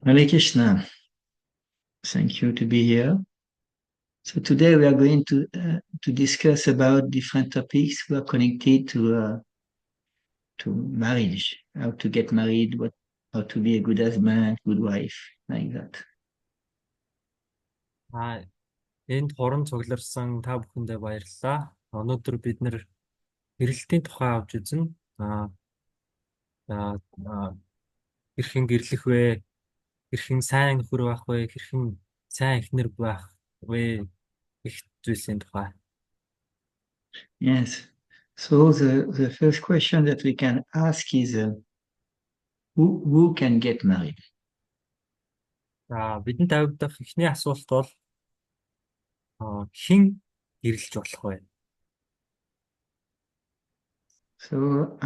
Hare Krishna, thank you to be here. So today we are going to discuss about different topics who are connected to marriage, how to get married, how to be a good husband, good wife, like that. Энд хорон цугларсан та бүхэндээ баярлалаа. Өнөөдөр бид нэр гэрэлтийн тухай авч үзнэ. Аа аа, аа, хэрхэн гэрлэх вэ? Хэрхэн сайн нөхөр байх вэ? Хэрхэн сайн эхнэр байх вэ? Их зүйлсийн тухай. Yes. So the first question that we can ask is who can get married? Бидэнд тавигдах эхний асуулт бол хэн гэрлэж болох вэ? So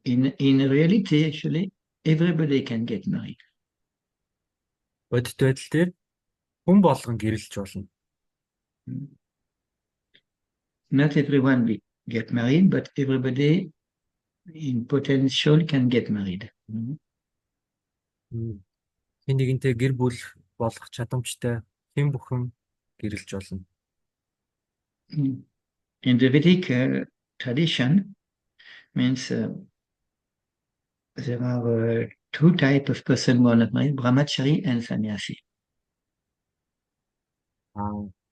in reality, actually, everybody can get married. Бодит байдал дээр хүн болгон гэрлэж болно. Not everyone get married, but everybody in potential can get married. Хэн нэгэнтэй гэр бүл болох чадамжтай хэн бүхэн гэрлэж болно. In the Vedic tradition, means there are two types of person who are not married: brahmachari and sannyasi.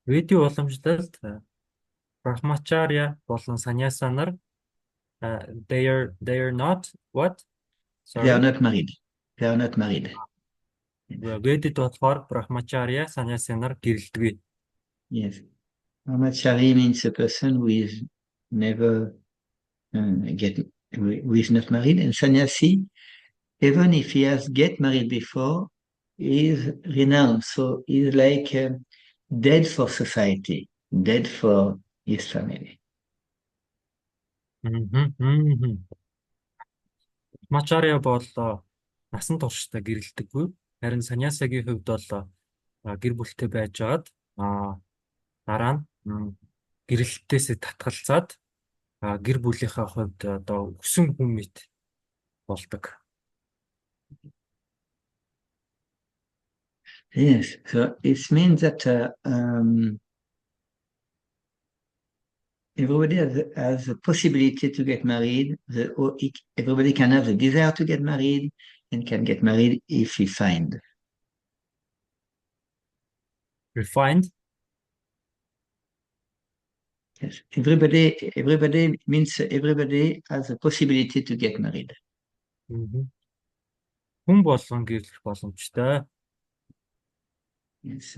Веди уламжлалд Brahmacharya болон саньяса нар they are not what? They are Sorry. not married. They are not married. Ведид болохоор Brahmacharya, саньяса нар гэрэлтгүй. Yes. Brahmachari means a person who is never who is not married, and sannyasi, even if he has get married before, is renounced. So he's like dead for society, dead for his family. Brahmacharya бол насан туршдаа гэрэлтэггүй. Харин саньясагийн хувьд бол гэр бүлтэй байжгаад дараа нь гэрэлтээсээ татгалзаад гэр бүлийнхаа хувьд одоо өсөн хүн мэт болдог. Yes, so it means that everybody has the possibility to get married. Everybody can have the desire to get married and can get married if he find. Refined? Yes, everybody means everybody has the possibility to get married. Хүн болгон гэрлэх боломжтой. Yes.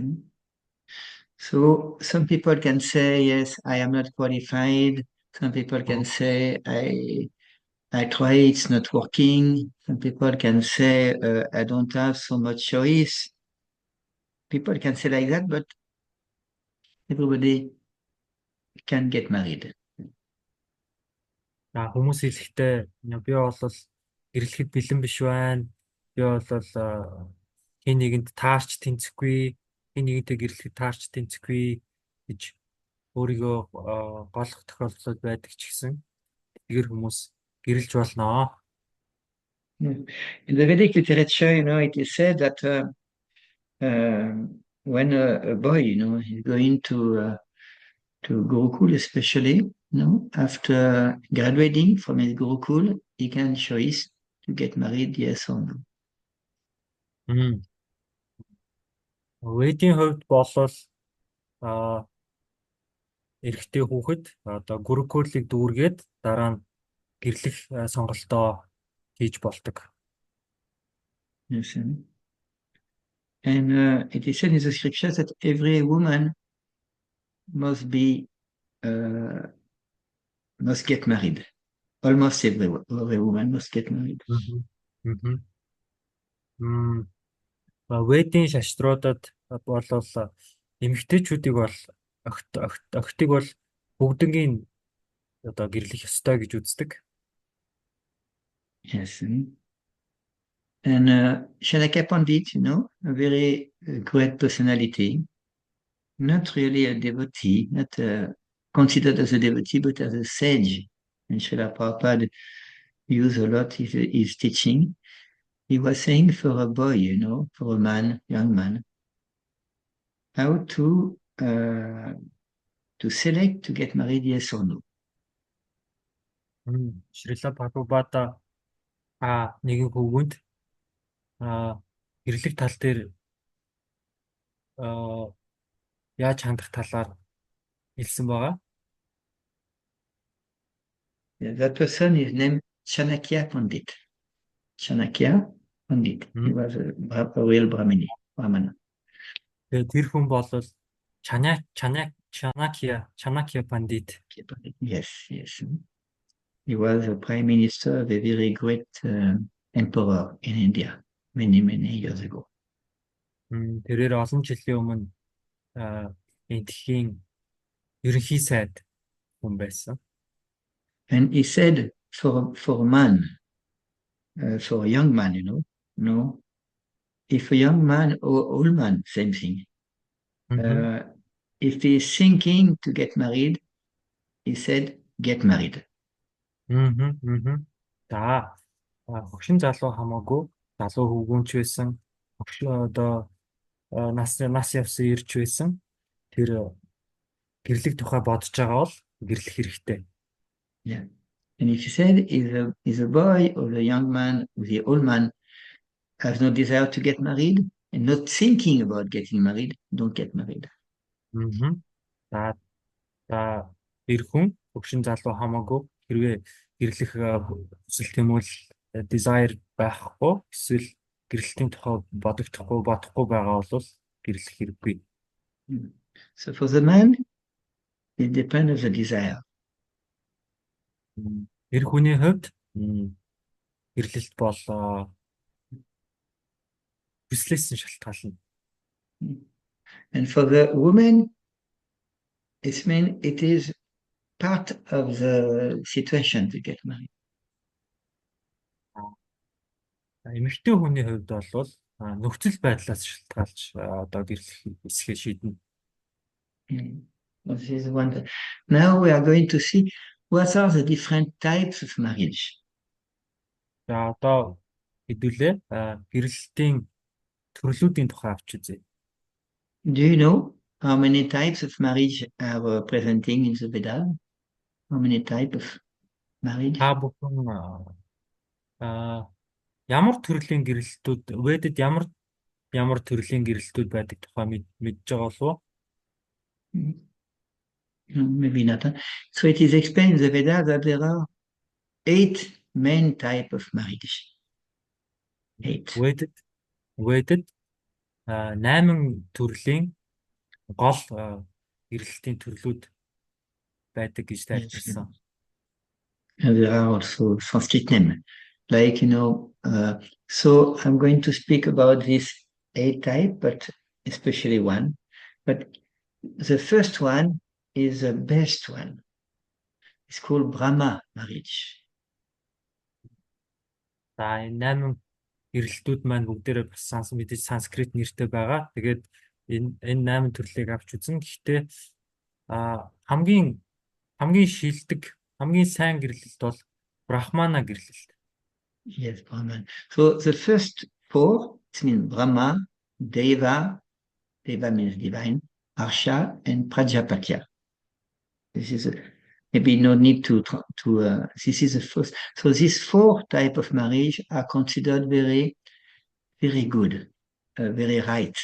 So some people can say, yes, I am not qualified. Some people can say, I try, it's not working. Some people can say, I don't have so much choice. People can say like that, but everybody can get married. Хүмүүс хэлэхдээ би бол гэрлэхэд бэлэн биш байна. Би бол хэн нэгэнд таарч тэнцэхгүй, хэн нэгэнтэй гэрлэхэд таарч тэнцэхгүй гэж өөрийгөө голох тохиолдлууд байдаг ч гэсэн тэгэр хүмүүс гэрлэж болно. In the Vedic literature, it is said that when a boy, is going to Gurukul, especially, after graduating from his Gurukul, he can choose to get married, yes or no. Ведийн хувьд болол эрэгтэй хүүхэд одоо гурукулыг дүүргээд дараа нь гэрлэх сонголтоо хийж болдог. Yes. And it is said in the scriptures that every woman must get married. Almost every woman must get married. Ведийн шаштруудад болол эмэгтэйчүүдийг бол охтыг бол бүгднгийн одоо гэрлэх ёстой гэж үздэг. Yes. And Shanaka Pandit, a very great personality, not really a devotee, not considered as a devotee, but as a sage. And Srila Prabhupada used a lot his teaching. he was saying for a boy, for a man, young man, how to select to get married, yes or no. Шрила Прабхупада нэгэн хөвгүнд гэрлэх тал дээр аа, яаж хандах талаар хэлсэн байгаа. Yeah, that person is named Chanakya Pandit. Chanakya Pandit. He Мгм. was a real Brahmana. Тэгээд тэр хүн бол Чанакья Пандит. Yes, yes. He was a prime minister of a very great emperor in India many, many years ago. Тэрээр олон жилийн өмнө энэ дэлхийн ерөнхий сайд хүн байсан. And he said for a man, for a young man, no, if a young man or old man, same thing. Мгм. Uh, if he's thinking to get married, he said, get married. Мгм. Мгм. За хөгшин залуу хамаагүй залуу хөвгүүнч байсан. Одоо нас явсан ирж байсан. Тэр гэрлэх тухай бодож байгаа бол гэрлэх хэрэгтэй. Yeah. And if you said is a boy or a young man or the old man has no desire to get married and not thinking about getting married, don't get married. Мгм. За за эр хүн хөгшин залуу хамаагүй хэрвээ гэрлэх хүсэл тэмүүлэл desire байхгүй эсвэл гэрлэлтийн тухай бодохгүй байгаа бол гэрлэх хэрэггүй. So for the man, it depends on the desire. Эр хүний хувьд гэрлэлт бол хүслээс нь шалтгаална. And for the woman, it is part of the situation to get married. Эмэгтэй хүний хувьд бол нөхцөл байдлаас шалтгаалж одоо гэрлэх эсхийг шийднэ. This is one. Now we are going to see what are the different types of marriage. За одоо хэдүүлээ гэрлэлтийн төрлүүдийн тухай авч үзье. Do you know how many types of marriage are presenting in the Vedas? How many types of marriage? Та бүхэн ямар төрлийн гэрлэлтүүд Ведэд ямар төрлийн гэрлэлтүүд байдаг тухай мэдж байгаа болов уу? Maybe not. So it is explained in the Vedas that there are 8 main types of marriage. 8. Ведэд 8 төрлийн гол гэрлэлтийн төрлүүд байдаг гэж Yes. тайлбарсан. And there are also Sanskrit names. Like, so I'm going to speak about this 8 type, but especially one. But the first one is the best one. It's called Brahma marriage. За энэ 8 гэрлэлтүүд маань бүгдээрээ бас мэдээж санскрит нэртэй байгаа. Тэгээд энэ 8 төрлийг авч үзэн. Гэхдээ хамгийн шилдэг, хамгийн сайн гэрлэлт бол Брахмана гэрлэлт. Yes, Brahman. So the first 4, it means Brahma, Deva means divine, Harsha, and Prajapatya. This is maybe no need to this is the first. So these 4 types of marriage are considered very, very good, very right.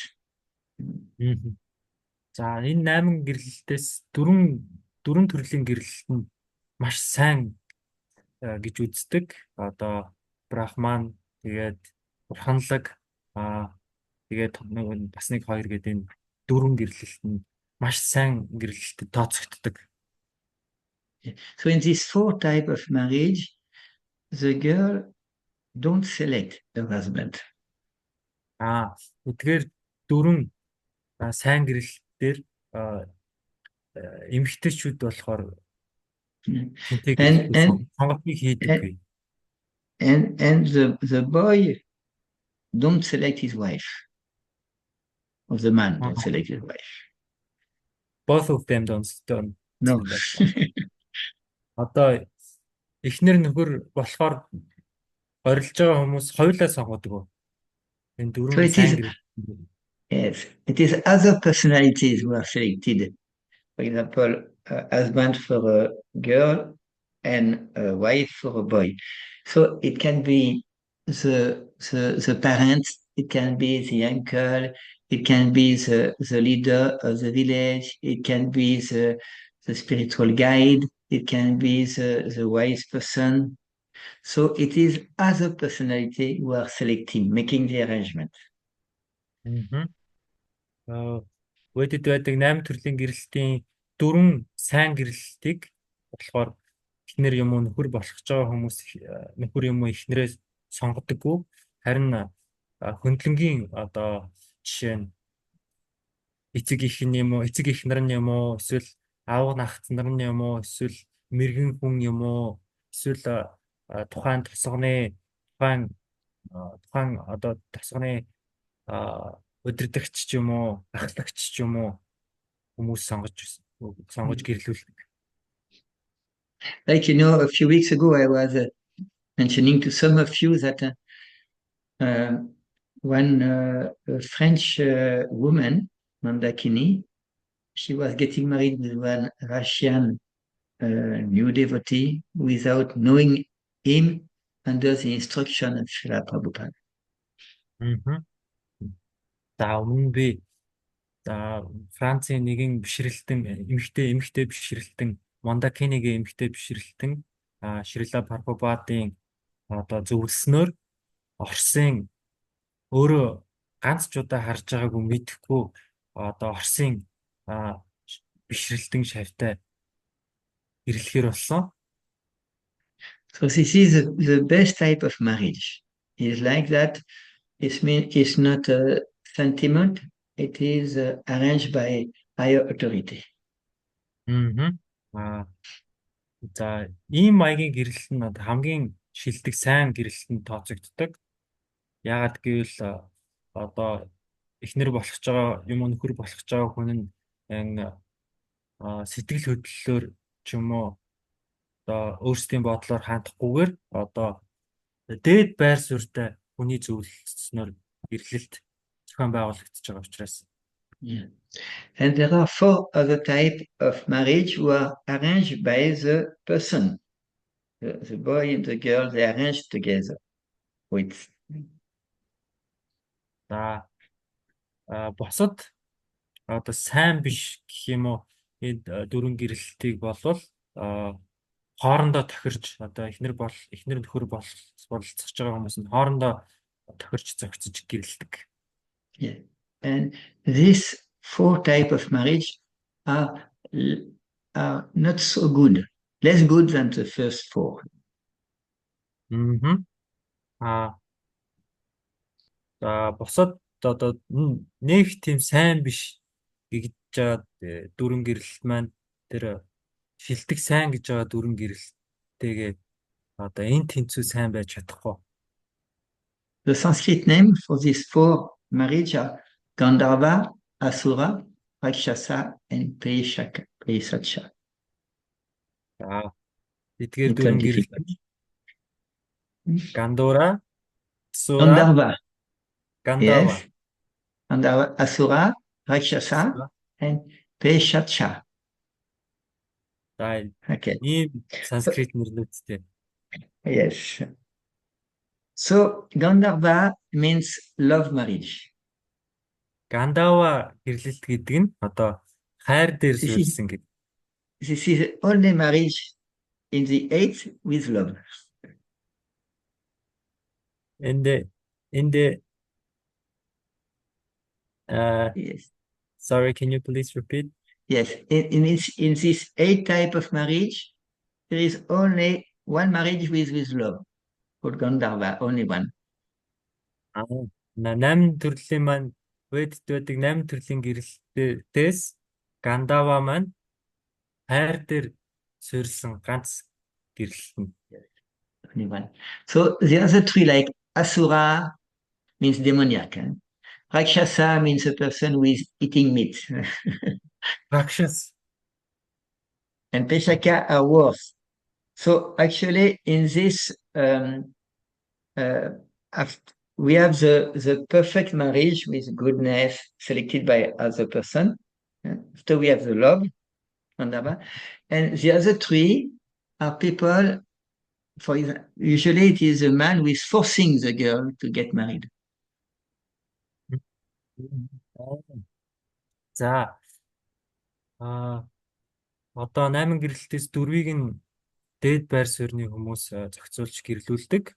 За энэ 8 гэрлэлтээс дөрвөн төрлийн гэрлэлт нь маш сайн гэж үздэг. Одоо Брахман, тэгээд Бурханлаг, тэгээд бас нэг 2 гэдэг энэ дөрвөн гэрлэлт нь маш сайн гэрлэлтэд тооцогддог. So in these 4 types of marriage, the girl don't select a husband. Тэгэхээр дөрвөн сайн гэрлэлтээр эмэгтэйчүүд болохоор тэнтэйг сонголтыг хийдэггүй. And the boy don't select his wife. Or the man don't select his wife. Both of them don't. No. Одоо эхнэр нөхөр болохоор орилж байгаа хүмүүс хоёулаа сонгодог уу? Энэ So дөрвөн it сайн is, гэрэл. yes, it is other personalities who are selected. For example, a husband for a girl and a wife for a boy. So it can be the parents, it can be the uncle, it can be the leader of the village, it can be the spiritual guide, it can be the wise person. So it is other personality who are selecting, making the arrangement. Мгм. Weдэд байдаг 8 төрлийн гэрэлтийн дөрвөн сайн гэрэлтийг болохоор эхнэр юм уу нөхөр болох ч байгаа хүмүүс нөхөр юм уу эхнэрээ сонгодоггүй. Харин хөндлөнгийн одоо жишээ нь эцэг их нь юм уу, эцэг их нар нь юм уу, эсвэл аав нахц нар нь юм уу, эсвэл мэрэгэн хүн юм уу, эсвэл тухайн тосгоны тухайн тухайн одоо тосгоны удирдагч ч юм уу, ахлагч ч юм уу хүмүүс сонгож гэрлүүлдэг. Like, you know, a few weeks ago, I was mentioning to some of you that one French woman, Mandakini, she was getting married with one Russian new devotee without knowing him under the instruction of Srila Prabhupada. Мгм. За өмнө би за Францын нэгэн бишрэлтэн эмэгтэй бишрэлтэн Мондакинигийн эмэгтэй бишрэлтэн Шрила Прабхупадын одоо зөвлснөөр Оросын өөрөө ганц ч удаа харж байгаагүй мэдэхгүй одоо Оросын бишрэлтэн шавьтай ирлэхэр болсон. So this is the best type of marriage. It's like that. It's not a sentiment. It is arranged by higher authority. Мгм. За ийм маягийн гэрэлт нь хамгийн шилдэг сайн гэрэлтэнд тооцогддог. Яагаад гэвэл одоо эхнэр болох ч байгаа юм уу нөхөр болох ч байгаа хүн нь сэтгэл хөдлөлөөр ч юм уу одоо өөрсдийн бодлоор хандахгүйгээр одоо дээд байр суурьтай хүний зөвлөснөөр гэрлэлт зохион байгуулагдаж байгаа учраас. Yeah. And there are four other types of marriage who are arranged by the person. The boy and the girl, they arrange together with. За босод одоо сайн биш гэх юм уу энэ дөрвөн гэрэлтийг болвол хоорондоо тохирч одоо эхнэр нөхөр болцсож байгаа хүмүүс нь хоорондоо тохирч зохицож гэрэлдэг. Yeah. And these four types of marriage are, are not so good, less good than the first four. Мгм. За босод одоо нэг тийм сайн биш гэж байгаа дөрвөн гэрэлт маань тэр шилдэг сайн гэж байгаа дөрвөн гэрэлттэйгээ одоо энэ тэнцүү сайн байж чадахгүй. The Sanskrit name for these four marriage are Gandharva, Asura, Rakshasa, and Peishacha. За эдгээр Little дөрвөн гэрэлт difficult. Гандура, Сура, Gandharva, Гандава, yes. Gandharva, Asura, Rakshasa, and Peishacha. За Okay. ийм санскрит нэрлүүдтэй. Yes. So Gandharva means love marriage. Гандава гэрлэлт гэдэг нь одоо хайр дээр суурьсан гэдэг. This is the only marriage in the eighth with love. In the Yes. sorry, can you please repeat? Yes. In this eight type of marriage, there is only one marriage with love called Gandharva, only one. 8 төрлийн маань Ведд байдаг 8 төрлийн гэрэлтээс Гандава маань хайр дээр суурьсан ганц гэрэлт нь. Only one. So the other three, like Asura, means demoniac. Rakshasa means a person who is eating meat. Rakshas. And Peshaka are worse. So actually, in this uh, we have the perfect marriage with goodness selected by other person. After we have the love, and the other three are people, for example, usually it is a man who is forcing the girl to get married. За одоо 8 гэрэлтээс дөрвийг нь дээд байр суурьны хүмүүс зохицуулж гэрлүүлдэг.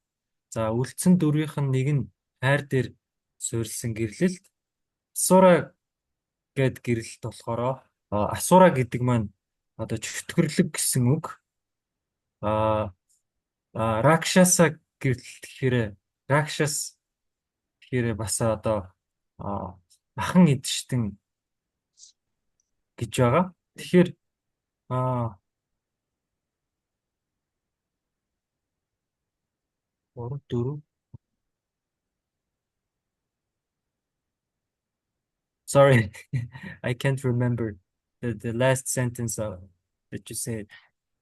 За үлдсэн дөрвийнх нь нэг нь хайр дээр суурилсан гэрлэлт. Асуура гэд гэрлэлт болохоор асуура гэдэг маань одоо чөтгөрлөг гэсэн үг. А ракшаса гэрлэлт гэхээр ракшас гэхээр бас одоо махан эдшдэн гэж байгаа. Тэгэхээр а 3 4 Sorry, I can't remember the last sentence that you said.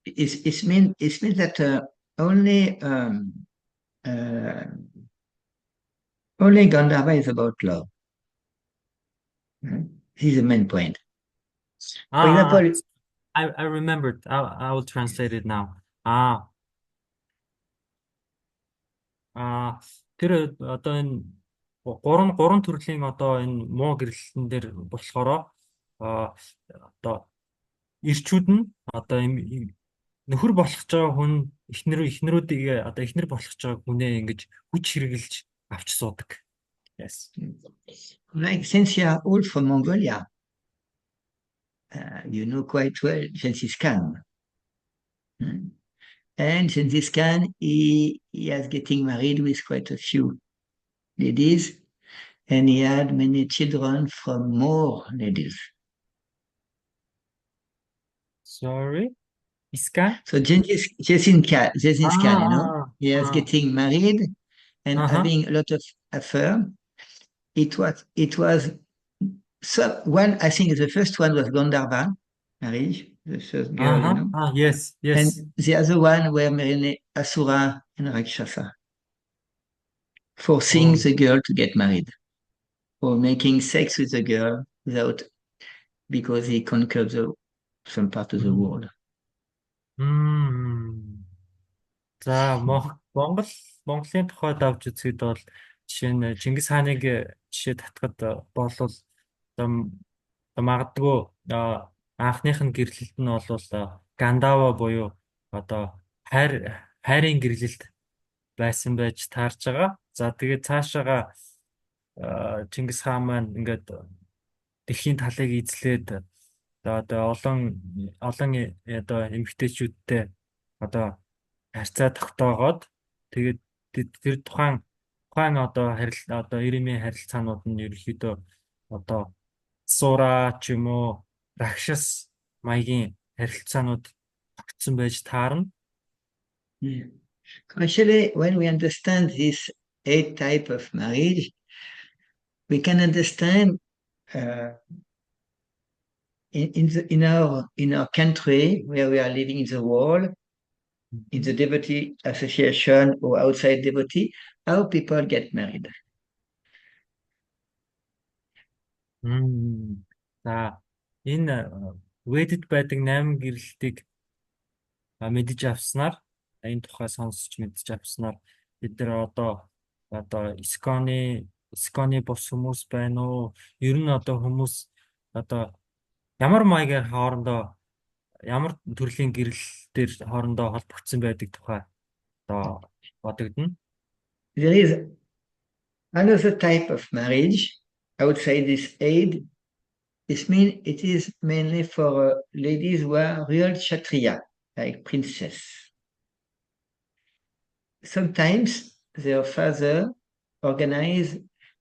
It means that uh, only Gandhara is about love. This is the main point. For Ah, example, I remembered. I will translate it now. Ah, тэр одоо энэ гурван төрлийн одоо энэ муу гэрлэлтэн дээр болохоор одоо ирчүүд нь одоо нөхөр болох ч байгаа хүн эхнэрүүдийг одоо эхнэр болох ч байгаа хүнээ ингэж хүч хэрглэж авч суудаг. Yes. like since you are all from Mongolia, you know quite well Genghis Khan. And Genghis Khan, he is getting married with quite a few ladies, and he had many children from more ladies. Sorry, Iskan? So Genghis Khan, he is getting married and having a lot of affairs. It was so one. I think the first one was Gandharva marriage, the first girl, Yes, and yes. the other one were marrying Asura and Rakshasa, forcing the girl to get married or making sex with the girl without because he conquered some part of the world. За Монголын тухайд авч үзэхэд бол жишээ нь Чингис хааныг жишээ татхад болвол магадгүй анхных нь гэрлэлт нь бол Гандава буюу одоо хайрын гэрлэлт байсан байж таарж байгаа. За тэгээд цаашаага Чингис хаан маань ингээд дэлхийн талыг эзлээд одоо олон одоо эмэгтэйчүүдтэй одоо харьцаа тогтоогоод тэгээд тэр тухайн одоо ирэмийн харилцаанууд нь ерөнхийдөө одоо Сура ч юм уу Ракшас маягийн харилцаанууд тогтсон байж таарна. Actually, when we understand this 8 type of marriage, we can understand in our country where we are living in the world, in the devotee association or outside devotee, how people get married. За энэ Ведэд байдаг 8 гэрлэлтийг мэдэж авснаар энэ тухай сонсч мэдэж авснаар бид нар одоо Исконы бус хүмүүс байна уу? Ер нь одоо хүмүүс одоо ямар маягаар хоорондоо ямар төрлийн гэрлэлтээр хоорондоо холбогдсон байдаг тухай одоо бодогдно. There is another type of marriage outside this aid. It is mainly for ladies who are real kshatriya, like princess. Sometimes their father organize,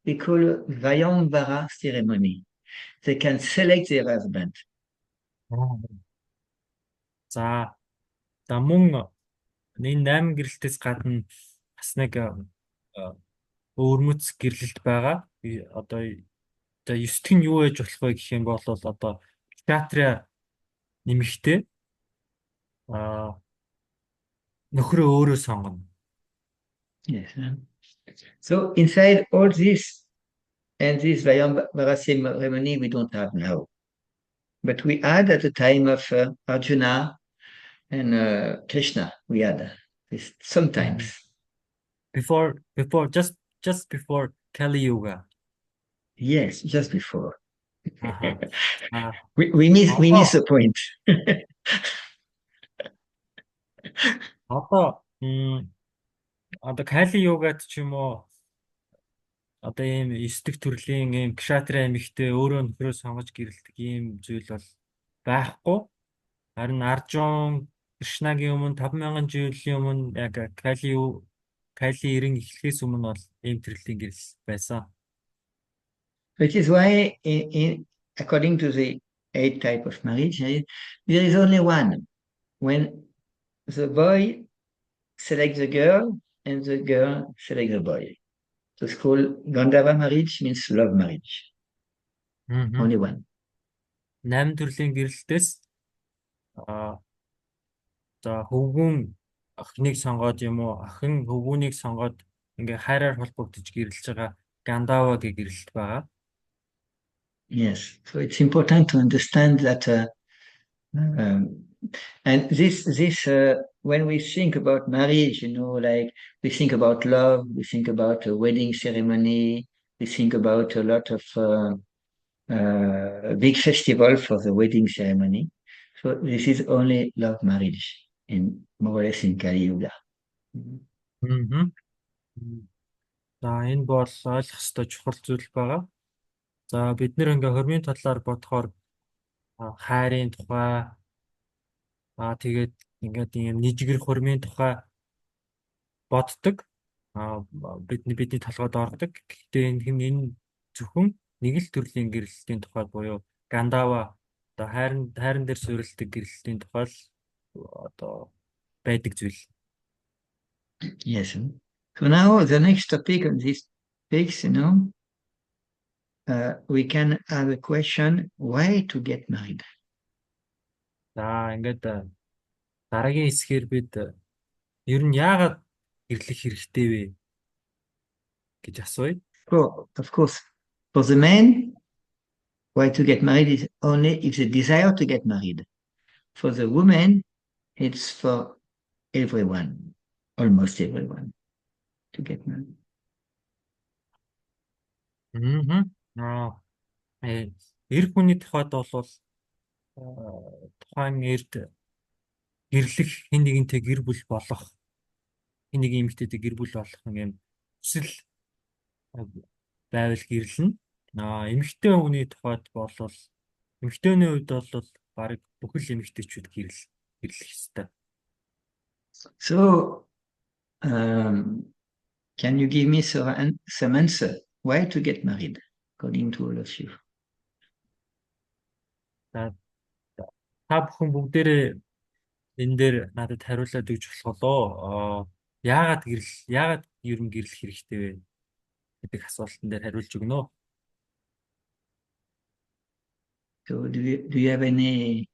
we call Vayamvara ceremony. They can select their husband. За мөн энэ 8 гэрлэлтээс гадна бас нэг өвөрмөц гэрлэлт байгаа. Одоо 9-т нь юу ээж болох вэ гэх юм бол одоо kshatriya нэмэгтэй нөхрөө өөрөө сонгоно. Yes. So inside all this and this Vayambara ceremony we don't have now. But we had at the time of Arjuna and Krishna, we had this sometimes. Mhm. Before just before Kali Yuga. Yes, just before. Ага. А We miss одоо the point. одоо одоо Кали Югад ч юм уу одоо ийм 9 дэх төрлийн ийм кшатра эмэгтэй өөрөө нөхрөө сонгож гэрэлдэг ийм зүйл бол байхгүй. Харин Аржун Кришнагийн өмнө 5,000 жилийн өмнө яг Кали эрен эхлэхээс өмнө бол ийм төрлийн гэрэл байсан. Which is why, according to the eight type of marriage, there is only one. When the boy selects the girl and the girl selects the boy. So it's called Gandhara marriage, means love marriage. Мгм. Only one. 8 төрлийн гэрэлтээс а за хөвгүүн охиныг сонгоод юм уу охин хөвгүүнийг сонгоод ингээ хайраар холбогдож гэрэлж байгаа Гандава гэх гэрэлт байгаа. Yes. So it's important to understand that, um, and this when we think about marriage, like we think about love, we think about a wedding ceremony, we think about a lot of big festival for the wedding ceremony. So this is only love marriage in more or less in Kali Yuga. Мгм. За энэ бол ойлгох ёстой чухал зүйл байгаа. За бид нэр ингээ хормын талаар бодохоор хайрын тухай тэгээд ингээд ийм нийжгэр хормын тухай боддог. Бидний толгойд ордог. Гэхдээ энэ зөвхөн нэг л төрлийн гэрэлтийн тухай буюу Гандава одоо хайран дээр суурилдаг гэрэлтийн тухай л одоо байдаг зүйл. Yes. So now the next topic on this page, we can have a question: Why to get married? За ингээд дараагийн хэсгээр бид ер нь яагаад гэрлэх хэрэгтэй вэ гэж асууя. So, of course, for the man, why to get married is only if the desire to get married. For the woman, it's for everyone, almost everyone, to get married. Мгм. Эр хүний тухайд бол тухайн эрд гэрлэх хэн нэгэнтэй гэр бүл болох хэн нэг эмэгтэйтэй гэр бүл болох юм хүсэл байвал гэрлэнэ. Эмэгтэй хүний тухайд бол эмэгтэйний хувьд бол баг бүхэл эмэгтэйчүүд гэрлэх ёстой. So, can you give me some answer? Why to get married, according to all of you? За та бүхэн бүгдээрээ энэ дээр надад хариулаад өгч болох болоо. Яагаад ер нь гэрлэх хэрэгтэй вэ гэдэг асуултан дээр хариулж өгнө. So, do you have any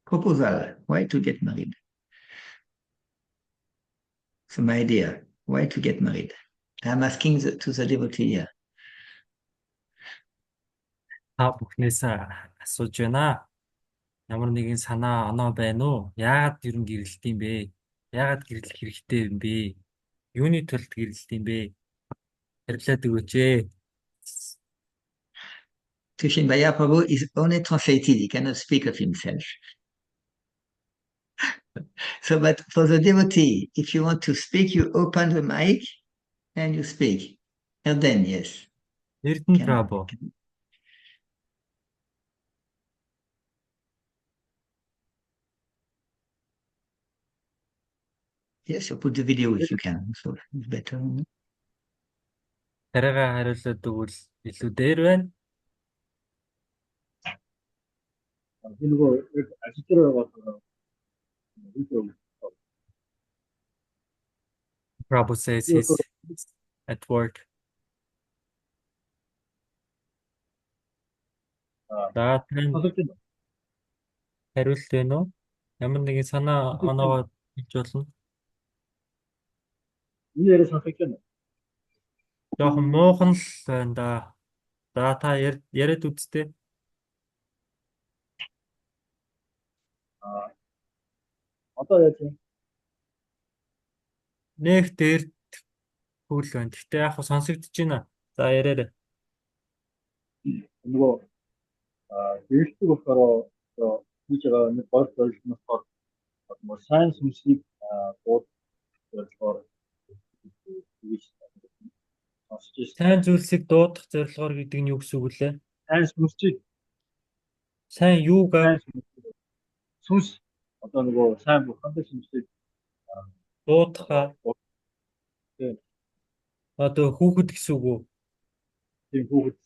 proposal? Why to get married? Some idea? Why to get married? I'm asking to the devotee here. Та бүхнээс асууж байна. Ямар нэгэн санаа оноо байна уу? Яагаад ер нь гэрлэлт юм бэ? Яагаад гэрлэх хэрэгтэй юм бэ? Юуны тулд гэрлэлт юм бэ? Хариулаад өгөөч ээ. Krishnamaya Prabhu is only translated, he cannot speak of himself. So, but for the devotee, if you want to speak, you open the mic and you speak. And then, yes. Эрдэнэ Прабу. Yes, you put the video if you can. So it's better. Тариагаа хариулаад өгвөл илүү дээр байна. Prabhu says he's at work. За тань хариулт байна уу? Ямар нэгэн санаа оноогоо хэлж болно. Энэ яриа сонсогч байна. жоохон муухан л байна да. За та яриад үзтээ. А одоо яаж юм? Нэг дээр хөл байна. Гэхдээ яг хөө сонсогдож байна. За яриарай. Нөгөө дээлтэй болохоор одоо хийж байгаа нэг гол зорилго нь болохоор нөгөө сайн сүнслийг бууд зорилгоор хийж сонсч ирсэн. Сайн зүйлсийг дуудах зорилгоор гэдэг нь юу гэсэн үг лээ? Сайн сүнсийг Сайн юуг сайн сүнс одоо нөгөө сайн бурхантай сүнсийг дуудахаа тийм одоо хүүхэд гэсэн үг үү? хүүхэд.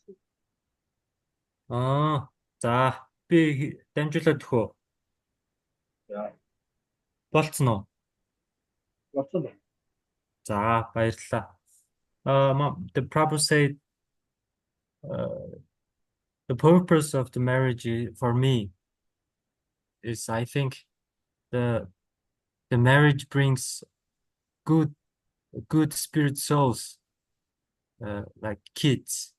Аа. За би дамжуулаад өгөө. За Болцсон уу? болцсон байна. За баярлалаа. The proper say uh, the purpose of the marriage for me is I think the the marriage brings good good spirit souls like kids.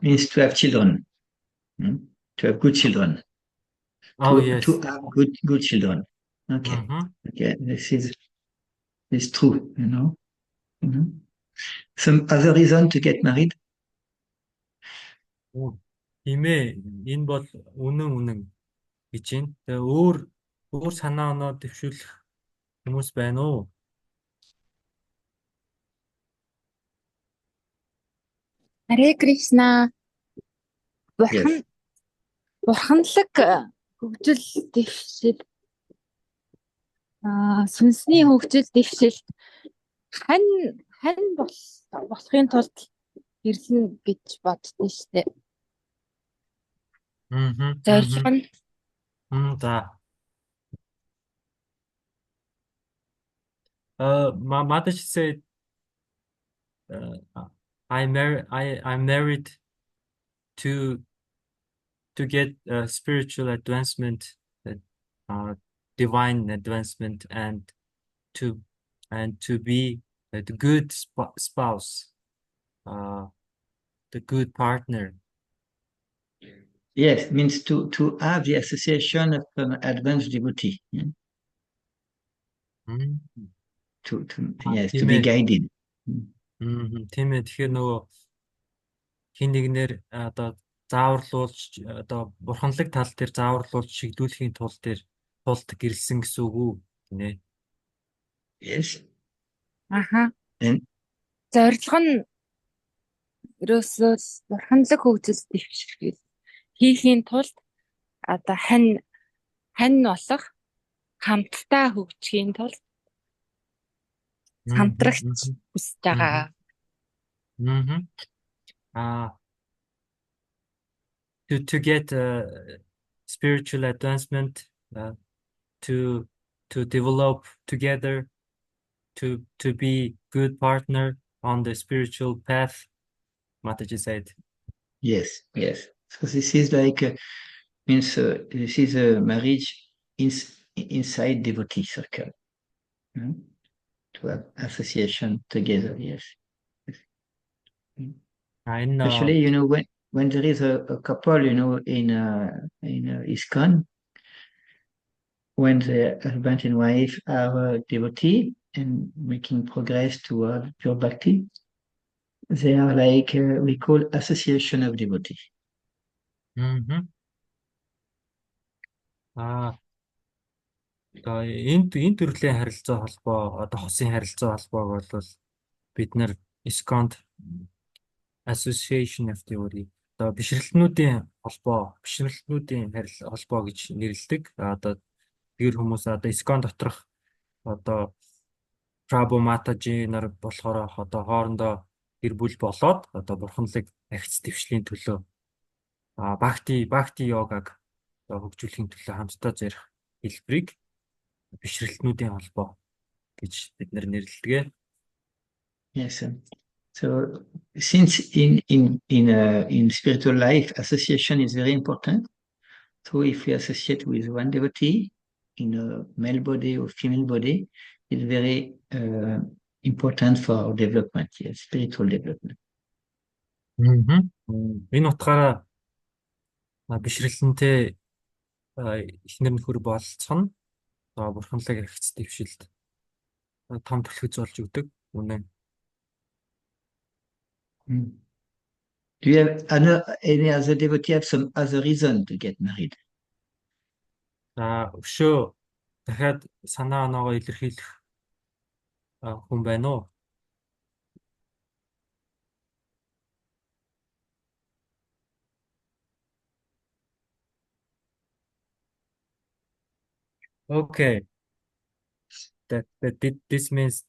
Means to have children, to have good children, Oh yes. to have good children. Okay, okay, this is true, you know. Some other reason to get married? Тийм ээ. Энэ бол үнэн гэж байна. Тэгээ өөр санаа оноо дэвшүүлэх хүмүүс байна уу? Харе Кришна. Yes. Бурханлаг хөгжил дэвшил сүнсний хөгжил дэвшилт хань болохын тулд ирлэн гэж боддоо штэ. Зорилго нь За. Mother said I'm married to get spiritual advancement, divine advancement, and to be the good spouse, the good partner. Yes, means to have the association of an advanced devotee. Yeah? To be guided. Тийм ээ. Тэгэхээр нөгөө хин нэгнэр одоо зааварлуулж одоо бурханлаг тал дээр зааварлуулж шигдүүлэхийн тулд гэрэлсэн гэсэн үг үү гинэ. Yes. Зорилго нь ерөөсөө бурханлаг хөгжил дэвших хийхийн тулд одоо хань болох хамтдаа хөгжихийн тулд хамтрагч хүсэж байгаа. To get spiritual advancement, to develop together, to be good partner on the spiritual path, Mataji said. Yes. So this is like means this is a marriage inside devotee circle. To have association together. Yes. Especially, you know, when there is a couple, you know, in ISKCON, when the husband and wife are devotee and making progress toward pure bhakti, they are like we call association of devotee. Одоо энэ төрлийн харилцаа холбоо одоо хосын харилцаа холбоог бол бид нар ISKCON Association of Devotee одоо бишрэлтнүүдийн холбоо гэж нэрлэдэг. Одоо тэр хүмүүс одоо ISKCON доторх одоо Prabhu Mataji нар болохоор одоо хоорондоо гэр бүл болоод одоо бурханлаг агц дэвшлийн төлөө бхакти йогаг хөгжүүлэхийн төлөө хамтдаа зарих хэлбэрийг бишрэлтнүүдийн холбоо гэж бид нар нэрлэдэг. Yes. So since in spiritual life, association is very important. So if we associate with one devotee in a male body or female body, it's very important for development, yes, spiritual development. Энэ утгаараа бишрэлэнтэй эхнэр нөхөр болцох нь бурханлаг эрхц дэвшилд том түлхэж болж өгдөг. Үнэн. Do you have any other devotee have some other reason to get married? Өшөө дахиад санаа оноогоо илэрхийлэх хүн байна уу? Okay. This means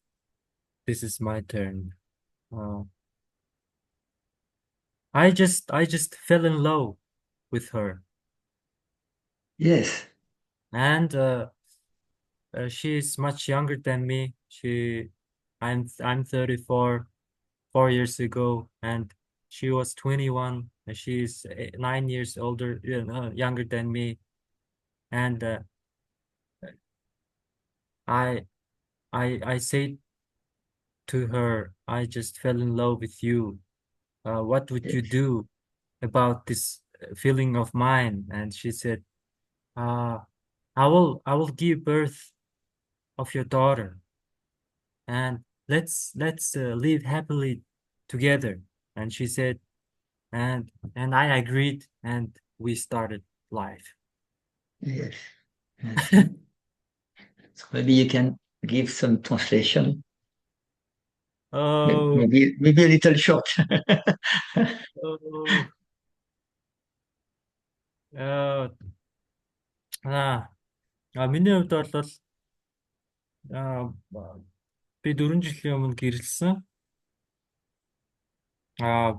this is my turn. I just fell in love with her. Yes. And she is much younger than me. I'm 34, 4 years ago, and she was 21. And she is 9 years older, younger than me. And I say to her, I just fell in love with you. What would you do about this feeling of mine? And she said, I will give birth of your daughter, and let's live happily together. And she said, and I agreed, and we started life. Yes. Yes. So maybe you can give some translation. Oh, maybe a little short. oh. Миний хувьд бол би 4 жилийн өмнө гэрэлсэн.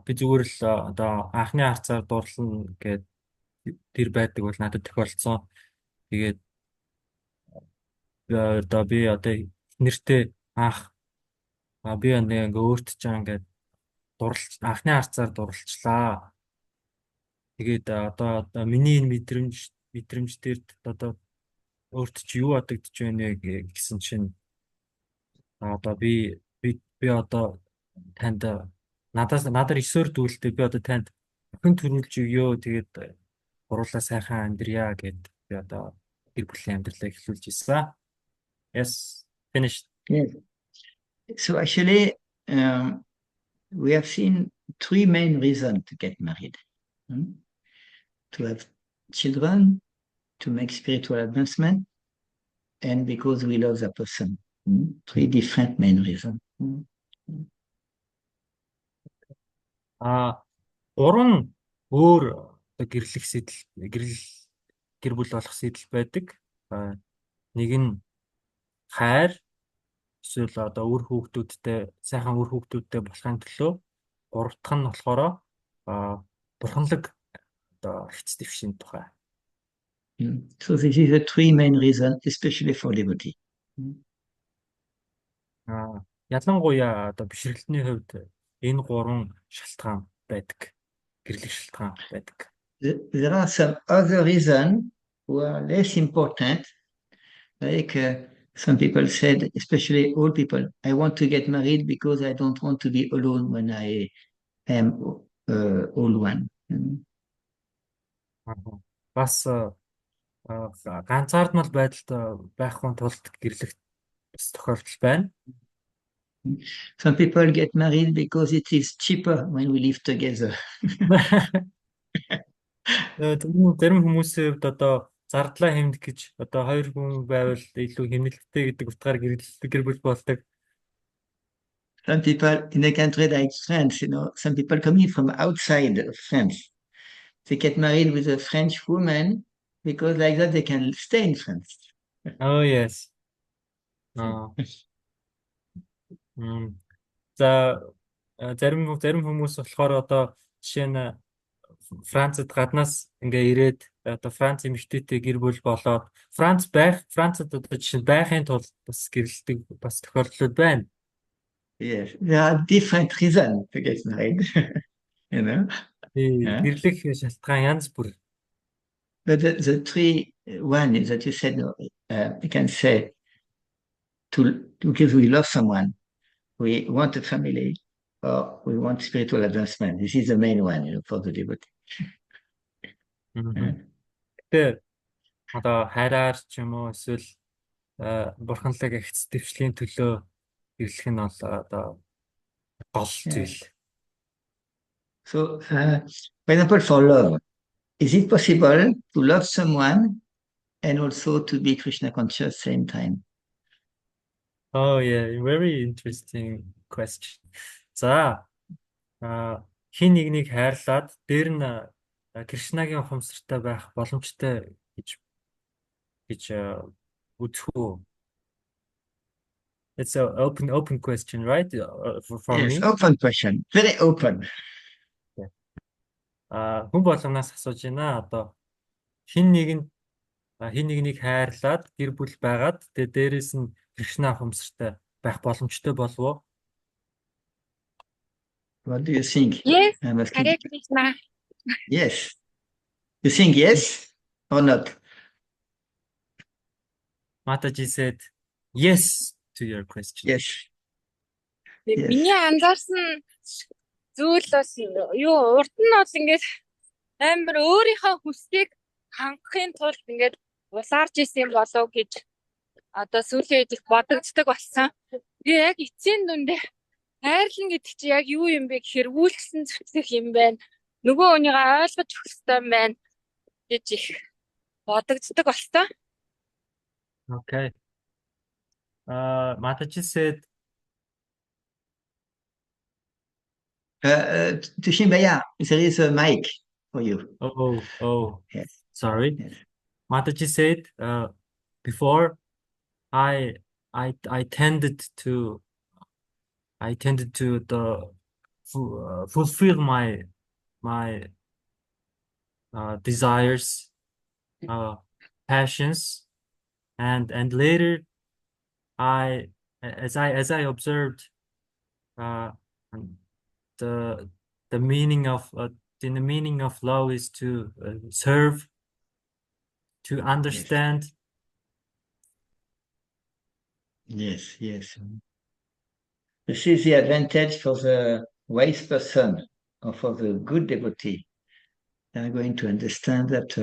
Би зүгээр л одоо анхны харцаар дурлана гэд тэр байдаг бол надад тохиолдсон. Тэгээд одоо би одоо нэртэй анх би ингээ өөртөө чаа ингээд анхны харцаар дурлцлаа. Тэгээд одоо миний энэ мэдрэмж дээр одоо өөртөө чи юу бодогдож байна гэсэн чинь одоо би одоо танд надаар 9-р дүүлтэй би одоо танд охин төрүүлж өгөө. Тэгээд гурлаа сайхан амьдрья гэд би одоо гэр бүлийн амьдралаа эхлүүлж ирсэн. Yes, finished. Yes. So actually, we have seen 3 main reasons to get married. To have children, to make spiritual advancement, and because we love that person. 3 different main reasons. 3 өөр гэрлэх сэтэл гэр бүл болох сэтэл байдаг. Нэг нь хайр, эсвэл одоо сайхан үр хүүхдүүдтэй болохын төлөө. 3 дахь нь болохоор бурханлаг одоо хэц дэвшин тухай. So this is the 3 main reasons, especially for devotee. Ялангуяа одоо бишрэлтний хувьд энэ 3 шалтгаан байдаг. Гэрлэх шалтгаан байдаг. There are some other reasons who are less important, like some people said, especially old people, I want to get married because I don't want to be alone when I am old one. Бас ганцаардмал байдалд байх хүн тулд гэрлэх тохиолдол байна. Some people get married because it is cheaper when we live together. Зарим хүмүүсийн хувьд одоо зардлаа хэмнэх гэж одоо 2 хүн байвал илүү хэмнэлттэй гэдэг утгаар гэр бүл болдог. Some people in a country like France, some people coming from outside of France, they get married with a French woman because like that they can stay in France. Oh, yes. За зарим хүмүүс болохоор одоо жишээ нь Францад гаднаас ингээ ирээд одоо Франц эмэгтэйтэй гэр бүл болоод Францад одоо жишээ нь байхын тулд бас гэрэлдэг бас тохиолдлууд байна. Yes, there are different reasons to get married. Гэрлэх шалтгаан янз бүр. But the 1 is that you said, you can say because we love someone, we want a family or we want spiritual advancement. This is the main one, for the devotee. Тэгээ одоо хайраар ч юм уу эсвэл бурханлаг агц дэвшлийн төлөө ирлэх нь бол одоо гол зүйл. So, for example, for love, is it possible to love someone and also to be Krishna conscious same time? Oh yeah, very interesting question. За хин нэгнийг хайрлаад дээр нь Кришнагийн ухамсартай байх боломжтой гэж үзэх үү? It's an open question, right? For Yes, me. open question. Very open. Хүн болгоноос асууж байна. Одоо хин нэгнийг хайрлаад гэр бүл байгаад тэгээ дээрэс нь Кришна ухамсартай байх боломжтой болов уу? What do you think? Yes, I'm asking. Hare Krishna. Yes. You think yes or not? Mataji said yes to your question. Yes. Миний анзаарсан зүйл бас юу урд нь бол ингээд амар өөрийнхөө хүслийг хангахын тулд ингээд улаарж исэн болов гэж одоо сүүлийн үед их бодогддог болсон. Тэгээ яг эцсийн дүндээ хайрлан гэдэг чи яг юу юм бэ гэхээр үйлчлэн зүтгэх юм байна. Нөгөө хүнийгээ ойлгож өгөх хэрэгтэй юм байна гэж их бодогддог болсон. Okay. Mataji said Tushimbaya, there is a mic for you. oh Yes. sorry. Yes. Mataji said before I tended to fulfill my desires, passions, and later as I observed the meaning of love is to serve, to understand. Yes. This is the advantage for the wise person or for the good devotee. They are going to understand that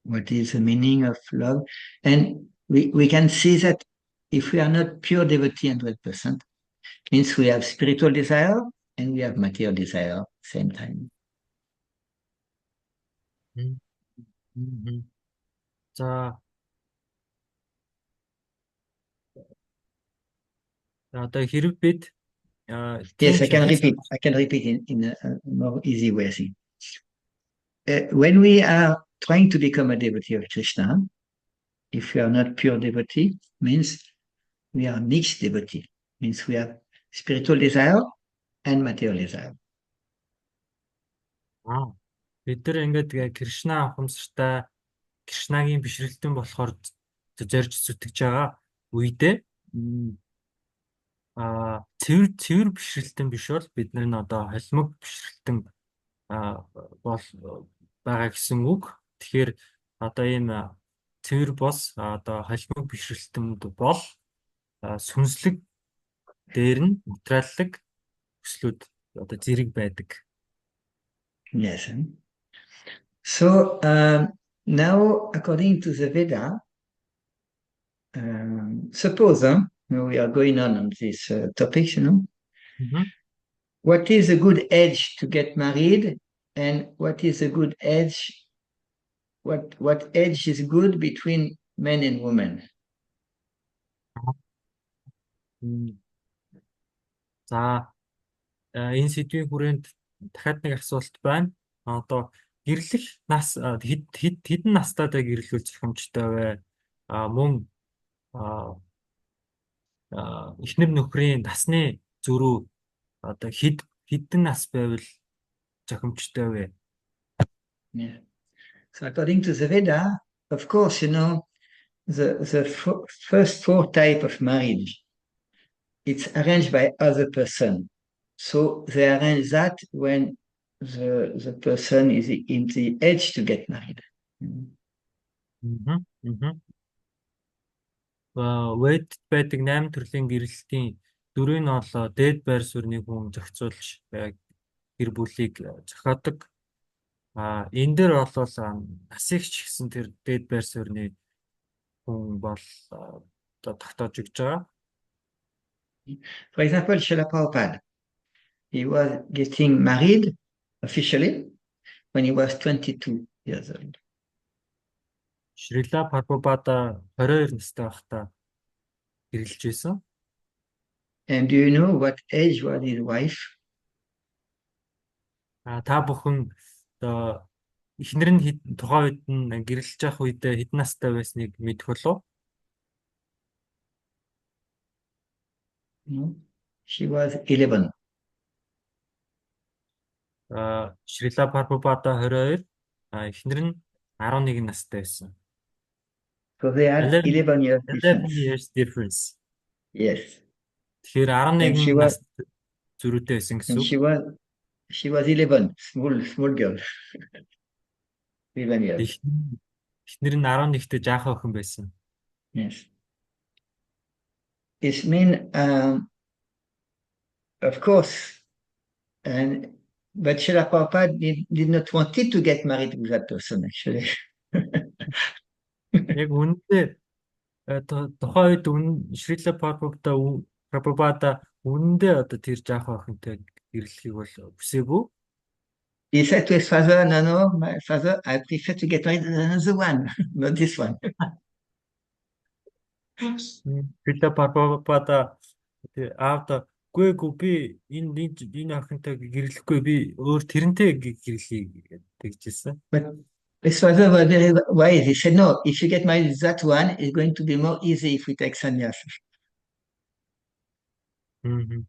what is the meaning of love. And we can see that if we are not pure devotee 100%, means we have spiritual desire and we have material desire same time. За одоо хэрэг бид Yes, I can repeat in a more easy way, I think. When we are trying to become a devotee of Krishna, if we are not pure devotee, means we are mixed devotee, means we have spiritual desire and material desire. Бид нар ингээд Кришна ухамсартай Кришнагийн бишрэлтэн болохоор зорж зүтгэж байгаа үедээ цэвэр бишрэлтэн биш бол бид нар нь одоо холимог бишрэлтэн бол байгаа гэсэн үг. Тэгэхээр одоо энэ цэвэр бос одоо холимог бишрэлтэнд бол сүнслэг дээр нь материаллык хүслүүд одоо зэрэг байдаг. Yes. So now, according to the Veda, suppose we are going on this topic, what is a good age to get married, and what is a good age? What age is good between men and women? За энэ сэдвийн хүрээнд дахиад нэг асуулт байна. Одоо гэрлэх нас хэдэн настайдаа гэрлүүл зохимжтой вэ? Мөн эхнэр нөхрийн насны зөрүү одоо хэдэн нас байвал зохимжтой вэ? Yeah. So according to the Veda, of course, the first 4 types of marriage, it's arranged by other person. So they arrange that when the person is in the age to get married. Вэд байдаг 8 төрлийн гэрэлтийн дөрөв нь бол дээд байр суурьны хүн зохицуулж гэр бүлийг зохиодог. Энэ дээр бол насигч гэсэн тэр дээд байр суурьны хүн бол тогтоож өгч байгаа. For example, Srila Prabhupada, he was getting married officially when he was 22 years old. Шрила Прабхупада 22 настай байхдаа гэрэлж байсан. And do you know what age was his wife? Та бүхэн эхнэр нь тухайн үед нь гэрэлж явах үед хэдэн настай байсныг мэдэх болов? She was 11. Шрила Прабхупада 22, эхнэр нь 11 настай байсан. So they had 11 years 11 years difference. Yes. Тэгэхээр 11 нас зөрүүтэй байсан гэсэн үг. She was 11, small girl. 11 years. Эхнэр нь 11-тэй жаахан охин байсан. Yes. It means, of course, but Srila Prabhupada did not want to get married with that person, actually. Яг үнэндээ тухайн үед Шрила Прабхупада үнэндээ тэр жаахан охинтой гэрлэхийг бол хүсээгүй. He said to his father, no, my father, I prefer to get married with another one, not this one. Шрила Прабхупада би энэ охинтой гэрлэхгүй, би өөр тэрнтэй гэрлэхийг тэгжсэн. But his father was very wise. He said, no, if you get married with that one, it's going to be more easy if we take sannyas. Гэхдээ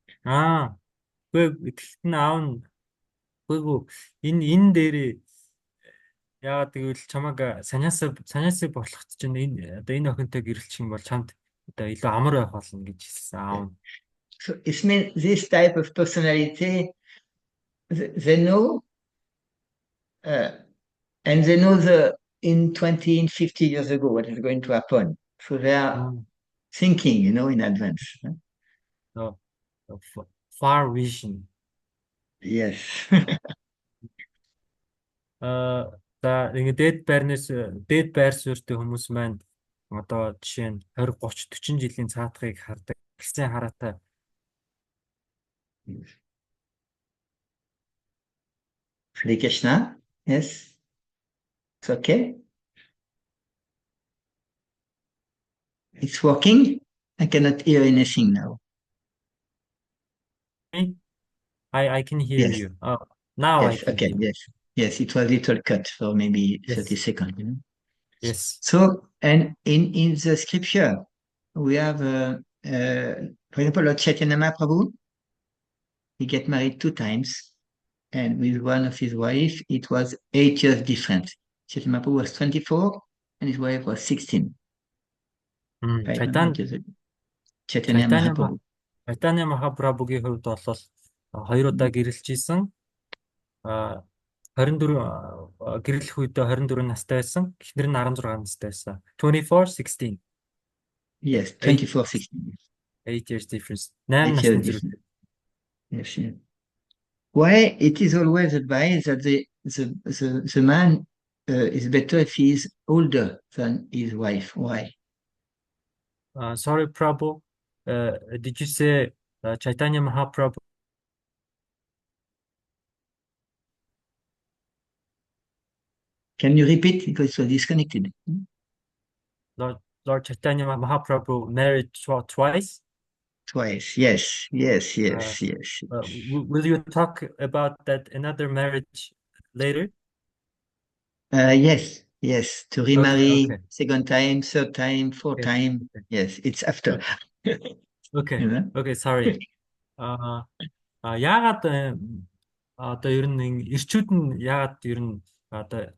аав нь энэ дээрээ яагаад гэвэл чамайг саняасаа болох чинь энэ охинтой гэрэлчих юм бол чамд илүү амар байх болно гэж хэлсэн аав нь. So it means this type of personality, they know, and they know in 20 and 50 years ago what is going to happen. So they are thinking, in advance. Far vision. Yes. Дээд байр суурьтай хүмүүс маань одоо жишээ нь 20, 30, 40 жилийн цаатахыг хардаг. Гэсэн хараатай. Hare Krishna. Yes. It's okay. It's working. I cannot hear anything now. I can hear Yes. you. Now Yes, I can okay, hear. yes, it was a little cut for maybe 30 seconds. Yes. So, and in the scripture, we have, for example, Lord Chaitanya Mahaprabhu, he get married 2 times, and with one of his wife, it was 8 years different. Chaitanya Mahaprabhu was 24, and his wife was 16. Chaitanya Mahaprabhu. Chaitanya Mahaprabhuгийн хувьд бол 2 удаа гэрэлж исэн. 24 гэрлэх үедээ 24 настай байсан. Эхнэр нь 16 настай байсан. 24, 16. Yes, 24, 16. 8 years difference. 8 насны зөрүү. Yes, yes. Why it is always advised that the man is better if he is older than his wife. Why? Sorry, Prabhu. Did you say Chaitanya Mahaprabhu? Can you repeat because it was disconnected? Lord Chaitanya Mahaprabhu married twice? Twice, yes. Will you talk about that another marriage later? Yes. To remarry Okay. second time, third time, fourth time. Okay. Yes, it's after. Okay, sorry. Яагаад одоо ер нь ирчүүд нь яагаад ер нь одоо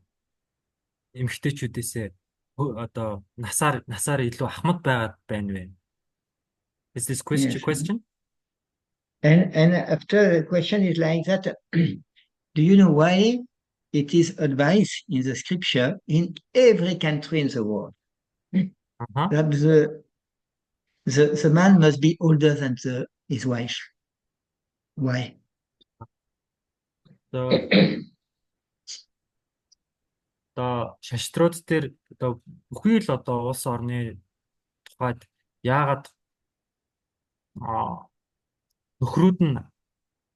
эмэгтэйчүүдээсээ одоо насаар илүү ахмад байгаад байна вэ? Is this question? And after the question is like that, do you know why it is advised in the scripture in every country in the world that the man must be older than the his wife. Why? Одоо шаштрууд дээр одоо бүхий л одоо улс орны тухайд яагаад нөхрүүд нь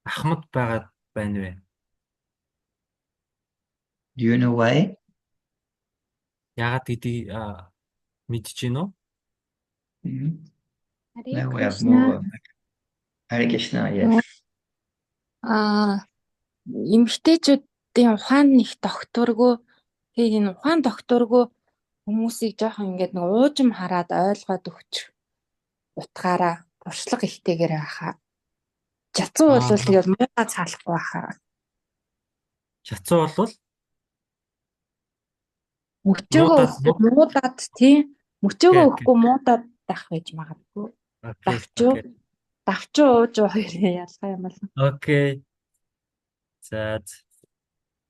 ахмад байгаад байна вэ? Do you know why? Яагаад гэдгийг мэдэж гин үү? Mhm. Хари Now we have Кришна. more. Hare Krishna, yes. Эмэгтэйчүүдийн ухаан их докторгүй. Тэгээд энэ ухаан докторгүй хүмүүсийг жоохон ингээд нэг уужим хараад ойлгоод өгч утгаараа туршлага ихтэйгээр байхаа. Жацуу бол тэгэл муухай цаалахгүй байхаа. Жацуу бол Мөчөөгөө өгөхгүй муудаад тий. Мөчөөгөө өгөхгүй муудаад байх байж магадгүй. Давчуу ууж хоёр ялгаа юм байна. Okay. That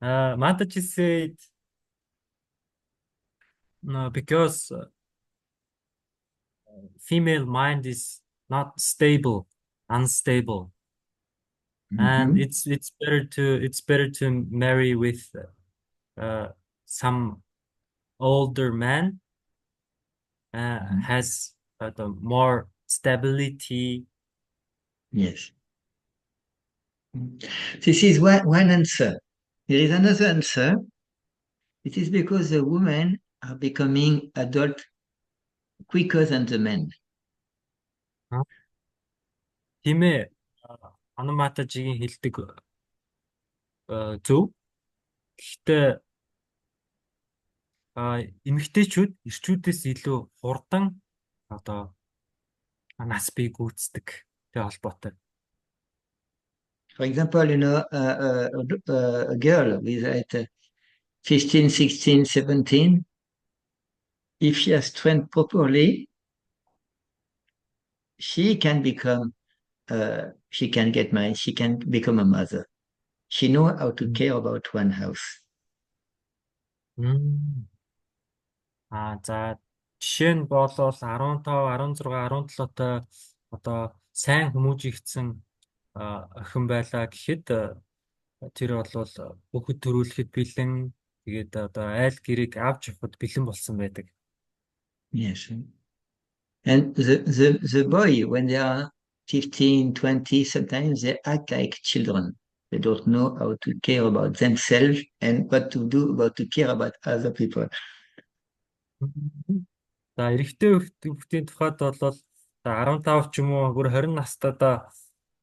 Mataji said no, because female mind is not stable, unstable, and it's better to marry with some older man has the more stability. Yes. This is one answer. There is another answer. It is because the women are becoming adult quicker than the men. Тийм ээ. Анаматажигийн хэлдэг зөв. Гэхдээ эмэгтэйчүүд эрчүүдээс илүү хурдан одоо нас бий гүйцэтгэхтэй холбоотой. For example, a girl with 15, 16, 17, if she has trained properly, she can she can get married, she can become a mother. She knows how to care about one house. За жишээ нь болвол 15, 16, 17-той одоо сайн хүмүүжигдсэн охин байлаа гэхэд тэр бол хүүхэд төрүүлэхэд бэлэн тэгээд одоо айл гэрийг авч явахад бэлэн болсон байдаг. Yes. And the boy, when they are 15, 20, sometimes they act like children. They don't know how to care about themselves and what to do about to care about other people. За эрэгтэй хүүхдийн тухайд бол 15 ч юм уу бүр 20 настайдаа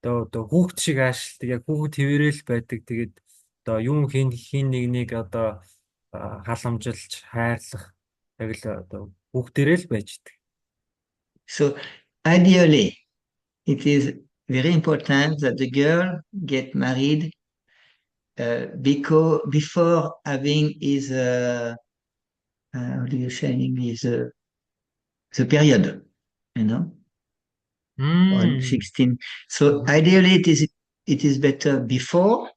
одоо хүүхд шиг аашилдаг, яг хүүхд хэвээрэл байдаг. Тэгээд одоо юм хин нэгнийг одоо халамжилж хайрлах яг л одоо хүүхдэрээ л байж идэг. So ideally, it is very important that the girl get married because before having his how do you say in English, the period, on 16. So ideally, it is better before,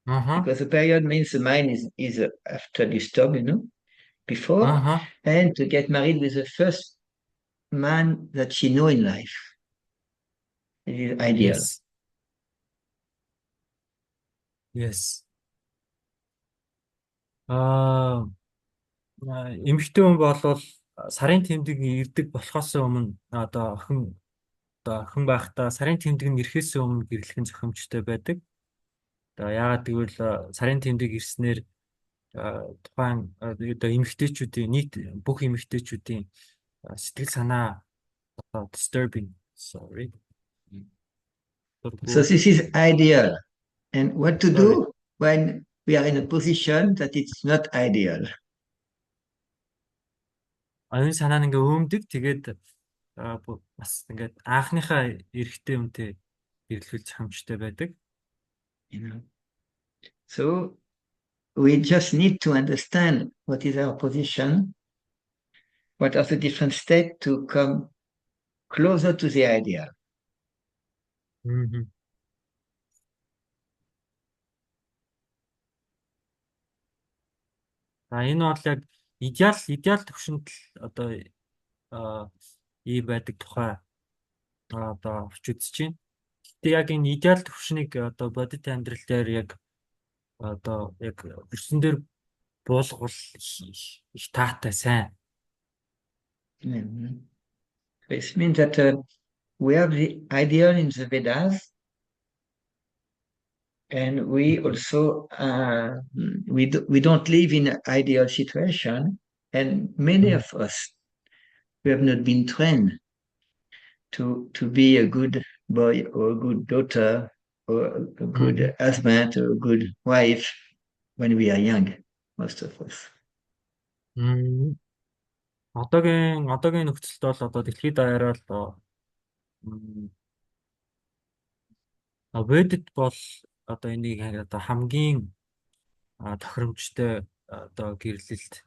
because the period means the mind is after disturbed, before, and to get married with the first man that she know in life. It is ideal. Yes. Эмэгтэй хүн болвол сарын тэмдэг ирдэг болохоос өмнө одоо охин байхдаа сарын тэмдэг нь ирэхээс өмнө гэрлэхэн зохимжтой байдаг. Одоо яагаад гэвэл сарын тэмдэг ирснээр тухайн одоо эмэгтэйчүүдийн нийт бүх эмэгтэйчүүдийн сэтгэл санаа disturbing. Sorry. So this is ideal. And what to do when we are in a position that it's not ideal? Оюун санаа нь ингээ өмдөг. Тэгээд бас ингээд анхныхаа эрэгтэй хүнтэй гэрлэхэл зохимжтой байдаг. So we just need to understand what is our position, what are the different steps to come closer to the ideal. Энэ бол яг идеал төвшөнд л одоо ийм байдаг тухай одоо авч үзэж байна. Гэтэ яг энэ идеал төвшнийг одоо бодит амьдрал дээр яг одоо яг өрсөн дээр буулгавал их таатай сайн. Mhm. It means that we have the ideal in the Vedas, and we also we don't live in an ideal situation, and many of us we have not been trained to be a good boy or a good daughter or a good husband or a good wife when we are young, most of us. Одоогийн нөхцөлд бол одоо дэлхийд даяараа л Ведд бол одоо энийг одоо хамгийн тохиромжтой одоо гэрлэлт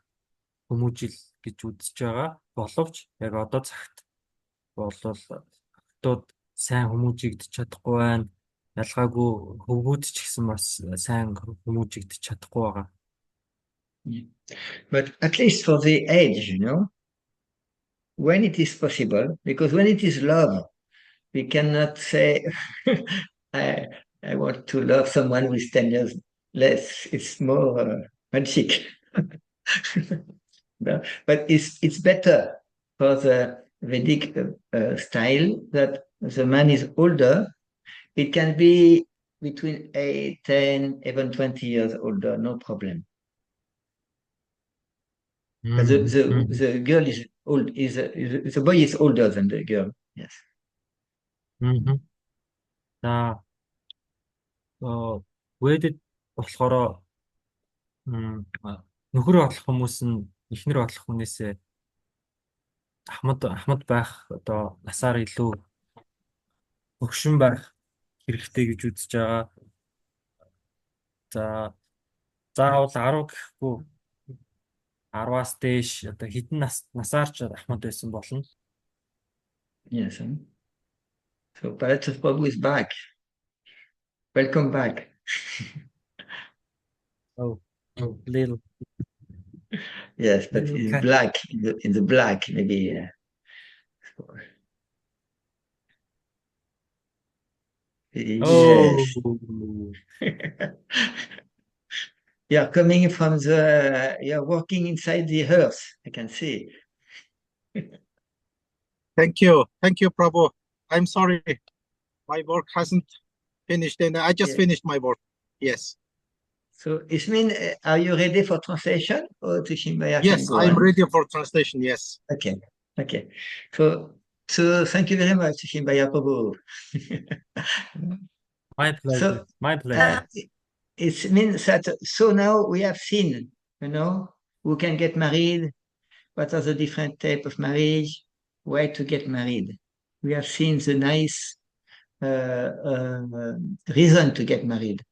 хүмүүжил гэж үзэж байгаа. Боловч яг одоо цагт бол хотод сайн хүмүүжигдэж чадахгүй байна. Ялгаагүй хөвгүүд ч гэсэн бас сайн хүмүүжигдэж чадахгүй байгаа. But at least for the age, when it is possible, because when it is love, we cannot say, I want to love someone who is 10 years less. It's more magic. But it's better for the Vedic style that the man is older. It can be between 8, 10, even 20 years older, no problem. But the girl is old. The boy is older than the girl. Yes. За Ведд болохоор нөхөр болох хүмүүс нь эхнэр болох хүнээсээ ахмад байх одоо насаар илүү өгшин байх хэрэгтэй гэж үзэж байгаа. За заавал 10 гэхгүй 10-аас дээш одоо хэдэн насаар ч ахмад байсан болно. Yes. So Paretos Prabhu is back. Welcome back. Oh, little. Yes, but in black, in the black, maybe. Yes. You're coming from you're working inside the earth, I can see. Thank you, Prabhu. I'm sorry, my work hasn't finished, and I just finished my work. Yes. So, Ismin, are you ready for translation, or Tishimbaya? Yes, I'm ready for translation. Yes. Okay. So thank you very much, Tishimbaya Prabhu. My pleasure. My pleasure. It means that so now we have seen, who can get married, what are the different types of marriage, why to get married. We have seen the nice reason to get married.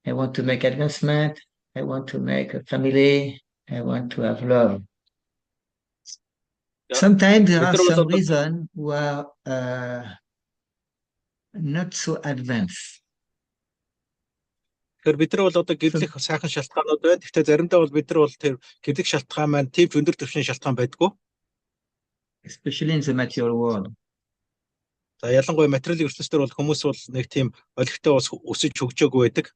I want to make advancement. I want to make a family. I want to have love. Yeah. Sometimes there are some reasons who are not so advanced. Тэгэхээр бид нар бол одоо гэрлэх сайхан шалтгаанууд байна. Гэхдээ заримдаа бол бид нар бол тэр гэрлэх шалтгаан маань тийм өндөр түвшний шалтгаан байдгүй. Especially in the material world. За ялангуяа материалын ертөнцийн бол хүмүүс бол нэг тийм олигтой бас өсөж хөгжөөгүй байдаг.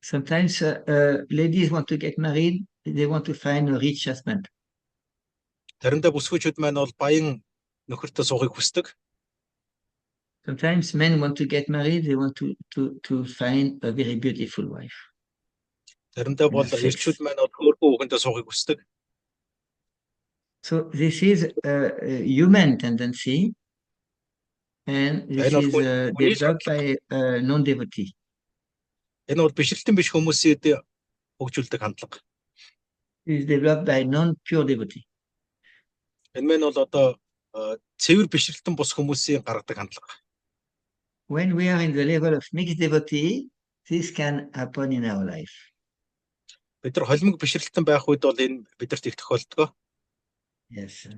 Sometimes ladies want to get married, they want to find a rich husband. Заримдаа бүсгүйчүүд маань бол баян нөхөртөө суухыг хүсдэг. Sometimes men want to get married, they want to find a very beautiful wife. Заримдаа бол эрчүүд маань бол хөөрхөн хүүхэндээ суухыг хүсдэг. So this is a human tendency, and this is developed by a non-devotee. Энэ бол бишрэлтэн биш хүмүүсийн хөгжүүлдэг хандлага. It is developed by non-pure devotee. Энэ мэн бол одоо цэвэр бишрэлтэн бус хүмүүсийн гаргадаг хандлага. When we are in the level of mixed devotee, this can happen in our life. Бид нар холимог бишрэлтэн байх үед бол энэ бидэрт их тохиолддог. Yes.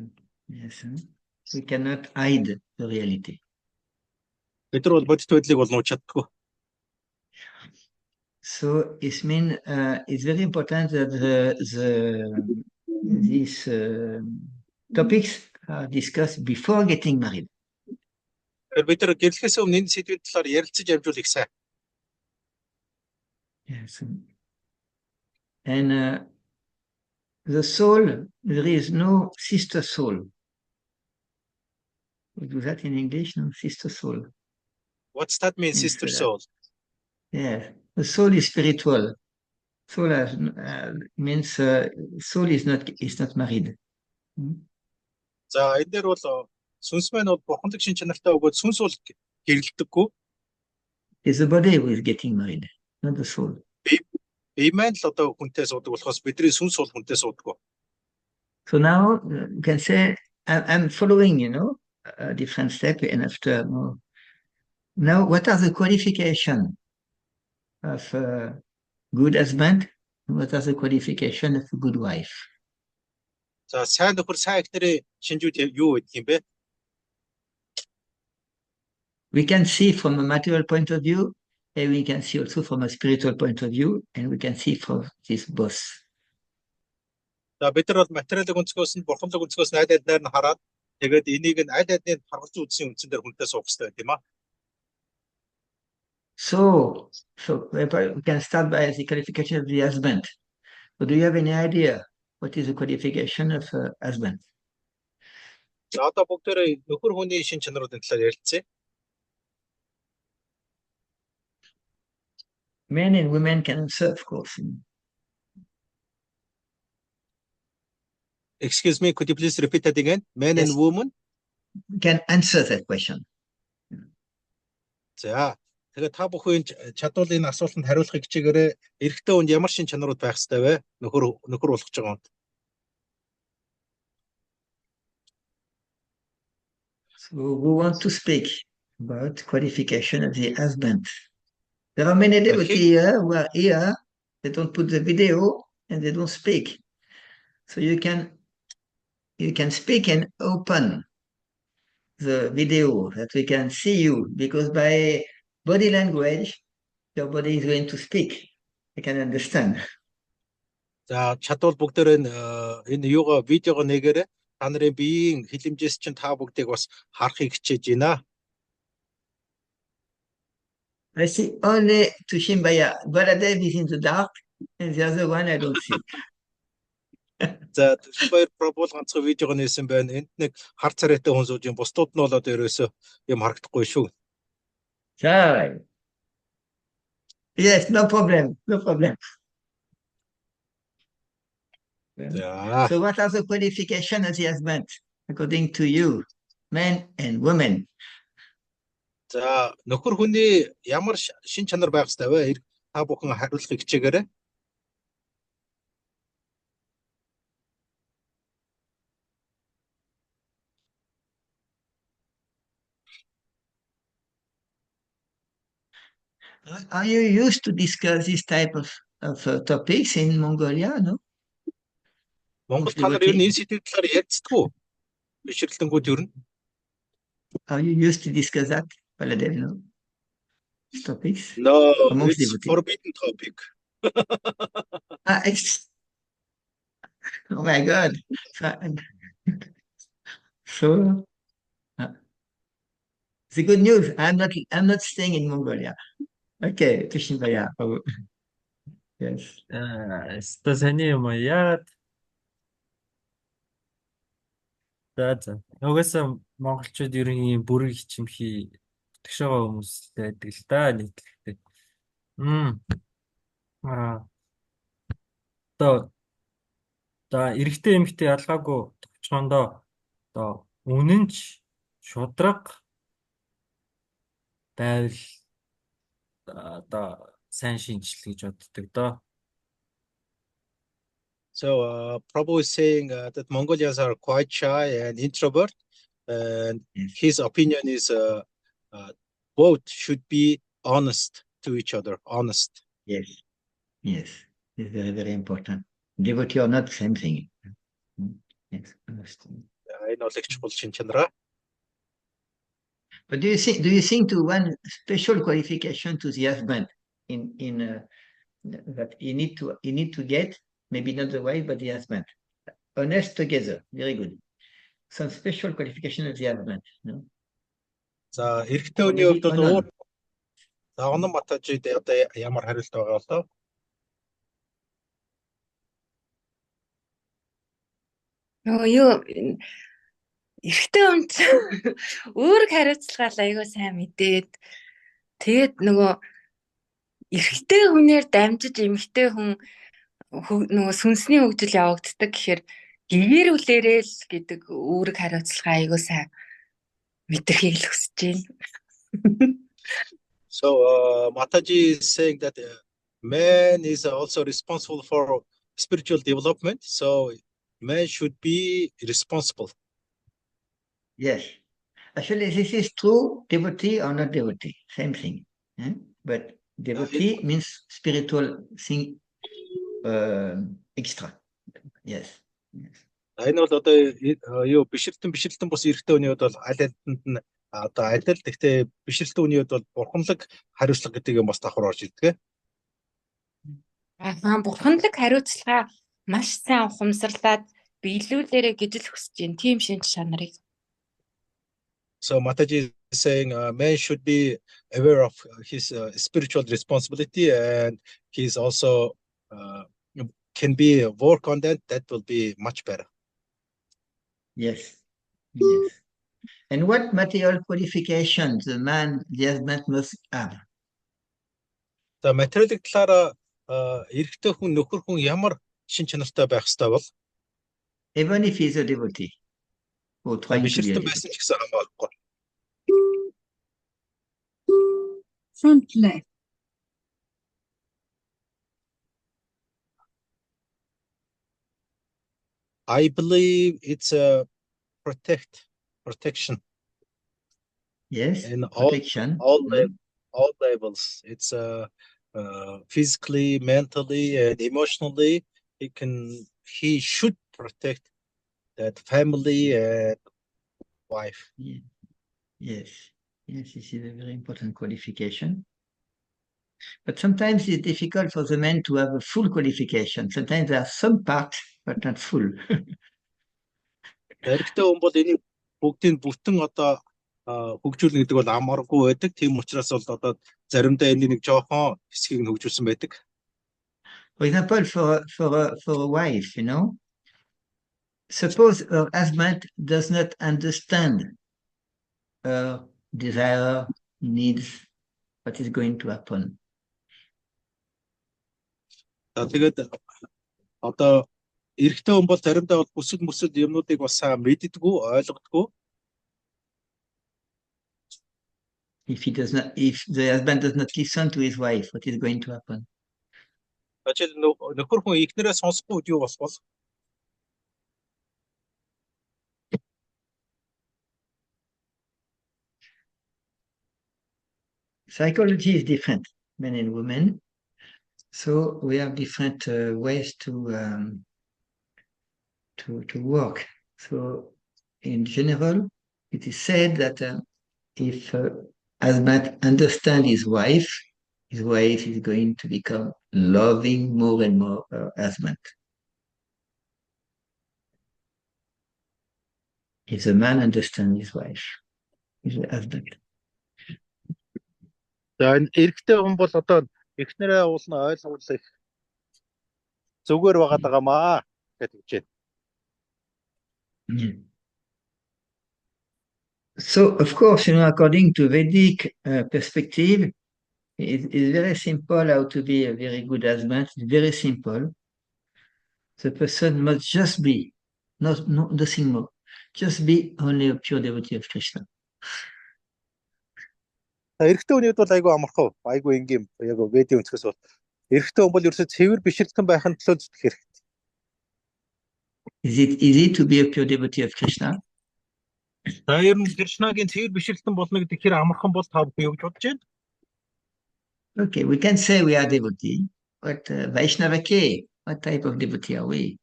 We cannot hide the reality. Бид нар бол бодит байдлыг бол нууж чаддаггүй. So it means it's very important that these topics are discussed before getting married. Тэгэхээр бид нар гэрлэхээс өмнө энэ сэдвийн талаар ярилцаж амжуулах сайн. Yes. And the soul, there is no sister soul. We do that in English, no? Sister soul. What's that mean, Yes, sister soul? Yeah, the soul is spiritual. Soul means soul is not married. За энэ дээр бол сүнс маань бол бурханлаг шин чанартай өгөөд сүнс бол гэрэлдэггүй. It's the body who is getting married, not the soul. Бие маань л одоо хүнтэй суудаг болохоос бидний сүнс бол хүнтэй суудаг. So now you can say I'm following, a different step, and after now, what are the qualifications of a good husband? What are the qualifications of a good wife? За сайн нөхөр сайн эхнэрийн шинжүүд юу гэдэг юм бэ? We can see from a material point of view, and we can see also from a spiritual point of view, and we can see from this both. За бид нар бол материалын өнцгөөс нь бурханлаг өнцгөөс нь аль алинаар нь хараад тэгээд энийг нь аль алиныг харгалж үзсэн үндсэн дээр хүнтэй суух хэрэгтэй тийм аа. So we can start by the qualification of the husband. So do you have any idea what is the qualification of a husband? За одоо бүгдээрээ нөхөр хүний шин чанаруудын талаар ярилцъя. Men and women can answer, of course. Excuse me, could you please repeat that again? Men Yes. and women? Can answer that question. За тэгээд та бүхэн чадвал энэ асуултанд хариулахыг хичээгээрэй. Эрэгтэй хүнд ямар шин чанарууд байх ёстой вэ? Нөхөр болох гэж байгаа юм. So we want to speak about qualification of the husband. There are many devotees here who are here. They don't put the video and they don't speak. So you can speak and open the video that we can see you, because by body language, your body is going to speak. I can understand. За чадвал бүгдээрээ энэ юугаа видеого нээгээрэй. Та нарын биеийн хилэмжээс чинь та бүгдийг бас харахыг хичээж байна. I see only Tushimbaya. Baladev is in the dark, and the other one I don't see. За Баяр пробул ганцхан видеого нээсэн байна. Энд нэг хар царайтай хүн сууж юм. Бусдууд нь болоод ерөөсөө юм харагдахгүй шүү. Sorry. Yes, no problem. No problem. За. So what are the qualifications of the husband, according to you, men and women? За нөхөр хүний ямар шин чанар байх ёстой вэ? Та бүхэн хариулахыг хичээгээрэй. Are you used to discuss this type of topics in Mongolia, no? Монгол та нар ер нь энэ сэдвийн талаар ярьцдаг уу? Бишрэлтэнгүүд ер нь. Are you used to discuss that, Baladev, no? Topics? No, Amongst it's devotees. forbidden topic. Oh my God. So the good news, I'm not staying in Mongolia. Okay, Tushimbaya. Oh, yes. Ста саний юм аа. Яагаад за угаасаа монголчууд ер нь ийм бүрэг хичмхий өтгөж байгаа хүмүүс байдаг л да нийтлэгтэй. Одоо эрэгтэй эмэгтэй ялгаагүй товчхондоо одоо үнэнч шудраг байвал одоо сайн шинжил гэж боддог доо. So Prabhu is saying that Mongolians are quite shy and introvert, and his opinion is both should be honest to each other. Honest. Yes. Yes. It's very, very important. Devotee or not, same thing. Yes, understand. But do you think to one special qualification to the husband in that he need to get, maybe not the wife but the husband, honest together, very good. Some special qualification of the husband, no? За эрэгтэй хүний хувьд бол өөр. За онон матажид одоо ямар хариулт байгаа бол доо? Нөгөө юу эрэгтэй хүнд өөрөг хариуцлагаа аягүй сайн мэдээд тэгээд нөгөө эрэгтэй хүнээр дамжиж эмэгтэй хүн нөгөө сүнсний хөгжил явагддаг гэхээр гэгэрүүлээрээ л гэдэг үүрэг хариуцлага аягүй сайн мэдрэхийг л хүсэж байна. So Mataji is saying that man is also responsible for spiritual development. So man should be responsible. Yes. Actually, this is true, devotee or not devotee, same thing. But devotee means spiritual thing extra. Yes. Энэ бол одоо юу бишрэлтэн бус эрэгтэй хүний хувьд бол аль алинд нь одоо аль аль гэхдээ бишрэлтэн хүний хувьд бол бурханлаг хариуцлага гэдэг юм бас давхар орж ирдэг. Бурханлаг хариуцлага маш сайн ухамсарлаад биелүүлээрэ гэж л хүсэж байна. Тийм шинж чанарыг. So Mataji is saying man should be aware of his spiritual responsibility, and he's also can be work on that. That will be much better. Yes. Yes. And what material qualifications the husband must have? За материалын талаараа эрэгтэй хүн нөхөр хүн ямар шин чанартай байх ёстой бол Even if he's a devotee or trying to be a бишрэлтэн devotee. байсан ч гэсэн хамаагүй. Front left. I believe it's a protection. Yes. In Protection. all levels. It's physically, mentally, and emotionally. He should protect that family and wife. Yeah. Yes. Yes, this is a very important qualification. But sometimes it's difficult for the men to have a full qualification. Sometimes there are some parts, but not full. Эрэгтэй хүн бол энийг бүгдийг бүтэн одоо хөгжүүлнэ гэдэг бол амаргүй байдаг. Тийм учраас бол одоо заримдаа энэ нэг жоохон хэсгийг нь хөгжүүлсэн байдаг. For example, for a wife, suppose her husband does not understand her desire, needs, what is going to happen. Тэгээд одоо эрэгтэй хүн бол заримдаа бол бүсэл юмнуудыг бас сайн мэддэггүй, ойлгодоггүй. If the husband does not listen to his wife, what is going to happen? Ажил нөхөр хүн ихнэрээ сонсохгүй юу бол Psychology is different, men and women. So we have different ways to work. So in general, it is said that if husband understands his wife is going to become loving more and more her husband. If the man understands his wife, his husband. За энэ эрэгтэй хүн бол одоо эхнэрээ уулна ойлгуулах зүгээр байгаад байгаамаа гэж хэлж байна. Yeah. So, of course, according to Vedic perspective, it's very simple how to be a very good husband. It's very simple. The person must just be, nothing more, just be only a pure devotee of Krishna. Эрэгтэй хүний хувьд бол айгүй амархав, айгүй энгийн яг ведийн өнцгөөс бол эрэгтэй хүн бол ерөөсөө цэвэр бишрэлтэн байхын төлөө зүтгэх хэрэгтэй. Is it easy to be a pure devotee of Krishna? За ер нь Кришнагийн цэвэр бишрэлтэн болно гэдэг хэр амархан бол та бүхэн юу гэж бодож байна? Okay, we can say we are devotee, but Vaishnava ke, what type of devotee are we?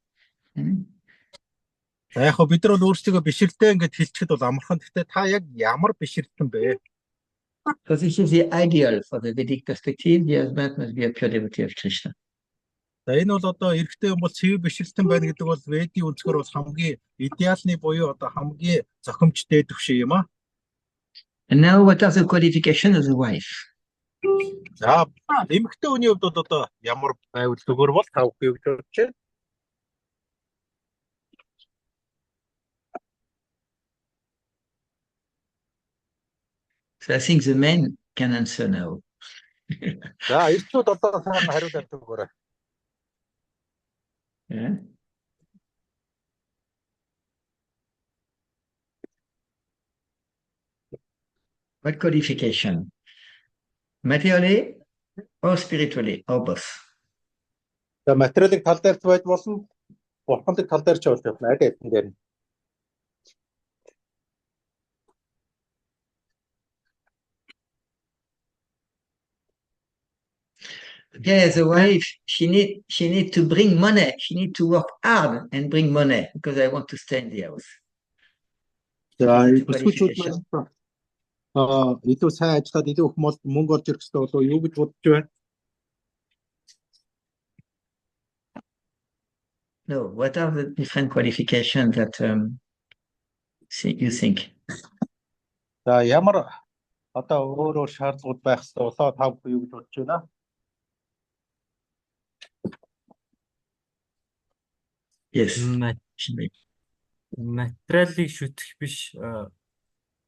За яг бид нар бол өөрсдөө бишрэлтэн гэж хэлчихэд бол амархан. Гэхдээ та яг ямар бишрэлтэн бэ? So this is the ideal for the Vedic perspective. The husband must be a pure devotee of Krishna. За энэ бол одоо эрэгтэй хүн бол цэвэр бишрэлтэн байна гэдэг бол ведийн өнцгөр бол хамгийн идеалны буюу одоо хамгийн зохимжтой төвшин юм аа. And now what are the qualifications of the wife? За эмэгтэй хүний хувьд бол одоо ямар байвал зүгээр бол та бүхэн юу гэж бодож байна? So I think the men can answer now. За эрчүүд одоо сайн хариулаад өгөөрэй. Yeah. What qualification? Materially or spiritually or both? За материалын тал дээр ч байж болно, бурханлаг тал дээр ч болж болно. Аль хэдэн дээр. Yeah, the wife, she need to bring money. She need to work hard and bring money because I want to stay in the house. За It's a бүсгүүчүүд qualification. илүү сайн ажиллаад илүү их мөнгө олж ирэх хэрэгтэй болов юу гэж бодож байна? No, what are the different qualifications that you think? За ямар одоо өөр шаардлагууд байх хэрэгтэй болоо та бүхэн юу гэж бодож байна? Yes. Материалыг шүтэх биш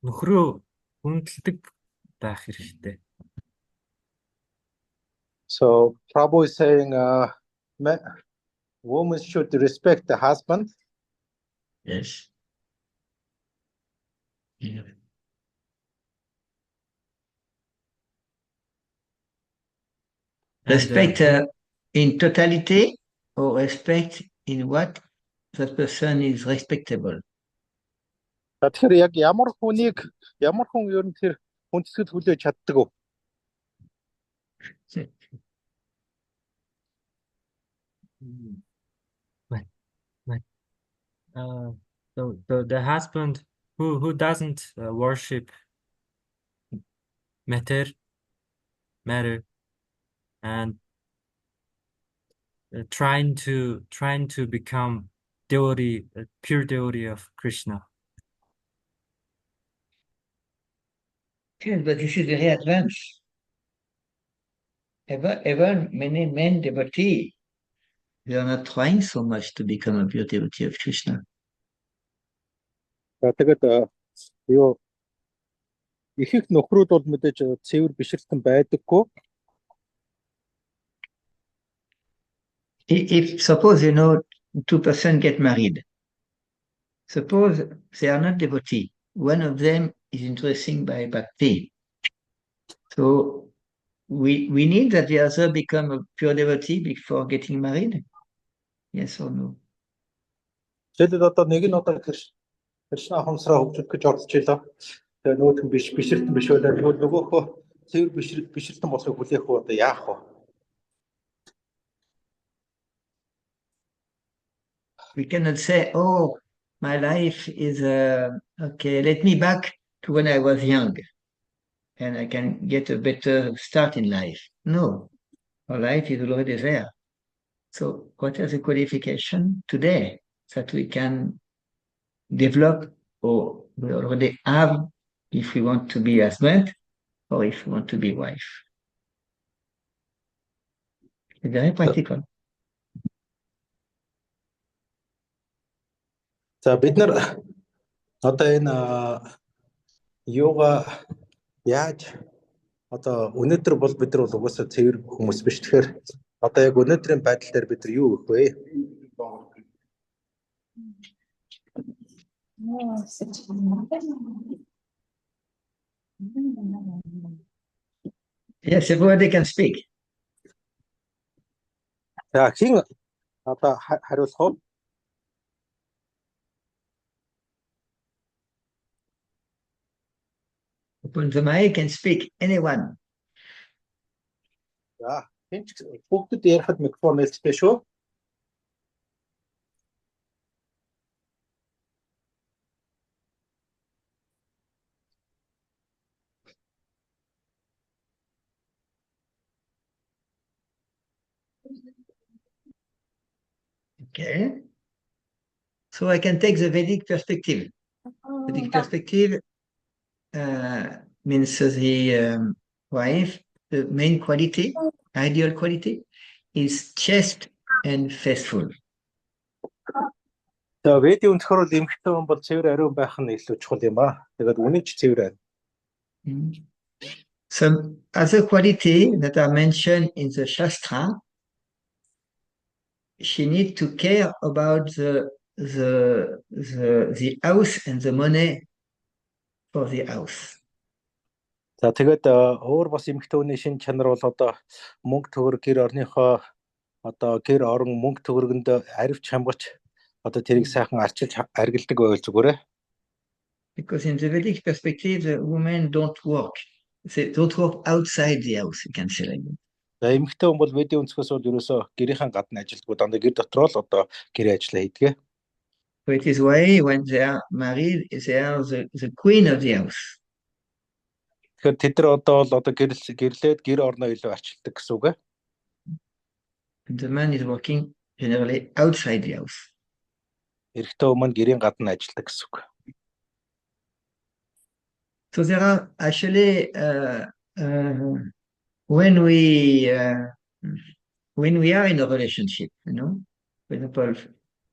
нөхрөө хүндэлдэг байх хэрэгтэй. So Prabhu is saying women should respect the husband. Yes. Yeah. Respect in totality or respect in what that person is respectable. Тэгэхээр яг ямар хүн ер нь тэр хүндэтгэл хүлээж чаддаг вэ? The husband who doesn't worship matter and trying to become devotee, pure devotee of Krishna. Yes, but this is very advanced. Even many men devotees, they are not trying so much to become a pure devotee of Krishna. За тэгээд юу их нөхрүүд бол мэдээж цэвэр бишрэлтэн байдаггүй. If suppose two persons get married, suppose they are not devotee, one of them is interested by bhakti, so we need that the other become a pure devotee before getting married. Yes or no? Жишээлбэл одоо нэг нь одоо Кришна хомсроо хөгжүүлэх гэж орж илаа. Тэгээ нөгөөх нь бишрэлтэн биш байлаа. Тэгвэл нөгөөхөө цэвэр бишрэлтэн болохыг хүлээх үү одоо яах вэ? We cannot say, oh, my life is okay, let me back to when I was young and I can get a better start in life. No, our life is already there. So what is the qualification today that we can develop or we already have if we want to be husband or if we want to be wife? It's very practical. За бид нар одоо энэ юуга яаж одоо өнөөдөр бол бид нар бол угаасаа цэвэр хүмүүс биш. Тэгэхээр одоо яг өнөөдрийн байдал дээр бид нар юу өгөх вэ? Yes, everybody can speak. За хин одоо хариулах уу? Open the mic and speak. Anyone. За бүгдэд ярихад микрофон нээлттэй шүү. Okay. So I can take the Vedic perspective. Vedic perspective, means the wife, the main quality, ideal quality, is chaste and faithful. За Ведийн өнцгөр бол эмэгтэй хүн бол цэвэр ариун байх нь илүү чухал юм аа. Тэгээд үнэн ч цэвэр байна. Some other quality that are mentioned in the Shastra, she needs to care about the house and the money for the house. За тэгээд өөр бас эмэгтэй хүний шинж чанар бол одоо мөнгө төгрөг гэр орныхоо одоо гэр орон мөнгө төгрөгөнд арвч хамгач одоо тэрийг сайхан арчилж аргилдаг байвал зүгээрээ. Because in the Vedic perspective, the women don't work. They don't work outside the house, you can say like that. За эмэгтэй хүн бол Ведийн өнцгөөс бол ерөөсөө гэрийнхэн гадна ажилтгүй дандаа гэр дотроо л одоо гэрээ ажиллаа хийдэг. So it is why when they are married, they are the queen of the house. Тэгэхээр тэд нар одоо гэрлээд гэр орноо илүү арчилдаг гэсэн үг. And the man is working generally outside the house. Эрэгтэй хүн гэрийн гадна ажилдаг гэсэн үг. So there are actually when we are in a relationship, for example,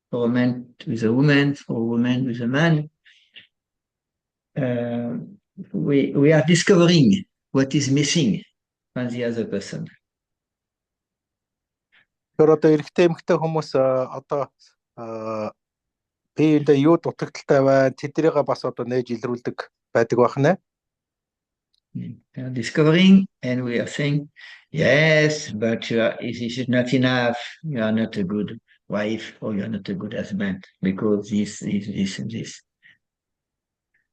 for a man with a woman, for a woman with a man, we are discovering what is missing from the other person. Тэгэхээр одоо эрэгтэй эмэгтэй хүмүүс одоо биеиндээ юу дутагдaltaй байна, тэднийг бас одоо нээж илрүүлдэг байдаг байна. We are discovering and we are saying, yes, but this is not enough. You are not a good wife or you are not a good husband because this and this.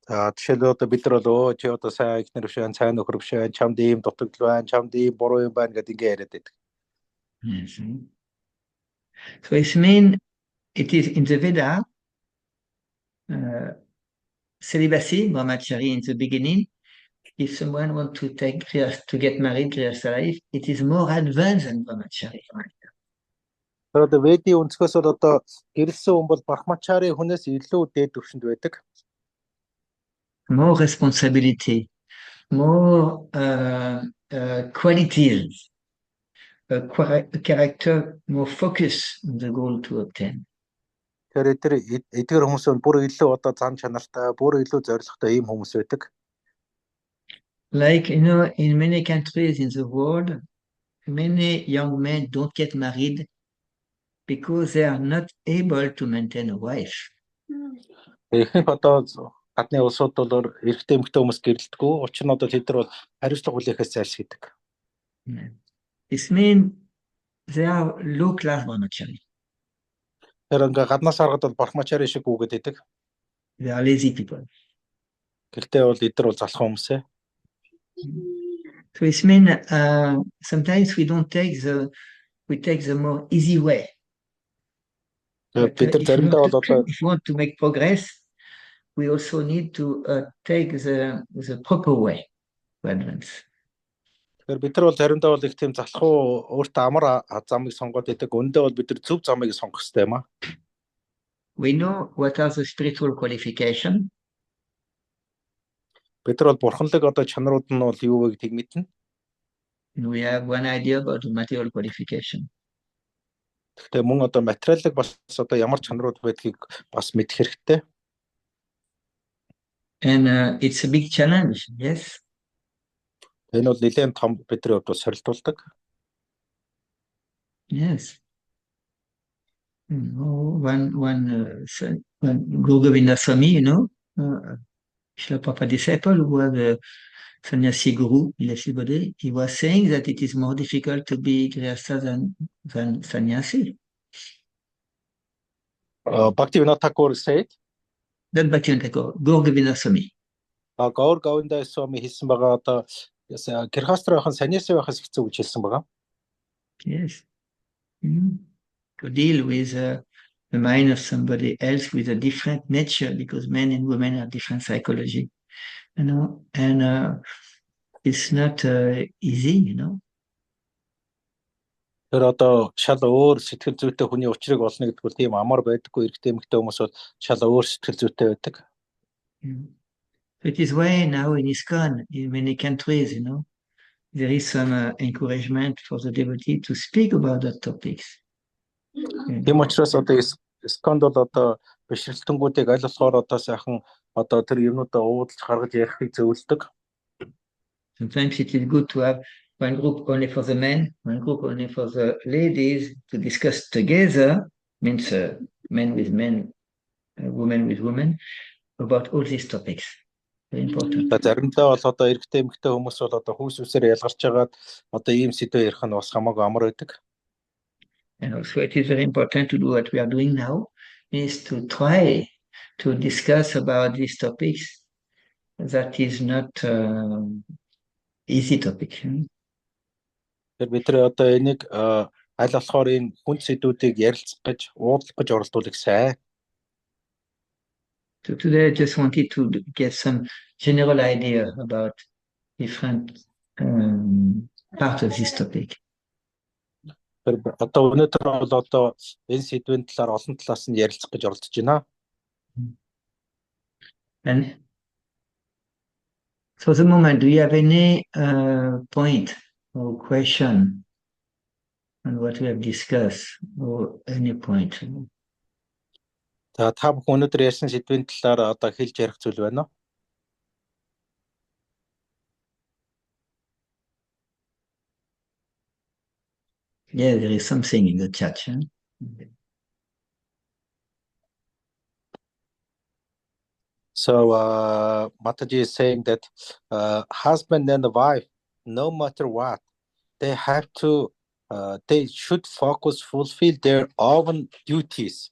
За жишээлбэл одоо бид нар бол чи одоо сайн ихнэр биш байна, сайн нөхөр биш байна, чамд ийм дутагдал байна, чамд ийм буруу юм байна гэдэг ингэ яриад байдаг. Yes. So it means it is in the Veda, celibacy, brahmachari in the beginning. If someone wants to get married, Grihastha life, it is more advanced than brahmachari. Тэр одоо Ведийн өнцгөөс бол одоо гэрэлсэн хүн бол брахмачари хүнээс илүү дээд түвшинд байдаг. More responsibility, more qualities, character, more focus on the goal to obtain. Тэгэхээр эдгээр хүмүүс нь бүр илүү одоо зан чанартай, бүр илүү зоригтой ийм хүмүүс байдаг. Like, in many countries in the world, many young men don't get married because they are not able to maintain a wife. Ихэнх одоо гадны улсууд бол эрэгтэй эмэгтэй хүмүүс гэрэлтгүй. Учир нь одоо тэд нар бол хариуцлага хүлээхээс зайлшгийдэг. This means they are low class brahmachari. Тэр ингээ гаднаас харахад бол брахмачари шиг үгээд байдаг. They are lazy people. Гэхдээ бол эдгээр бол залхан хүмүүс ээ. So it means sometimes we take the more easy way. But if you want to make progress, we also need to take the proper way to advance. Тэгэхээр бид нар бол заримдаа бол их тийм залхуу өөртөө амар замыг сонгоод байдаг. Өндөө бол бид нар зөв замыг сонгох хэрэгтэй юм аа. We know what are the spiritual qualifications. Бид нар бол бурханлаг одоо чанарууд нь бол юу вэ гэдгийг мэднэ. We have one idea about the material qualification. Гэхдээ мөн одоо материаллык бас одоо ямар чанарууд байдгийг бас мэдэх хэрэгтэй. And it's a big challenge, yes. Энэ бол нэлээд том бидний хувьд бас сорилтуулдаг. Yes. One Guru Govinda Swami, Srila Prabhupada disciple who was a sannyasi guru in Lashibode, he was saying that it is more difficult to be grihastha than sannyasi. Bhaktivinoda Thakur said. Not Bhaktivinoda Thakur, Guru Govinda Swami. Guru Govinda Swami хэлсэн байгаа одоо гэрхастр байхын саньяси байхаас хэцүү гэж хэлсэн байгаа. Yes. To deal with the mind of somebody else with a different nature, because men and women have different psychology, and it's not easy, Тэр одоо шал өөр сэтгэл зүйтэй хүний учрыг олно гэдэг бол тийм амар байдаггүй. Эрэгтэй эмэгтэй хүмүүс бол шал өөр сэтгэл зүйтэй байдаг. So it is why now in ISKCON, in many countries, there is some encouragement for the devotee to speak about that topics. Тийм учраас одоо сконд бол одоо бишрэлтэнгүүдийг аль болохоор одоо сайхан одоо тэр юмнуудаа уудалж гаргаж ярихыг зөвлөдөг. Sometimes it is good to have one group only for the men, one group only for the ladies to discuss together, means men with men, women with women, about all these topics. Very important. Заримдаа бол одоо эрэгтэй эмэгтэй хүмүүс бол одоо хүүс үсээр ялгарч байгаад одоо ийм сэдвээр ярих нь бас хамаагүй амар байдаг. And also it is very important to do what we are doing now, is to try to discuss about these topics that is not easy topic. Тэр бид нар одоо энийг аль болохоор энэ хүнд сэдвүүдийг ярилцах гэж уудлах гэж оролдуулах сайн. So today I just wanted to get some general idea about different parts of this topic. Тэр одоо өнөөдөр бол одоо энэ сэдвийн талаар олон талаас нь ярилцах гэж оролдож байна. And for the moment, do you have any point or question on what we have discussed, or any point? За та бүхэн өнөөдөр ярьсан сэдвийн талаар одоо хэлж ярих зүйл байна уу? Yeah, there is something in the chat. So Mataji is saying that husband and wife, no matter what, they should fulfill their own duties.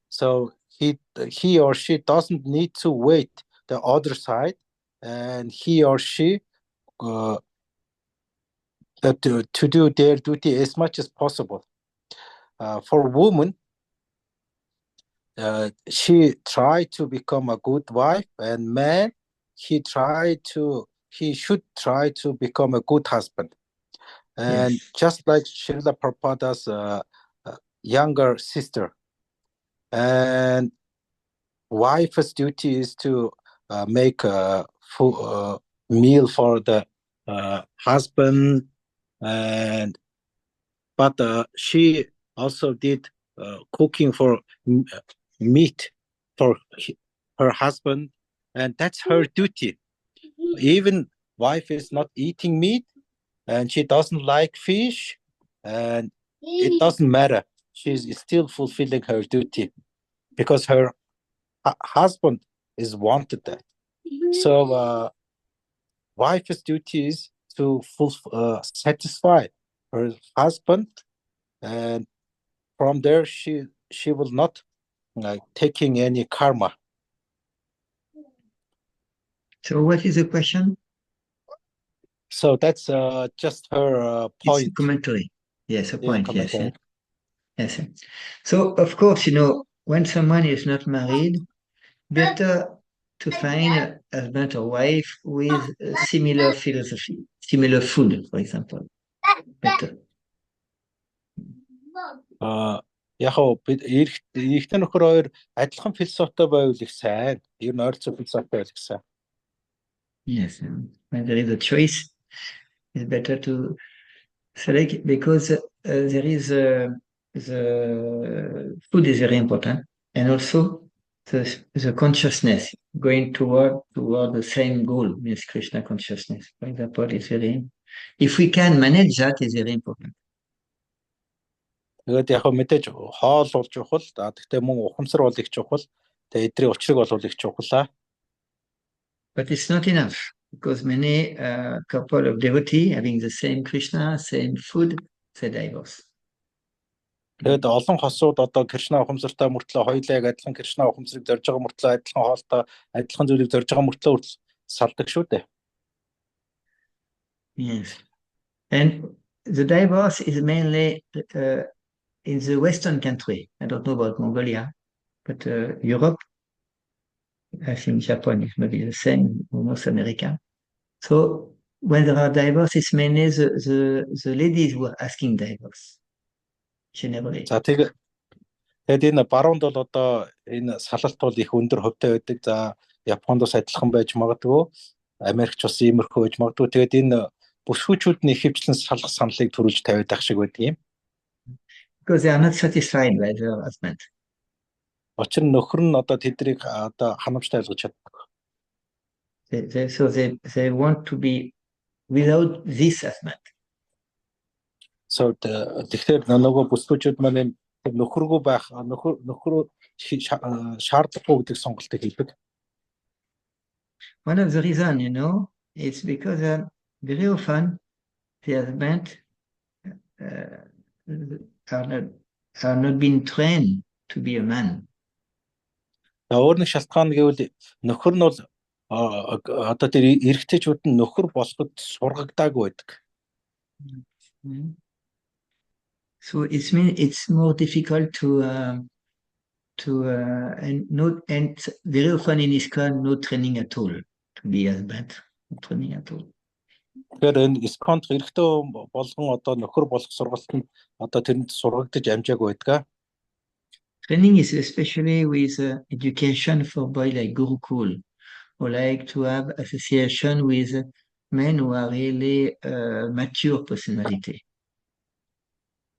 So he or she doesn't need to wait the other side, and he or she to do their duty as much as possible. For women, she tried to become a good wife, and man, he should try to become a good husband. And Yes. just like Srila Prabhupada's younger sister, and wife's duty is to make a full meal for the husband, but she also did cooking for meat for her husband, and that's her duty. Even wife is not eating meat and she doesn't like fish, and it doesn't matter. She's still fulfilling her duty because her husband is wanted that. So wife's duty is to satisfy her husband, and from there she will not taking any karma. So what is the question? So that's just her point. It's a commentary. Yes, a point. Yes, commentary. yes. So of course, when someone is not married, better to find a husband or wife with a similar philosophy, similar food, for example. Better. Яг бид эрэгтэй нөхөр хоёр адилхан философитой байвал их сайн. Ер нь ойролцоо философи байвал их сайн. Yes, when there is a choice, it's better to select, because there is the food is very important, and also the consciousness going toward the same goal, means Krishna consciousness. For example, is very. If we can manage that, is very important. Тэгээд яг мэдээж хоол болж чухал. Гэхдээ мөн ухамсар бол их чухал. Тэгээд эдрийн учрыг бол их чухал. But it's not enough, because many couple of devotees having the same Krishna, same food, they divorce. Тэгээд олон хосууд одоо Кришна ухамсартай мөртлөө хоёулаа яг адилхан Кришна ухамсарыг зорж байгаа мөртлөө адилхан хоолтой адилхан зүйлийг зорж байгаа мөртлөө салдаг шүү дээ. Yes. And the divorce is mainly in the Western country. I don't know about Mongolia, but Europe, I think Japan is maybe the same, North America. So when there are divorces, mainly the ladies who are asking divorce, generally. За тэгээд энэ баруунд бол одоо энэ салалт бол их өндөр хувьтай байдаг. За Японд бас адилхан байж магадгүй. Америкч бас иймэрхүү байж магадгүй. Тэгээд энэ бүсгүйчүүд нь ихэвчлэн салах саналыг төрүүлж тавиад ах шиг байдаг юм. Because they are not satisfied by their husband. Учир нь нөхөр нь одоо тэднийг одоо ханамжтай ойлгож чаддаг. So they want to be without this husband. So тэгэхээр нөгөө бүсгүйчүүд маань нөхөргүй байх нөхөр шаардлагагүй гэдэг сонголтыг хийдэг. One of the reasons, it's because very often the husband are not being trained to be a man. Өөр нэг шалтгаан гэвэл нөхөр нь бол одоо тэр эрэгтэйчүүд нь нөхөр болоход сургагдаагүй байдаг. So it's more difficult to and very often in ISKCON no training at all to be husband, no training at all. Тэгэхээр энэ ISKCON эрэгтэй болгон одоо нөхөр болох сургалтанд одоо тэрэнд сургагдаж амжаагүй байдаг. Training is especially with education for boys like Gurukul, or like to have association with men who are really mature personality.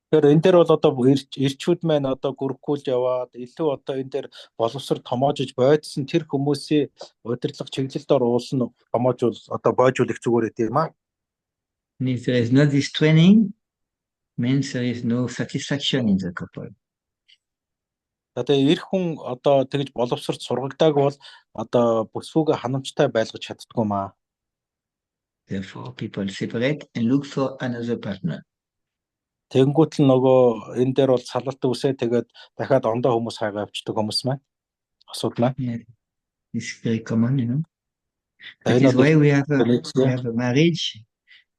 Тэгэхээр энэ дээр бол одоо ирчүүд маань одоо гүрхгүүлж яваад илүү одоо энэ дээр боловсрол томоожж бойдсон тэр хүмүүсийн удирдлага чиглэлд оруулсан томоожвол одоо бойжуулах зүгээр гэдэм аа. If there is not this training, means there is no satisfaction in the couple. Одоо эр хүн одоо тэгж боловсрол сургагдааг бол одоо бүсгүйгээ ханамжтай байлгаж чаддгүй маа. Therefore, people separate and look for another partner. Тэнгүүт л нөгөө энэ дээр бол салалт үсээ тэгээд дахиад ондоо хүмүүс хайгаа авчдаг хүмүүс маань. Асуудал маань. Yeah, it's very common, That is why we have a marriage,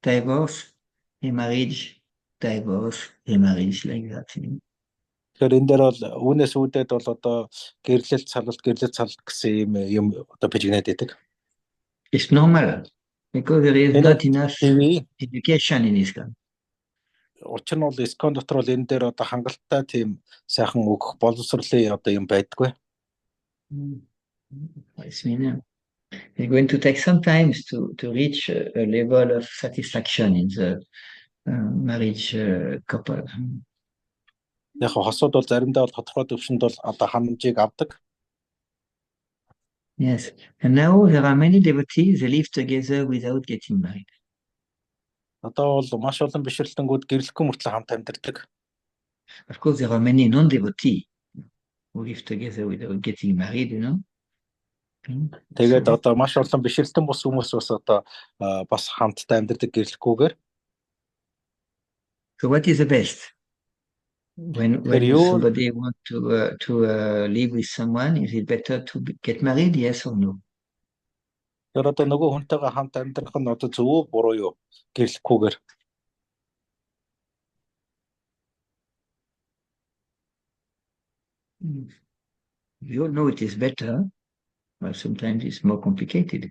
divorce, remarriage, divorce, remarriage like that. Тэгэхээр энэ дээр бол үүнээс үүдээд бол одоо гэрлэлт салалт гэсэн юм одоо бижигнээд байдаг. It's normal because there is not enough education in ISKCON. Учир нь бол ISKCON дотор бол энэ дээр одоо хангалттай тийм сайхан өгөх боловсролын одоо юм байдаггүй. It's going to take some time to reach a level of satisfaction in the marriage couple. Яг хосууд бол заримдаа бол тодорхой төвшөнд бол одоо ханамжийг авдаг. Yes, and now there are many devotees they live together without getting married. Одоо бол маш олон бишрэлтэнгүүд гэрлэхгүй мөртлөө хамт амьдардаг. Of course, there are many non-devotees who live together without getting married, Тэгээд одоо маш олон бишрэлтэн бус хүмүүс бас одоо бас хамтдаа амьдардаг гэрлэхгүйгээр. So what is the best? When somebody wants to live with someone, is it better to get married? Yes or no? Тэр одоо нөгөө хүнтэйгээ хамт амьдрах нь одоо зөв үү буруу юу гэрлэхгүйгээр. You all know it is better, but sometimes it's more complicated.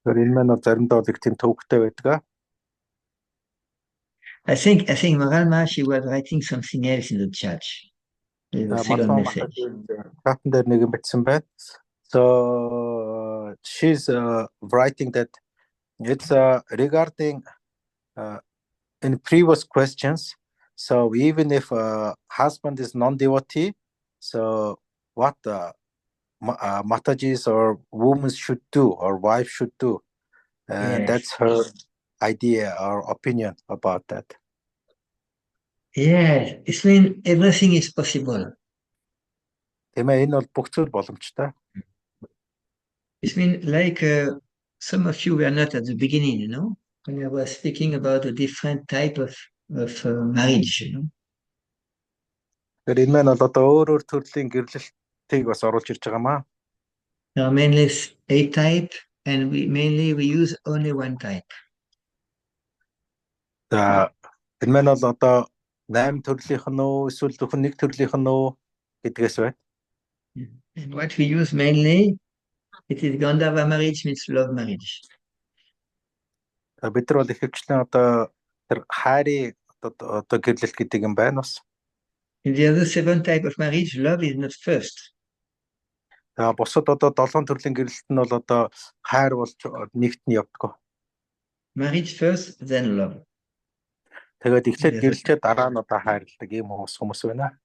Тэр энэ маань заримдаа бол их тийм төвөгтэй байдаг. I think Maralma, she was writing something else in the chat. The second message. So she's writing that it's regarding in previous questions. So even if husband is non-devotee, so what Matajis or women should do or wife should do, and that's her idea or opinion about that. Yes, it means everything is possible. Энэ бол бүх зүйл боломжтой. It means like some of you were not at the beginning, when I was speaking about a different type of marriage, Энэ маань бол одоо өөр төрлийн гэрлэлтийг бас оруулж ирж байгаа маа. There are mainly 8 types, and we use only one type. Энэ маань бол одоо 8 төрлийнх нь үү эсвэл зөвхөн нэг төрлийнх нь үү гэдгээс байна. And what we use mainly, it is Gandharva marriage, means love marriage. Бид нар бол ихэвчлэн одоо тэр хайрын одоо гэрлэлт гэдэг юм байна бас. In the other 7 types of marriage, love is not first. Босод одоо 7 төрлийн гэрэлт нь бол одоо хайр болж нэгт нь явдаг. Marriage first, then love. Тэгээд эхлээд Yes. гэрлэлээ дараа нь одоо хайрладаг ийм хүмүүс байна.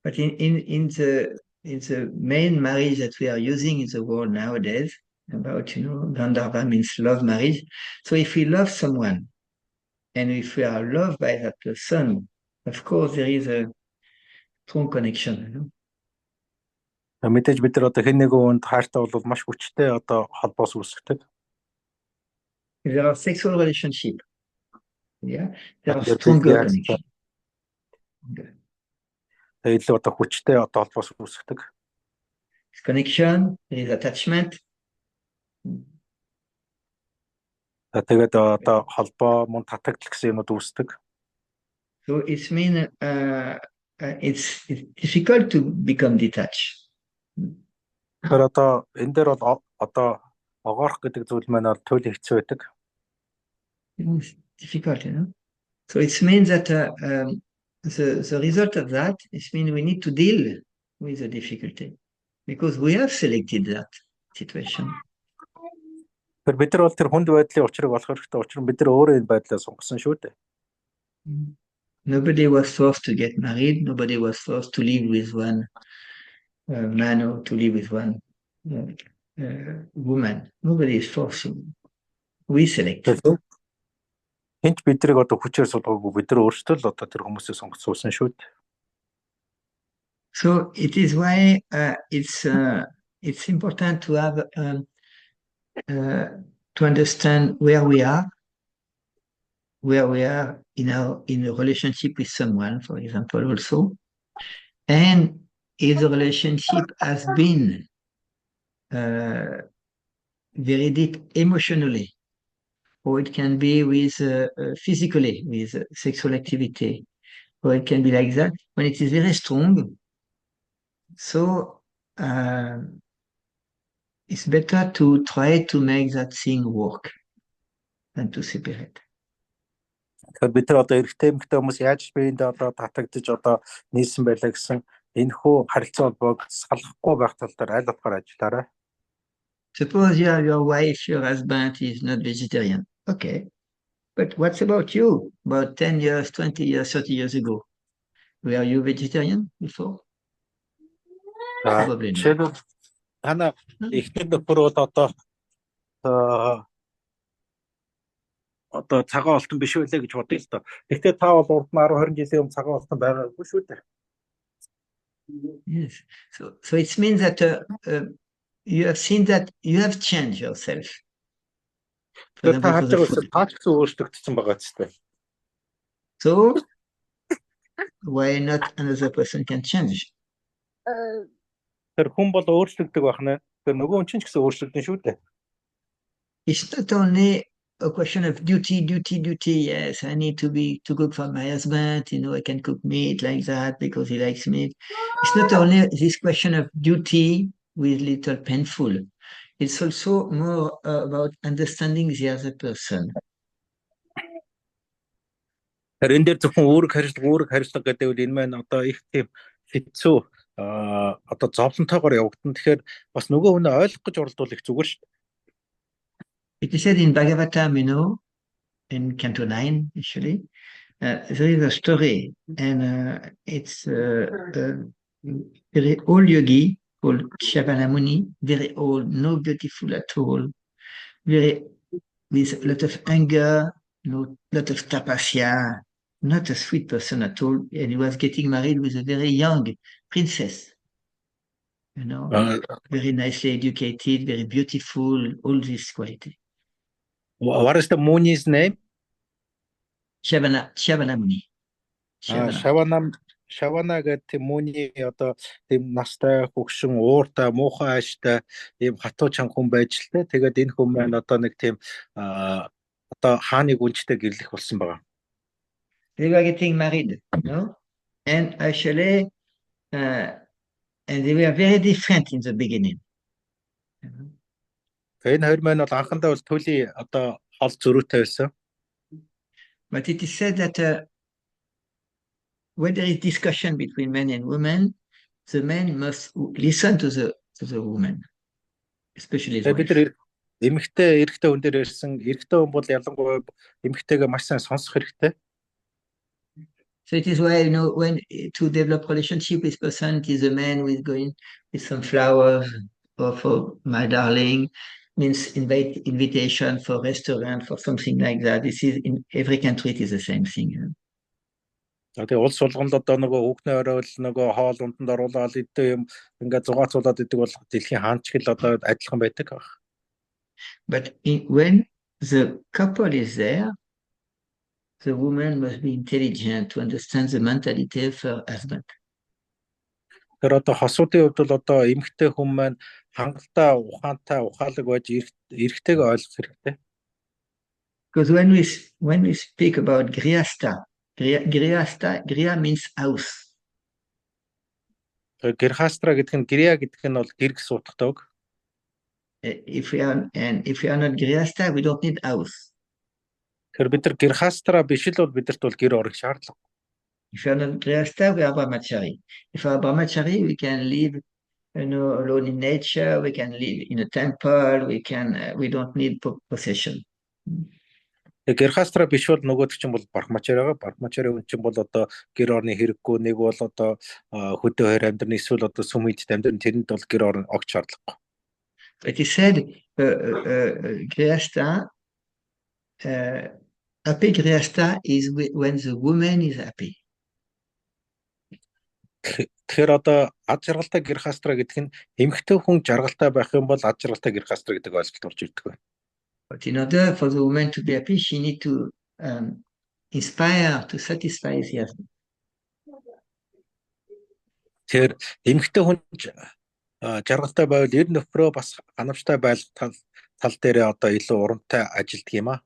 But in the main marriage that we are using in the world nowadays, about Gandharva means love marriage. So if we love someone, and if we are loved by that person, of course there is a strong connection. Мэдээж бид нар одоо хэн нэгэн хүнд хайртай бол маш хүчтэй одоо холбоос үүсгдэг. There are sexual relationships. Yeah, there are There stronger is- connections. Илүү одоо хүчтэй одоо холбоос үүсгдэг. Connection, there is attachment. Тэгээд одоо холбоо мөн татагдал гэсэн юмуд үүсдэг. So it's difficult to become detached. Тэгэхээр одоо энэ дээр бол одоо огоорох гэдэг зүйл маань бол туйлын хэцүү байдаг. It's difficult, So it means that the result of that is mean we need to deal with the difficulty because we have selected that situation. Тэгэхээр бид нар бол тэр хүнд байдлын учрыг олох хэрэгтэй. Учир нь бид нар өөрөө энэ байдлаа сонгосон шүү дээ. Nobody was forced to get married. Nobody was forced to live with one man or to live with one woman. Nobody is forcing. We select. Хинч бидрийг одоо хүчээр суулгаагүй бид нар өөрсдөө л одоо тэр хүмүүсээ сонгоцсон шүү дээ. So it is why it's important to have to understand where we are in a relationship with someone, for example, also, and if the relationship has been very deep emotionally, or it can be with physically, with sexual activity, or it can be like that. When it is very strong, so it's better to try to make that thing work than to separate. Тэгэхээр бид нар одоо эрэгтэй эмэгтэй хүмүүс яаж биендээ одоо татагдж одоо нийлсэн байлаа гэсэн энэхүү харилцаа холбоог салгахгүй байх тал дээр аль болохоор ажиллаарай. Suppose your wife, your husband is not vegetarian. Okay. But what's about you? About 10 years, 20 years, 30 years ago? Were you vegetarian before? Probably not. Ана эхнэр нөхөр бол одоо цагаан олтон биш үлээ гэж бодъё л доо. Гэхдээ та бол урд нь 10 20 жилийн өмнө цагаан олтон байгаагүй шүү дээ. Yes. So it means that you have seen that you have changed yourself. For Та example, харж байгаа таач гэсэн өөрчлөгдсөн байгаа ч тийм. So why not another person can change? Тэр хүн бол өөрчлөгдөг байна. Тэр нөгөө хүн чинь ч гэсэн өөрчлөгдөн шүү дээ. It's not only a question of duty. Yes, I need to cook for my husband. I can cook meat like that because he likes meat. It's not only this question of duty with little painful. It's also more about understanding the other person. Тэр энэ дээр зөвхөн үүрэг хариуцлага гэдэг үл энэ маань одоо их тийм хэцүү одоо зовлонтойгоор явагдана. Тэгэхээр бас нөгөө хүнээ ойлгох гэж оролдвол их зүгээр шүү дээ. It is said in Bhagavatam, in Canto 9, actually, there is a story, and it's a very old yogi called Shavana Muni, very old, no beautiful at all, with a lot of anger, lot of tapasya, not a sweet person at all, and he was getting married with a very young princess, very nicely educated, very beautiful, all this quality. What is the Muni's name? Shavana Muni. Shavana гэдэг Муни одоо тийм настай хөгшин ууртай муухай ааштай ийм хатуу чанга хүн байж л тэ. Тэгээд энэ хүн маань одоо нэг тийм одоо хааны гүнжтэй гэрлэх болсон байгаа. They were getting married, and actually, and they were very different in the beginning. Энэ хоёр маань бол анхандаа бол туйлын одоо хол зөрүүтэй байсан. But it is said that when there is discussion between men and women, the men must listen to the to the woman, especially his Тэгээ бид wife. нар эмэгтэй эрэгтэй хүн дээр ирсэн эрэгтэй хүн бол ялангуяа эмэгтэйгээ маш сайн сонсох хэрэгтэй. So it is why, when to develop relationship with person, it is a man who is going with some flowers or for my darling, means invitation for restaurant, for something like that. This is in every country, it is the same thing. Тэгээ улс болгонд одоо нөгөө хүүхний оройвол нөгөө хоол унданд оруулаад идэх юм ингээд зугаацуулаад идэг бол дэлхийн хаанч гэл одоо адилхан байдаг. But when the couple is there, the woman must be intelligent to understand the mentality of her husband. Тэр одоо хосуудын хувьд бол одоо эмэгтэй хүн маань хангалттай, ухаантай, ухаалаг байж эрэгтэйг ойлгох хэрэгтэй. Because when we speak about Grihasta means house. Гэр хаастра гэдэг нь гэря гэдэг нь бол гэр гэж утгадаг. If we are not Grihasta, we don't need house. Тэгэхээр бид нар гэр хаастра биш л бол бидэрт бол гэр орох шаардлага. If we are not Grihasta, we are Brahmachari. If we are Brahmachari, we can live, alone in nature. We can live in a temple. We don't need possession. Гэр хаастра биш бол нөгөөд чинь бол бархмачаар байгаа. Бархмачаар хүн чинь бол одоо гэр орны хэрэггүй, нэг бол одоо хөдөө хойр амьдрын эсвэл одоо сүм хийд амьдрын тэрэнд бол гэр орн огч шаардлагагүй. It is said, Grihasta, happy Grihasta is when the woman is happy. Тэгэхээр одоо ад жаргалтай гэр хаастра гэдэг нь эмэгтэй хүн жаргалтай байх юм бол ад жаргалтай гэр хаастра гэдэг ойлголт орж ирдэг байна. But in order for the woman to be happy, she need to inspire, to satisfy the husband. Тэгэхээр эмэгтэй хүн жаргалтай байвал ер нөхрөө бас ханамжтай байлгах тал дээр одоо илүү урамтай ажилтдаг юм аа.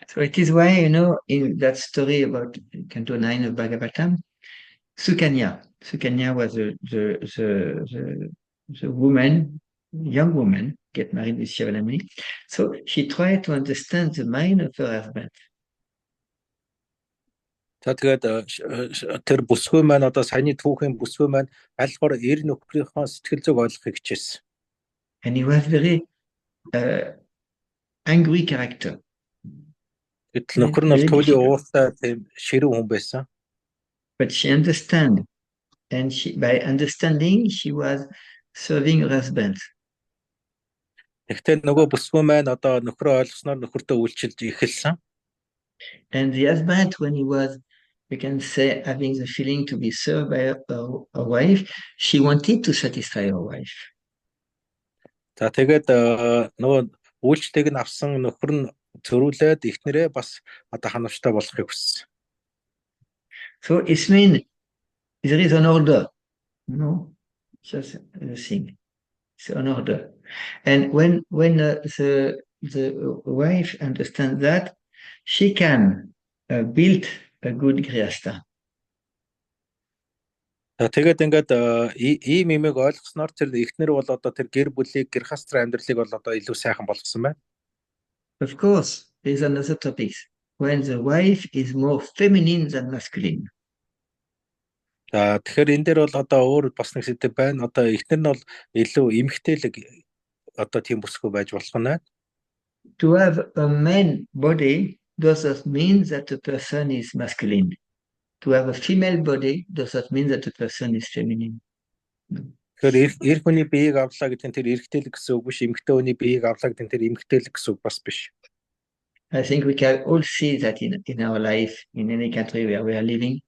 So it is why, in that story about Canto 9 of Bhagavatam, Sukanya was the woman, young woman, get married with Shivanamuni. So she tried to understand the mind of her husband. За тэгээд тэр бүсгүй маань одоо саяны түүхийн бүсгүй маань альхаар эр нөхрийнхөө сэтгэл зүг ойлгохыг хичээсэн. And he was very angry character. Гэтэл нөхөр нь бол туйлын ууртай тийм ширүү хүн байсан. But she understand, and by understanding, she was serving her husband. Гэхдээ нөгөө бүсгүй маань одоо нөхрөө ойлгосноор нөхөртөө үйлчилж эхэлсэн. And the husband, when he was, we can say, having the feeling to be served by a wife, she wanted to satisfy her wife. За тэгээд нөгөө үйлчлэгийг нь авсан нөхөр нь зөрүүлээд ихнэрээ бас одоо ханамжтай болохыг хүссэн. So it means there is an order, just a thing. It's an order. And when the wife understands that, she can build a good grihasta. Тэгээд ингээд ийм имийг ойлгосноор тэр ихнэр бол одоо тэр гэр бүлийг гэр хастрын амьдралыг бол одоо илүү сайхан болгосон байна. Of course, there is another topic. When the wife is more feminine than masculine. Тэгэхээр энэ дээр бол одоо өөр бас нэг сэдв байна. Одоо ихнэр нь бол илүү эмгтээлэг одоо тийм бүсгүй байж болох нь. To have a man body does not mean that the person is masculine. To have a female body does not mean that the person is feminine. Тэгэхээр эр хүний биеийг авлаа гэдэг нь тэр эрэгтэйлэг гэсэн үг биш, эмэгтэй хүний биеийг авлаа гэдэг нь тэр эмэгтэйлэг гэсэн үг бас биш. I think we can all see that in our life, in any country where we are living.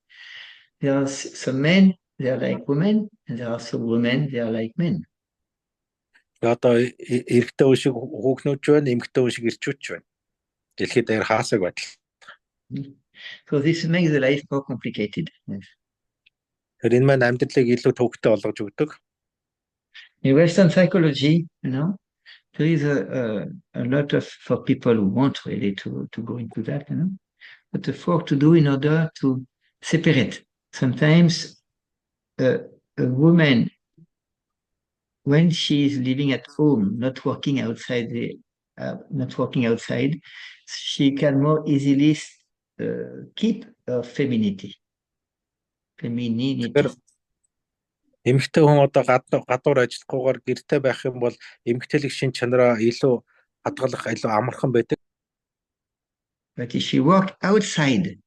There are some men, they are like women, and there are some women, they are like men. Одоо эрэгтэй хүн шиг хүүхнүүд байна, эмэгтэй хүн шиг эрчүүд байна. Дэлхийд дээр хаасаг байдал. So this makes the life more complicated. Yes. Тэр энэ маань амьдралыг илүү төвөгтэй болгож өгдөг. In Western psychology, there is a lot for people who want really to go into that, but the work to do in order to separate. Sometimes a woman, when she is living at home, not working outside, she can more easily keep her femininity. Эмэгтэй хүн одоо гадуур ажиллахгүйгээр гэртээ байх юм бол эмэгтэйлэг шин чанараа илүү хадгалах, илүү амархан байдаг. But if she work outside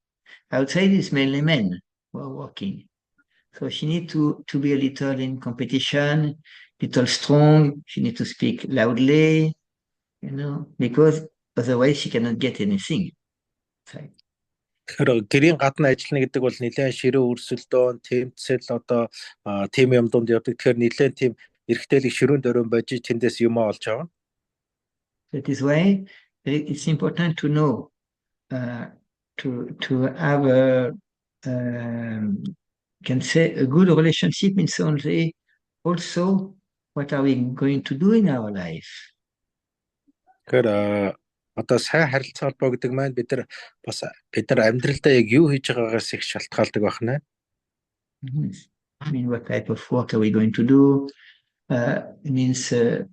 is mainly men who are working. So she needs to be a little in competition, little strong. She needs to speak loudly, because otherwise she cannot get anything. Тэгэхээр гэрийн гадна ажиллана гэдэг бол нэлээд ширээ өрсөлдөөн, тэмцэл одоо тим юм дунд явдаг. Тэгэхээр нэлээд тийм эрэгтэйлэг ширүүн дөрөөн байж тэндээс юм олж авна. That is why it's important to know, to have can say a good relationship means only also what are we going to do in our life. Тэгэхээр одоо сайн харилцаа холбоо гэдэг маань бид нар амьдралдаа яг юу хийж байгаагаас их шалтгаалдаг байна. I mean, what type of work are we going to do? It means the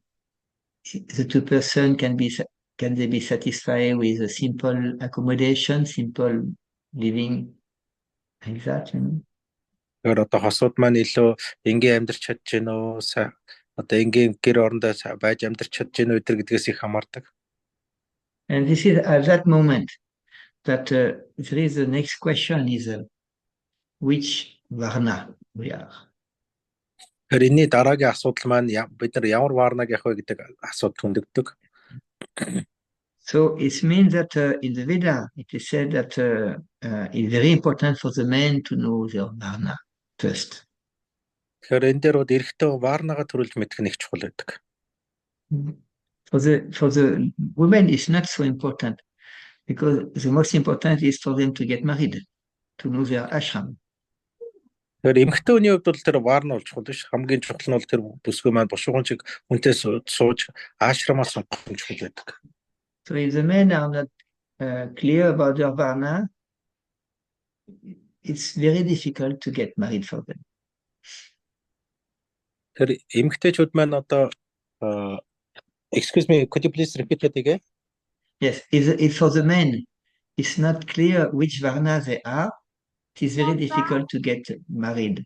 two person can they be satisfied with a simple accommodation, simple living, like that, Тэгэхээр одоо хосууд маань илүү энгийн амьдарч чадж гэнэ үү? Одоо энгийн гэр орондоо байж амьдарч чадж гэнэ үү гэдгээс их хамаардаг. And this is at that moment that there is the next question is which varna we are. Тэгэхээр энэний дараагийн асуудал маань бид нар ямар варнаг явах вэ гэдэг асуудал хөндөгдөг. So it means that in the Veda it is said that it's very important for the men to know their varna first. Тэгэхээр энэ дээр бол эрэгтэй варнагаа төрүүлж мэдэх нь их чухал байдаг. For the women it's not so important, because the most important is for them to get married, to know their ashram. Тэгэхээр эмэгтэй хүний хувьд бол тэр варна бол чухал биш. Хамгийн чухал нь бол тэр бүсгүй маань бушуухан шиг хүнтэй сууж аашрамаас сонгох нь чухал байдаг. So if the men are not clear about their varna, it's very difficult to get married for them. Тэр эмэгтэйчүүд маань одоо excuse me, could you please repeat that again? Yes, if for the men it's not clear which varna they are, it is very difficult to get married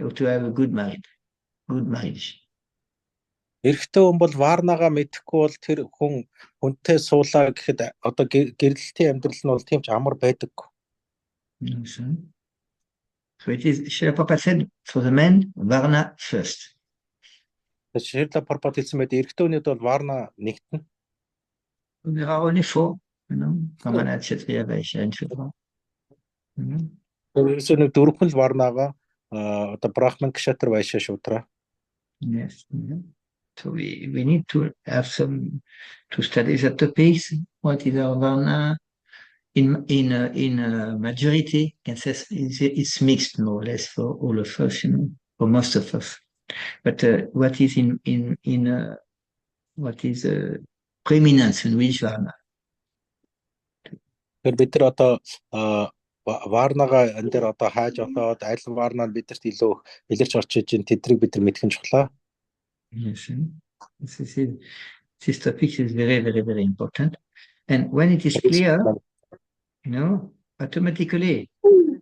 or to have a good marriage. Эрэгтэй хүн бол варнагаа мэдэхгүй бол тэр хүнтэй суулаа гэхэд одоо гэрэлтийн амьдрал нь бол тийм ч амар байдаггүй. So it is, Srila Prabhupada said, for the men, varna first. Шрила Прабхупад хэлсэн байдаг эрэгтэй хүнийд бол варна нэгтэн. There are only four, Brahmana, Kshatriya, Vaishya, and Shudra. Тэрээс нэг дөрвөн л варнагаа одоо Брахман, Кшатра, Вайшя, Шудра. Yes. So we need to have to study the topics. What is our varna? In majority, can say it's mixed more or less for all of us, for most of us. But what is what is preeminence in which varna? Тэгэхээр бид нар одоо варнагаа энэ дээр одоо хааж болоод аль варнаа бидэрт илүү илэрч орчиж ин тэдрийг бид нар мэдэх нь чухлаа. Yes. This topic is very, very, very important. And when it is clear, automatically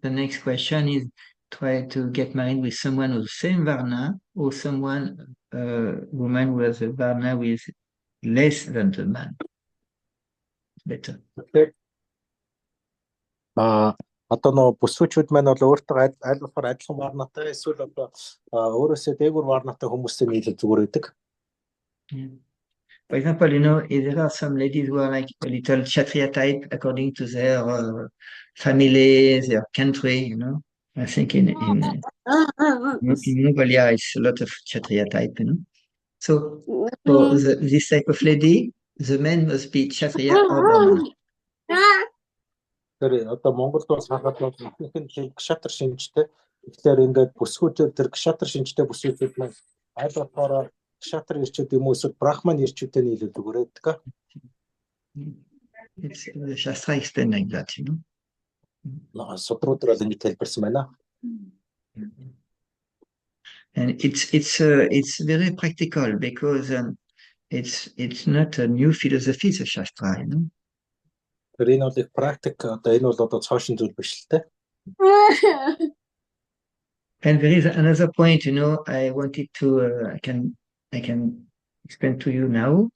the next question is try to get married with someone of the same varna or woman who has a varna with less than the man. Better. Одоо нөө бүсгүүчүүд маань бол өөртөө аль болохоор адилхан варнатай эсвэл одоо өөрөөсөө дээгүүр варнатай хүмүүстэй нийлэл зүгээр байдаг. For example, there are some ladies who are like a little Kshatriya type according to their family, their country, I think in Mongolia it's a lot of Kshatriya type, So for this type of lady, the man must be Kshatriya or Brahmana. Тэр одоо Монголд бас хахад бол ихэнх нь Кшатар шинжтэй. Тэгэхээр ингээд бүсгүүчүүд тэр Кшатар шинжтэй бүсгүүчүүд маань аль болохоор Кшатар ирчүүд юм уу эсвэл Брахман ирчүүдтэй нийлээд өгөрөөдөг. It's the Shastra explained like that, Судрууд бол ингэж тайлбарсан байна. And it's very practical because it's not a new philosophy, the Shastra, Тэр энэ бол их практик, одоо энэ бол одоо цоошин зүйл биш л те. And there is another point, I wanted to, I can explain to you now.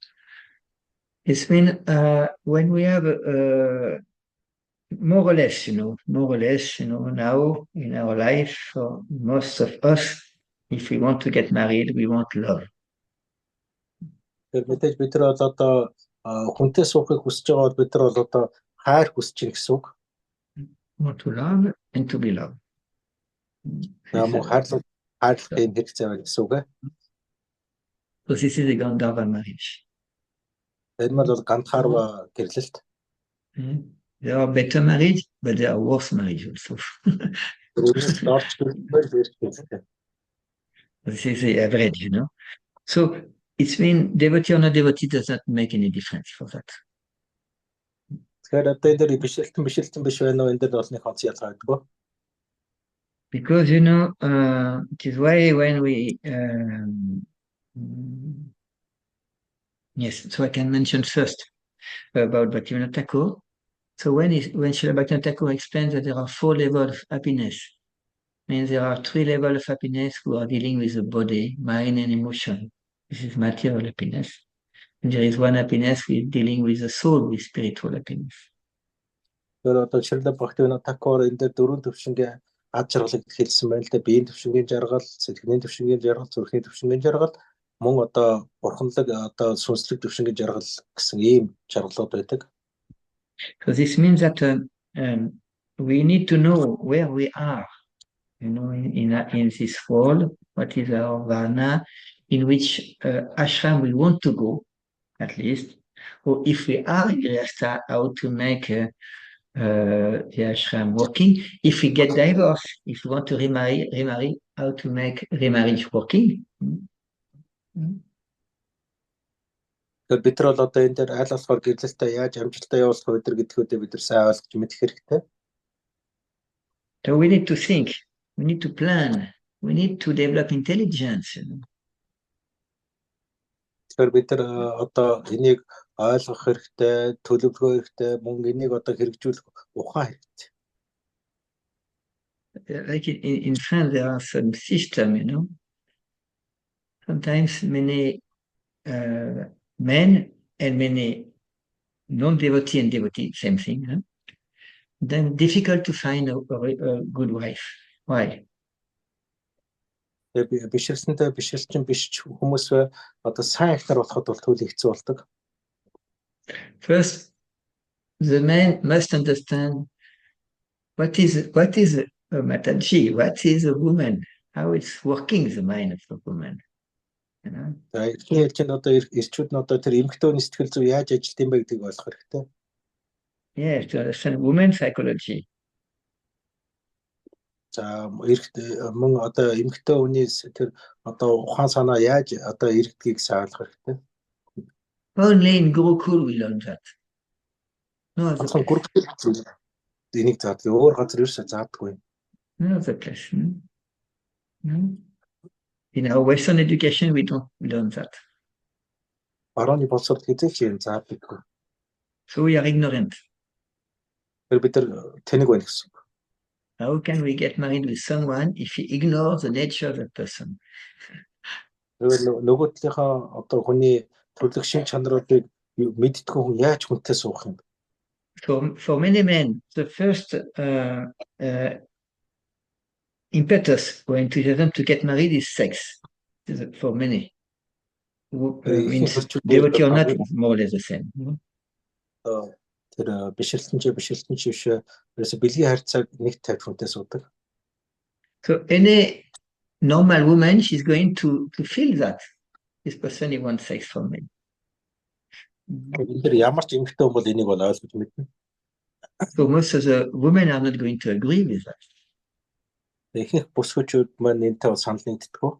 It's when we have more or less, now in our life, for most of us, if we want to get married, we want love. Тэгэхээр мэдээж бид нар бол одоо хүнтэй суухыг хүсэж байгаа бол бид нар бол одоо хайр хүсэж байна гэсэн үг. Want to love and to be loved. Мөн хайрлах юм хэрэгцээ байна гэсэн үг. So this is the Gandharva marriage. Энэ бол Гандхарва гэрлэлт. There are better marriage, but there are worse marriage also. This is the average, So it's been devotee or not devotee does not make any difference for that. Тэгэхээр одоо энэ дэр бишэлтэн биш байна уу? Энэ дэр болны хонц ялгаагүй. Because it is why when we yes, so I can mention first about Bhaktivinoda Thakur. So when Srila Bhaktivinoda Thakur explains that there are 4 levels of happiness, means there are 3 levels of happiness who are dealing with the body, mind, and emotion. This is material happiness. And there is one happiness with dealing with the soul, with spiritual happiness. Тэр одоо Srila Bhaktivinoda Thakur энэ дэр 4 төвшингийн ад жаргалыг хэлсэн байна л да. Биеийн төвшингийн жаргал, сэтгэлийн төвшингийн жаргал, зүрхийн төвшингийн жаргал, мөн одоо бурханлаг одоо сүнслэг төвшингийн жаргал гэсэн ийм жаргалууд байдаг. So this means that we need to know where we are, in this world, what is our varna, in which ashram we want to go, at least, or if we are in Grihastha, how to make the ashram working. If we get divorced, if we want to remarry, how to make remarriage working. Тэгэхээр бид нар бол одоо энэ дээр аль болохоор гэрлэлтээ яаж амжилттай явуулах вэ гэдгүүдээ бид нар сайн ойлгож мэдэх хэрэгтэй. So we need to think, we need to plan, we need to develop intelligence. Тэгэхээр бид нар одоо энийг ойлгох хэрэгтэй, төлөвлөгөө хэрэгтэй, мөн энийг одоо хэрэгжүүлэх ухаан хэрэгтэй. Like in France, there are some systems, Sometimes many men and many non-devotee and devotee, same thing. Then difficult to find a good wife. Why? Бишрэлтэнтэй бишрэлчин биш хүмүүс одоо сайн ихнэр болоход бол төлөв хэцүү болдог. First, the man must understand what is a Mataji, what is a woman, how it's working the mind of a woman. Хэлж энэ одоо ирчүүд нь одоо тэр эмэгтэйний сэтгэл зүй яаж ажилт юм бэ гэдгийг ойлгох хэрэгтэй. Yes, to understand women's psychology. За мөн одоо эмэгтэй хүний тэр одоо ухаан санаа яаж одоо иргэдгийг сайн ойлгох хэрэгтэй. Only in Gurukul we learn that. No other place. Гурукул энийг заадаг. Өөр газар ерөөсөө заадаггүй. No other place. In our Western education, we don't learn that. Барууны боловсролд хэзээ юм заадаггүй. So we are ignorant. Тэр бид нар тэнэг байна гэсэн. How can we get married with someone if we ignore the nature of that person? Нөгөө талынхаа одоо хүний төрлөх шин чанаруудыг мэддэггүй хүн яаж хүнтэй суух юм бэ? For many men, the first impetus or enthusiasm to get married is sex. For many. Means devotee or not, it's more or less the same. Тэр бишрэлтэн биш ерөөсө бэлгийн харьцааг нэг тавь хүнтэй суудаг. So any normal woman, she's going to feel that this person he wants sex from me. Тэр ямар ч эмэгтэй хүн бол энийг бол ойлгож мэднэ. So most of the women are not going to agree with that. Ихэнх бүсгүүчүүд маань энэтэй бол санал нэгддэггүй.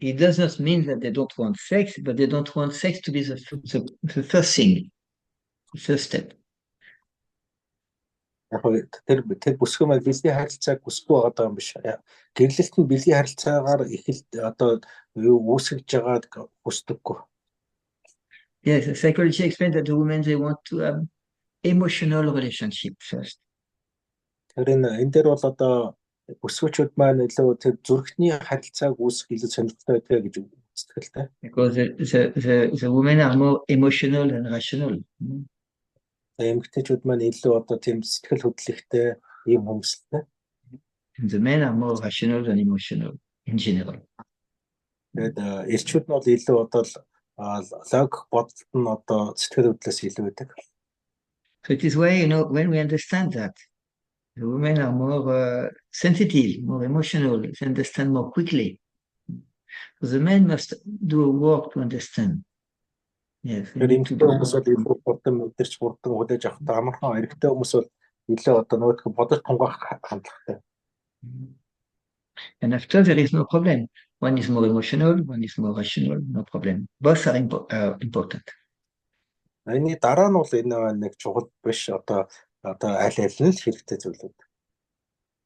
It does not mean that they don't want sex, but they don't want sex to be the first thing, the first step. Яг тэр бүсгүй маань бэлгийн харилцааг хүсэхгүй байгаа юм биш. Гэрлэлт нь бэлгийн харилцаагаар их одоо үүсгэж байгааг хүсдэггүй. Yes, the psychology explains that the women, they want to have emotional relationship first. Тэр энэ дээр бол одоо Өсвөчүүд маань илүү тэр зүрхний харилцааг үүсгэх илүү сонирхолтой байдаг гэж үздэг л дээ. Because the women are more emotional than rational. Эмэгтэйчүүд маань илүү одоо тийм сэтгэл хөдлөлттэй ийм хүмүүстэй. And the men are more rational than emotional in general. Тэгээд эрчүүд нь бол илүү одоо логик бодолт нь одоо сэтгэл хөдлөлөөс илүү байдаг. So it is why, when we understand that, the women are more sensitive, more emotional, they understand more quickly. So the men must do a work to understand. Yes, they Тэр need to эмэгтэй do хүмүүс work. бол илүү хурдан мэдэрч хурдан хүлээж авах амархан, эрэгтэй хүмүүс бол илүү одоо нөгөө бодож тунгаах хандлагатай. And after, there is no problem. One is more emotional, one is more rational, no problem. Both are important. Энэний дараа нь бол энэ нэг чухал биш одоо аль аль нь л хэрэгтэй зүйлүүд.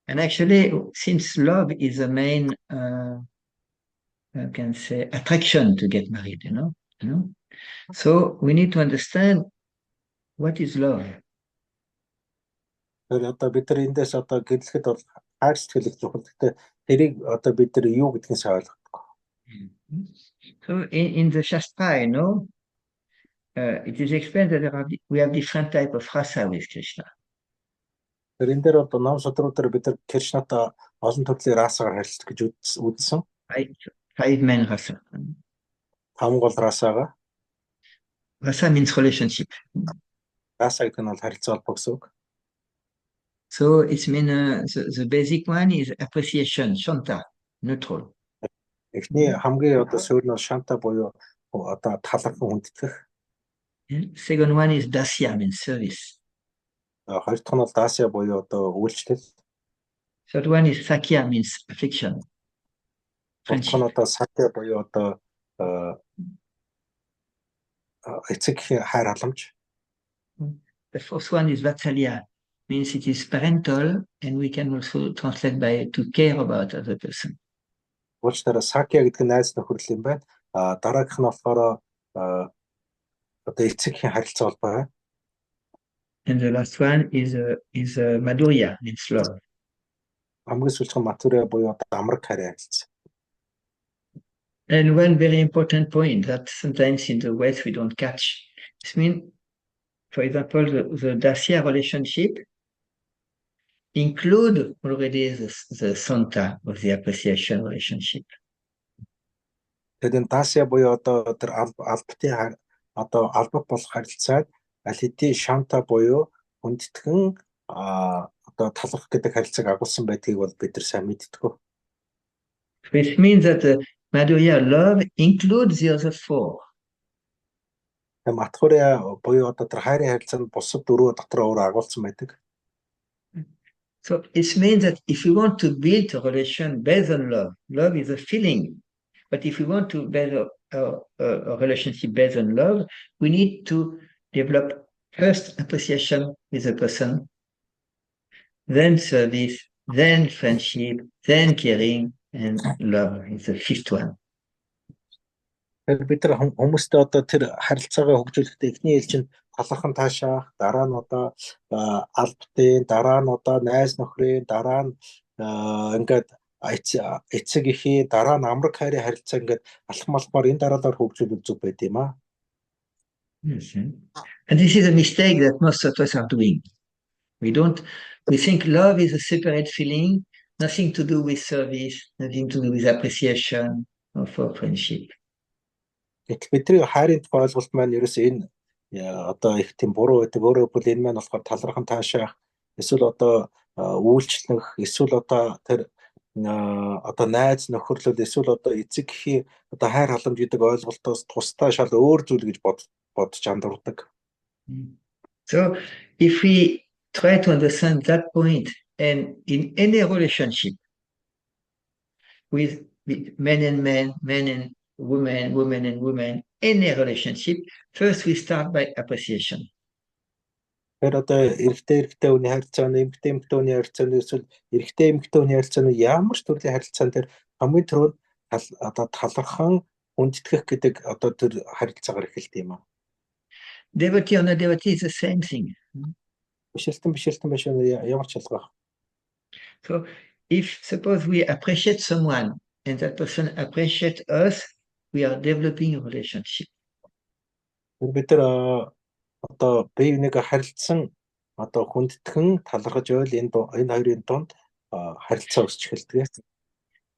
And actually, since love is the main, I can say, attraction to get married, So we need to understand what is love. Тэр одоо бид нар эндээс одоо гэрлэхэд бол хайр сэтгэл чухал. Гэхдээ тэрийг одоо бид нар юу гэдгийг сайн ойлгохгүй. So in the Shastra, it is explained that we have different type of rasa with Krishna. Тэр энэ дээр бол ном судруудаар бид нар Кришнатай олон төрлийн расагаар харилцдаг гэж үзсэн. Five main rasa. 5 гол расаага. Rasa means relationship. Раса гэдэг нь бол харилцаа холбоо гэсэн үг. So it means the basic one is appreciation, shanta, neutral. Эхний хамгийн одоо суурь нь шанта буюу одоо талархан хүндэтгэх. Second one is dasya, means service. Хоёр дахь нь бол дасya буюу одоо үйлчлэл. Third one is sakya, means affection. Гурав дахь нь одоо сатя буюу одоо эцэг хайр халамж. The fourth one is vatsalya, means it is parental, and we can also translate by to care about other person. Уулчлаараа сакя гэдэг нь найз нөхөрлөл юм байна. Дараагийнх нь болохоор одоо эцэгхийн харилцаа холбоо. And the last one is madhurya, means love. Хамгийн сүүлчийн матуря буюу одоо амраг хайр харилцаа. And one very important point that sometimes in the West we don't catch. This means, for example, the dasya relationship include already the santa of the appreciation relationship. Тэгээд дасya буюу одоо тэр албатын одоо албат болох харилцааг аль хэдийн шанта буюу хүндэтгэн одоо талархах гэдэг харилцааг агуулсан байдгийг бол бид нар сайн мэддэг. Which means that madhurya love includes the other four. Матхуря буюу одоо тэр хайрын харилцаанд бусад дөрөв дотор өөр агуулсан байдаг. So it means that if you want to build a relation based on love, love is a feeling. But if we want to build a relationship based on love, we need to develop first appreciation with the person, then service, then friendship, then caring, and love is the fifth one. Тэгэхээр бид нар хүмүүстэй одоо тэр харилцаагаа хөгжүүлэхдээ эхний ээлж нь талархан таашаах, дараа нь одоо албатын, дараа нь одоо найз нөхрийн, дараа нь ингээд эцэг эхийн, дараа нь амраг хайрын харилцаа ингээд алхам алхмаар энэ дараалал хөгжүүлэх зүг байд юм аа. Yes. And this is a mistake that most of us are doing. We think love is a separate feeling, nothing to do with service, nothing to do with appreciation or for friendship. Гэтэл бидний хайрын тухай ойлголт маань ерөөсөө энэ одоо их тийм буруу байдаг. Өөрөөр хэлбэл энэ маань болохоор талархан таашаах, эсвэл одоо үйлчлэх, эсвэл одоо тэр одоо найз нөхөрлөл, эсвэл одоо эцэг эхийн одоо хайр халамж гэдэг ойлголтоос тусдаа шал өөр зүйл гэж бодож андуурдаг. So if we try to understand that point, and in any relationship with men and men, men and women, women and women, any relationship, first we start by appreciation. Тэр одоо эрэгтэй хүний харилцаа, эмэгтэй хүний харилцаа, эсвэл эрэгтэй хүний харилцаа нь ямар ч төрлийн харилцаан дээр хамгийн түрүүнд одоо талархан хүндэтгэх гэдэг одоо тэр харилцаагаар эхэлт юм аа. Devotee or not devotee is the same thing. Бишэлтэн биш ямар ч ялгаа. So if suppose we appreciate someone and that person appreciates us, we are developing a relationship. Бид нар одоо бие бинийгээ харилцсан одоо хүндэтгэн талархаж байвал энэ хоёрын донд харилцаа өсч эхэлдэг.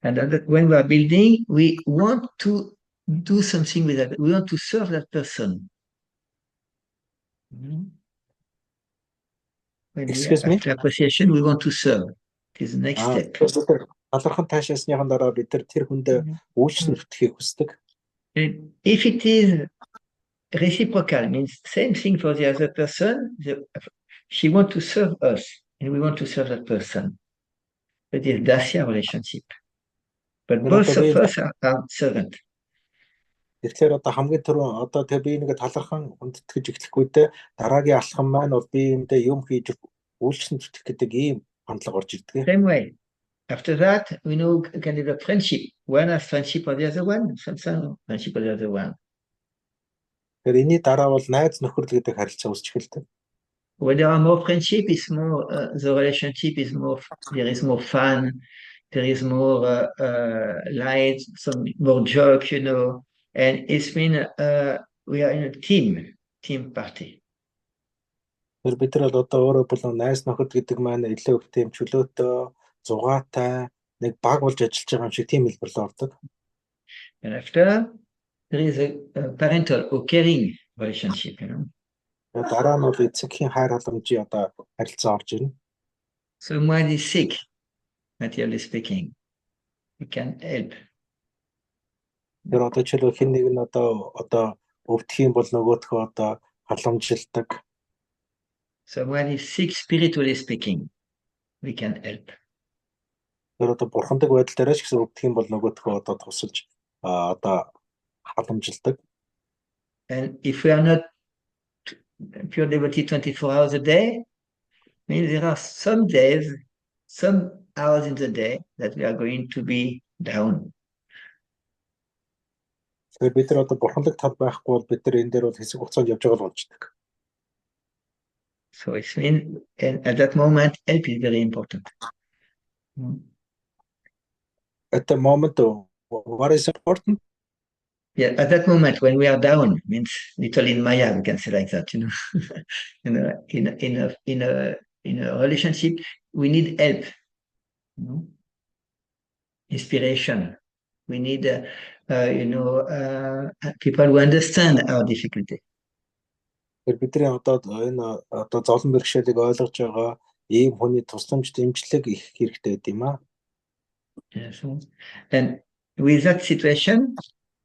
And when we are building, we want to do something with that. We want to serve that person. When Excuse me? after appreciation, we want to serve. It is the next step. Талархан таашаасныхан дараа бид нар тэр хүндээ үйлчлэн зүтгэхийг хүсдэг. If it is reciprocal, means same thing for the other person, she wants to serve us, and we want to serve that person. It is Dacia relationship. But both of us are servant. Тэгэхээр одоо хамгийн түрүүн одоо тэр би нэгэ талархан хүндэтгэж эхлэхгүйдээ дараагийн алхам маань бол би юмдээ юм хийж үйлчлэн зүтгэх гэдэг ийм хандлага орж ирдэг. Same way. After that, we know we can develop friendship. One has friendship for the other one, some friendship for the other one. Тэгэхээр энэний дараа бол найз нөхөрлөл гэдэг харилцаа үүсч эхэлдэг. When there are more friendship, it's more the relationship is more. There is more fun. There is more light, some more joke, and it's been we are in a team party. Тэр бид нар бол одоо өөрөө бол найз нөхөд гэдэг маань илүү их тийм чөлөөтэй, зугаатай, нэг баг болж ажиллаж байгаа юм шиг тийм хэлбэрлээ ордог. And after there is a parental or caring relationship, Дараа нь бол эцэгхийн хайр халамжийн одоо харилцаа орж ирнэ. Someone is sick, materially speaking, we can help. Тэр одоо жишээлбэл хэн нэг нь одоо өвдөх юм бол нөгөөхөө одоо халамжилдаг. Someone is sick, spiritually speaking, we can help. Тэр одоо бурхандаг байдал дээрээ ч гэсэн өвдөх юм бол нөгөөхөө одоо тусалж одоо халамжилдаг. And if we are not pure devotee 24 hours a day, means there are some days, some hours in the day that we are going to be down. Тэгэхээр бид нар одоо бурхандаг тал байхгүй бол бид нар энэ дээр бол хэсэг хугацаанд явж байгаа л болждаг. So it's mean, and at that moment, help is very important. At the moment, what is important? Yeah, at that moment when we are down, means little in Maya, we can say like that, in a relationship, we need help, inspiration. We need, people who understand our difficulty. Бидний одоо зовлон бэрхшээлийг ойлгож байгаа ийм хүний тусламж дэмжлэг их хэрэгтэй гэдэг юм аа. Yes. And with that situation,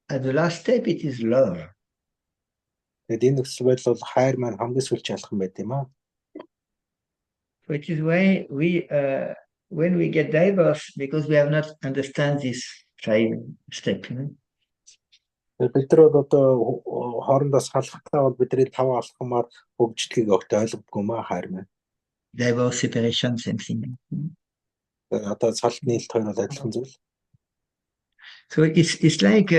at the last step, it is love. Тэгээд энэ нөхцөл байдал бол хайр маань хамгийн сүүлч ялах юм байт юм аа. Which is why we, when we get divorced, because we have not understand this 5 step. Бид нар одоо хоорондоо салхахтаа бол бидний 5 алхамаар хөгжлөгийг огт ойлгохгүй маа хайр маань. Divorce, separation, same thing. Одоо салт нийлт хоёр бол адилхан зүйл. So it's like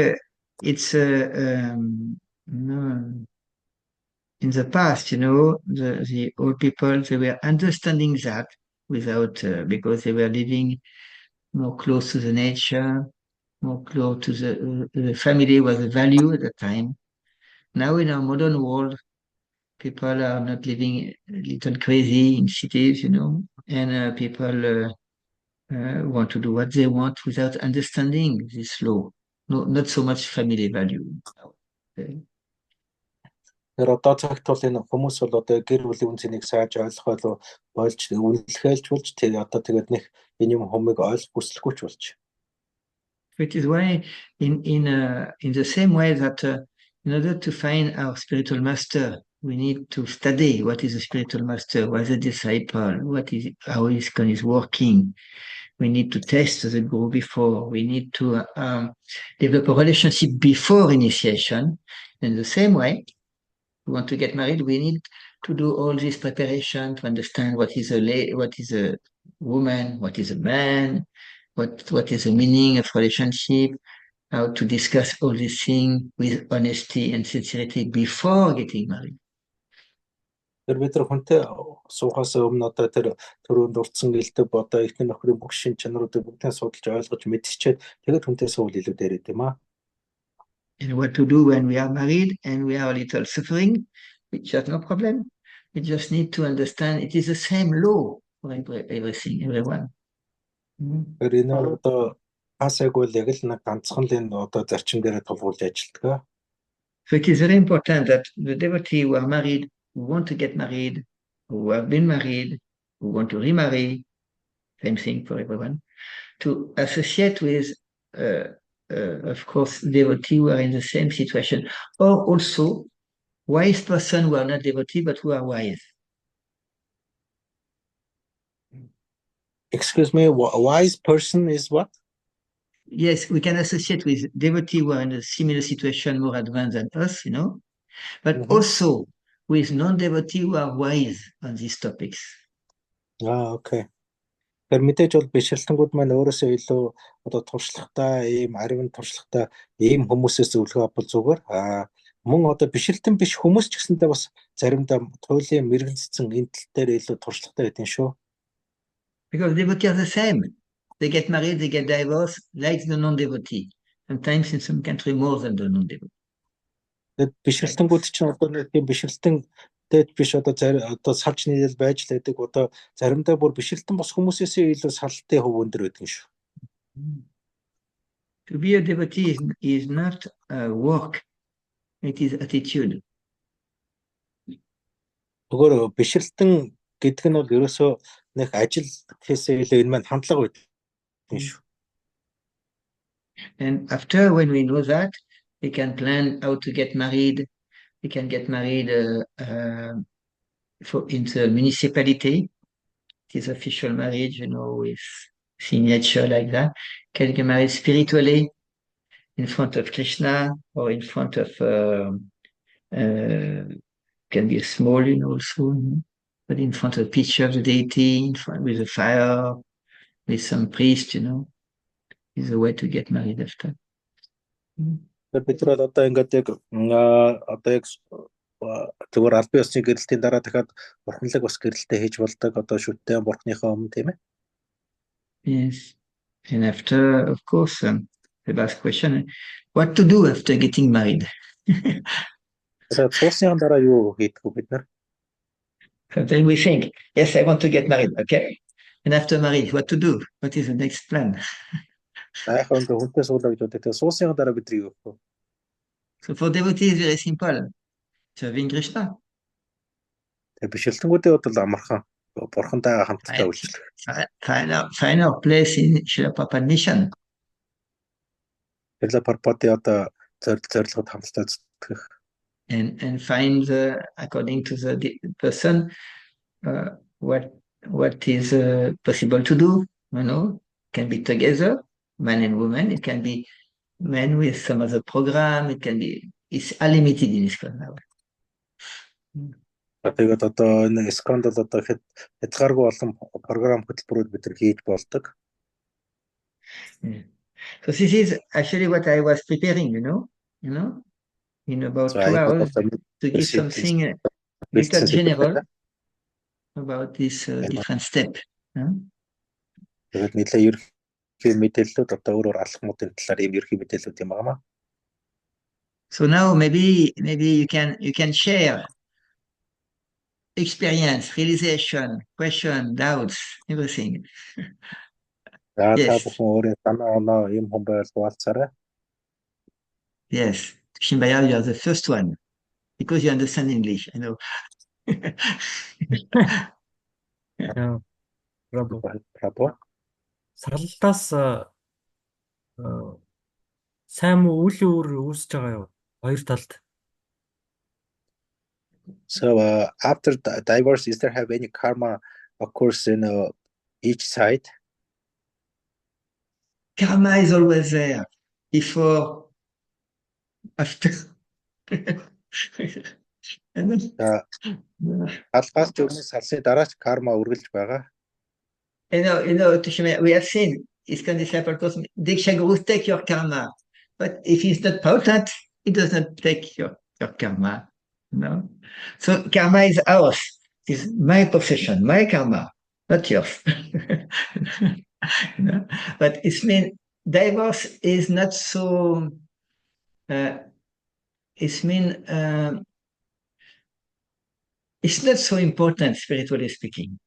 in the past, the old people, they were understanding that without because they were living more close to the nature, more close to the family was a value at the time. Now in our modern world, people are not living a little crazy in cities, and people want to do what they want without understanding this law. No, not so much family value. Тэр одоо цагт бол энэ хүмүүс бол одоо гэр бүлийн үнцнийг сайж ойлгохоо болж үнэлэхэлж болж тэр одоо тэгээд нэг энэ юм хүмүүсийг ойлгох хүсэлгүй ч болж. Which is why in the same way that in order to find our spiritual master, we need to study what is a spiritual master, what is a disciple, how is working. We need to test the guru before. We need to develop a relationship before initiation. In the same way, we want to get married, we need to do all this preparation to understand what is a woman, what is a man, what is the meaning of relationship, how to discuss all these things with honesty and sincerity before getting married. Тэр бид нар хүнтэй суухаас өмнө одоо тэр төрөнд урдсан гэлдэг одоо ихний нөхрийн бүх шин чанаруудыг бүгдээ судалж ойлгож мэдчихээд тэгээд хүнтэй суул илүү дээрээ тийм аа. And what to do when we are married and we are a little suffering, which has no problem. We just need to understand it is the same law for everything, everyone. Тэр энэ одоо хасаг бол яг л нэг ганцхан л энэ одоо зарчим дээр тулгуурлаж ажилладаг. So it is very important that the devotees who are married, who want to get married, who have been married, who want to remarry, same thing for everyone, to associate with, of course, devotees who are in the same situation, or also wise person who are not devotee but who are wise. Excuse me, wise person is what? Yes, we can associate with devotees who are in a similar situation, more advanced than us, but also with non-devotees who are wise on these topics. Okay. Тэр мэдээж бол бишрэлтэнгүүд маань өөрөөсөө илүү одоо туршлагатай, ийм аривын туршлагатай ийм хүмүүсээс зөвлөгөө авбал зүгээр. Мөн одоо бишрэлтэн биш хүмүүс ч гэсэндээ бас заримдаа туйлын мэрэгцсэн энэ тал дээр илүү туршлагатай гэдэг нь шүү. Because devotees are the same. They get married, they get divorced, like the non-devotee. Sometimes in some country more than the non-devotee. Тэгээд бишрэлтэнгүүд чинь одоо нэг тийм бишрэлтэн тэд биш одоо салж нийлэл байж л байдаг. Одоо заримдаа бүр бишрэлтэн бос хүмүүсээсээ илүү салтын хөв өндөр байдаг шүү. To be a devotee is not work, it is attitude. Өөрөөр бишрэлтэн гэдэг нь бол ерөөсөө нэг ажил гэхээсээ илүү энэ маань хандлага байдаг шүү. And after, when we know that, we can plan how to get married. We can get married in the municipality. It is official marriage, with signature like that. Can get married spiritually in front of Krishna or in front of, can be small, also, but in front of a picture of the deity, in front with a fire, with some priest, is a way to get married after. Бид нар одоо ингээд яг одоо яг зөвхөн аль бие усны гэрэлтийн дараа дахиад бурханлаг бас гэрэлтээ хийж болдог одоо шүттэй бурхныхаа өмнө тийм ээ. Yes. And after, of course, the last question, what to do after getting married? Суусны дараа юу хийдэг вэ бид нар? Sometimes we think, yes, I want to get married, okay? And after marriage, what to do? What is the next plan? Айхан хүнтэй суулаа гэж боддог. Суусны дараа бид юу хийх вэ? So for devotees, it's very simple. Serving Krishna. Тэгээ бишрэлтэнгүүдээ бол амархан бурхантай хамтдаа үйлчлэх. Find our place in Srila Prabhupada mission. Srila Prabhupada одоо зорилгод хамтдаа зүтгэх. And find according to the person what is possible to do. Can be together, man and woman. It can be men with some other program. It's unlimited in ISKCON now. Тэгээд одоо энэ ISKCON-д бол одоо хязгааргүй болсон програм хөтөлбөрүүд бид нар хийж болдог. So this is actually what I was preparing, in about 2 hours to give something a little general about this different step. Тэгээд нэлээ ерхий мэдээллүүд одоо өөрөөр алхмуудын талаар ийм ерхий мэдээллүүд юм байна. So now maybe you can share experience, realization, question, doubts, everything. За та бүхэн өөрөө санаа оноо юм хүн байвал хуваалцаарай. Yes, Shimbaya, you are the first one because you understand English. I know. Прабо. Саралтаас сайн уу үл өөр үүсэж байгаа юу? Хоёр талд. So after divorce, is there have any karma occurs in each side? Karma is always there before, after. Алгаас журмын салсны дараач карма үргэлж байгаа. We have seen ISKCON disciples, Diksha Guru take your karma, but if he's not potent, he does not take your karma. So karma is ours. is my possession, my karma, not yours. But it's mean divorce is not so. It's mean it's not so important spiritually speaking.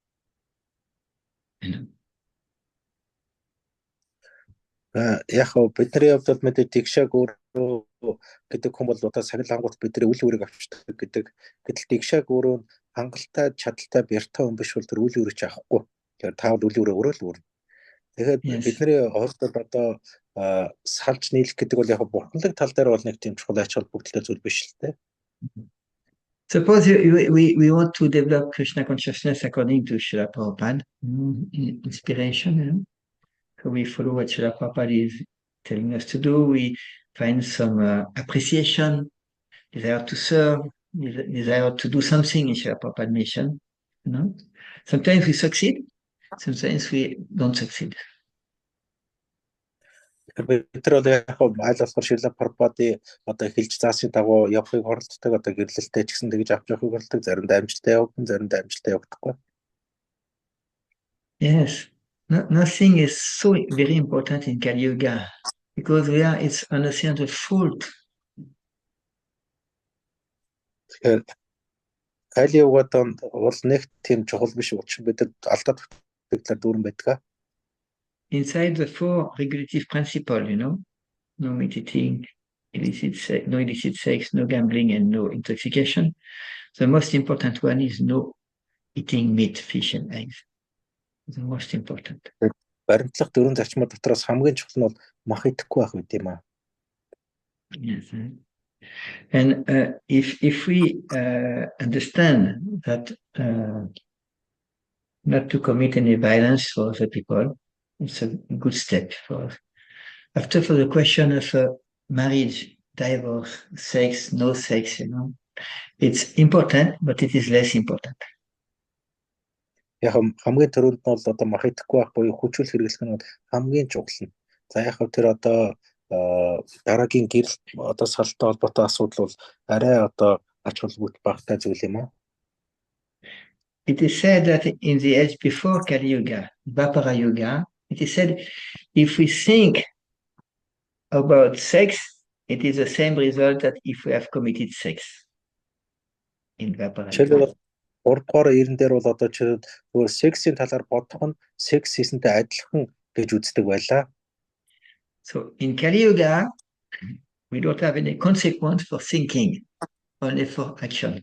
Яг бидний хувьд бол мэдээ тэгшээг өөрөө гэдэг хүн бол одоо сахил хангуут бидний үл үүрэг авчдаг гэдэг. Гэтэл тэгшээг өөрөө хангалттай, чадaltaй, бяртай хүн биш бол тэр үл үүрэг ч авахгүй. Тэгэхээр таавал үл үүрэг өөрөө л үүрнэ. Тэгэхээр бидний хувьд бол одоо салж нийлэх гэдэг бол яг бурханлаг тал дээр бол нэг тийм чухал ач холбогдолтой зүйл биш л дээ. Suppose we want to develop Krishna consciousness according to Srila Prabhupada, inspiration. So we follow what Srila Prabhupada is telling us to do. We find some appreciation, desire to serve, desire to do something in Srila Prabhupada mission. Sometimes we succeed, sometimes we don't succeed. бид нар бол яг айл болохоор Шрила Прабхупадын одоо хэлж заасан дагуу явахыг оролддог одоо гэрлэлтэй ч гэсэн тэгж авч явахыг оролддог заримдаа амжилттай явагдана заримдаа амжилттай явагдахгүй. Yes, nothing is so very important in Kali Yuga because it's an ocean of fault. Тэгэхээр Кали Югад бол нэг тийм чухал биш учраас бид алдаад талаар дүүрэн байдаг. Inside the four regulative principles, no meat eating, no illicit sex, no gambling, and no intoxication. The most important one is no eating meat, fish, and eggs. The most important. Баримтлах дөрвөн зарчмууд дотроос хамгийн чухал нь бол мах идэхгүй байх үед юм аа. Yes. And if we understand that not to commit any violence for other people, it's a good step for us. After for the question of marriage, divorce, sex, no sex, it's important, but it is less important. Яг хамгийн түрүүнд нь бол одоо мах идэхгүй байх буюу хүчүүл хэрэглэх нь хамгийн чухал нь. За яг тэр одоо дараагийн гэрэл одоо салтай холбоотой асуудал бол арай одоо ач холбогдол багтай зүйл юм аа. It is said that in the age before Kali Yuga, Dvapara Yuga, it is said if we think about sex, it is the same result that if we have committed sex in Dvapara Yuga. 3-р ерэн дээр бол одоо зөвхөн сексийн талаар бодох нь секс хийсэнтэй адилхан гэж үздэг байлаа. So in Kali Yuga, we don't have any consequence for thinking, only for action.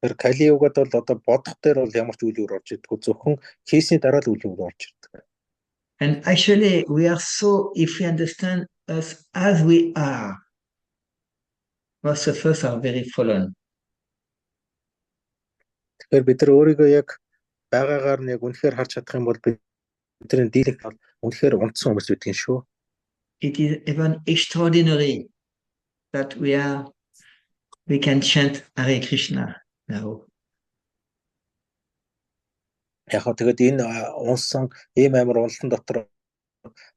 Тэр Кали Югад бол одоо бодох дээр бол ямар ч үйл өөр орж идэггүй зөвхөн хийсний дараа л үйл өөр орж ирдэг. And actually, if we understand us as we are, most of us are very fallen. Тэгэхээр бид нар өөрийгөө яг байгаагаар нь яг үнэхээр харж чадах юм бол бидний дийлэнх бол үнэхээр унтсан хүмүүс үтгэн шүү. It is even extraordinary that we can chant Hare Krishna now. Яг тэгээд энэ унсан ийм амар уналтан дотор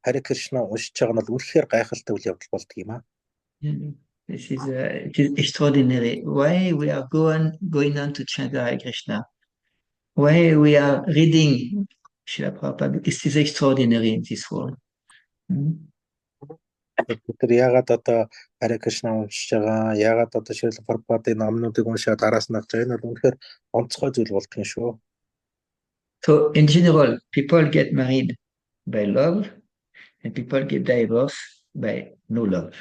Харе Кришна уншиж байгаа нь бол үнэхээр гайхалтай үйл явдал болдог юм аа. It is extraordinary. Why we are going on to chant Hare Krishna? Why we are reading Srila Prabhupada? This is extraordinary in this world. Тэр ягаад одоо Харе Кришна уншиж байгаа, ягаад одоо Шрила Прабхупадын номнуудыг уншаад араас нь авч байгаа нь үнэхээр онцгой зүйл болдог юм шүү. So in general, people get married by love, and people get divorced by no love.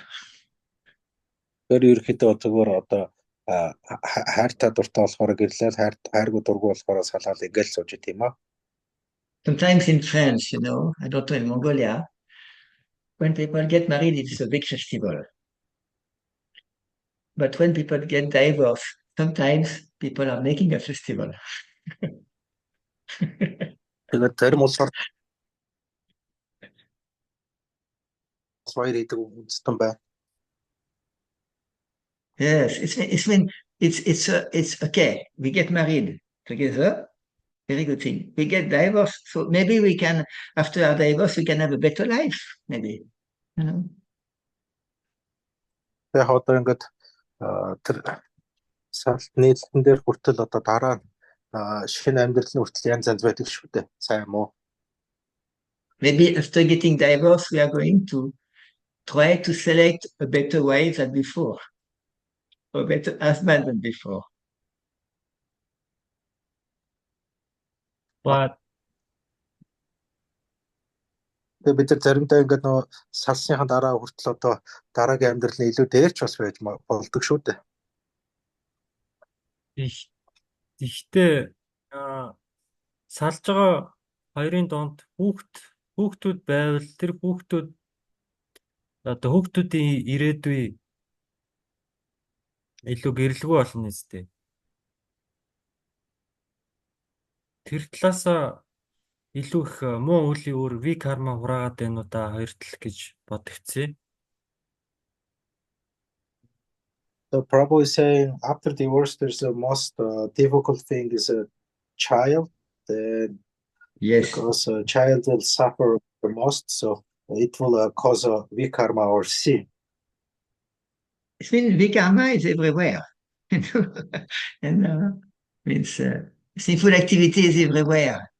Тэр ерөөхдөө зөвхөн одоо хайртай дуртай болохоор гэрлээ, хайргүй дургүй болохоор салаад ингээл сууж ит юм аа. Sometimes in France, I don't know, in Mongolia, when people get married, it's a big festival. But when people get divorced, sometimes people are making a festival. Тэгээд зарим улсаар соёл идэг үндэстэн байна. Yes, it's okay. We get married together, very good thing. We get divorced, so maybe we can, after our divorce, we can have a better life, maybe. Яг одоо ингээд тэр Салт нийлэн дээр хүртэл одоо дараа нь шинэ амьдрал нь хүртэл янз янз байдаг шүү дээ. Сайн муу. Maybe after getting divorced, we are going to try to select a better wife than before, or a better husband than before. But Тэгээ бид нар заримдаа ингээд нөгөө салсныхан дараа хүртэл одоо дараагийн амьдрал нь илүү дээрч бас байж болдог шүү дээ. ихтэй салж байгаа хоёрын донд хүүхдүүд байвал тэр хүүхдүүдийн ирээдүй илүү гэрэлгүй болно нэстэ. Тэр талаасаа илүү их муу үлийн өөр ви карма хураагаад байна уу та хоёр тал гэж бодогцъя. So probably saying after divorce, there's the most difficult thing is a child. Yes. Because a child will suffer the most, so it will cause a vikarma or sin. It means vikarma is everywhere. And means sinful activity is everywhere.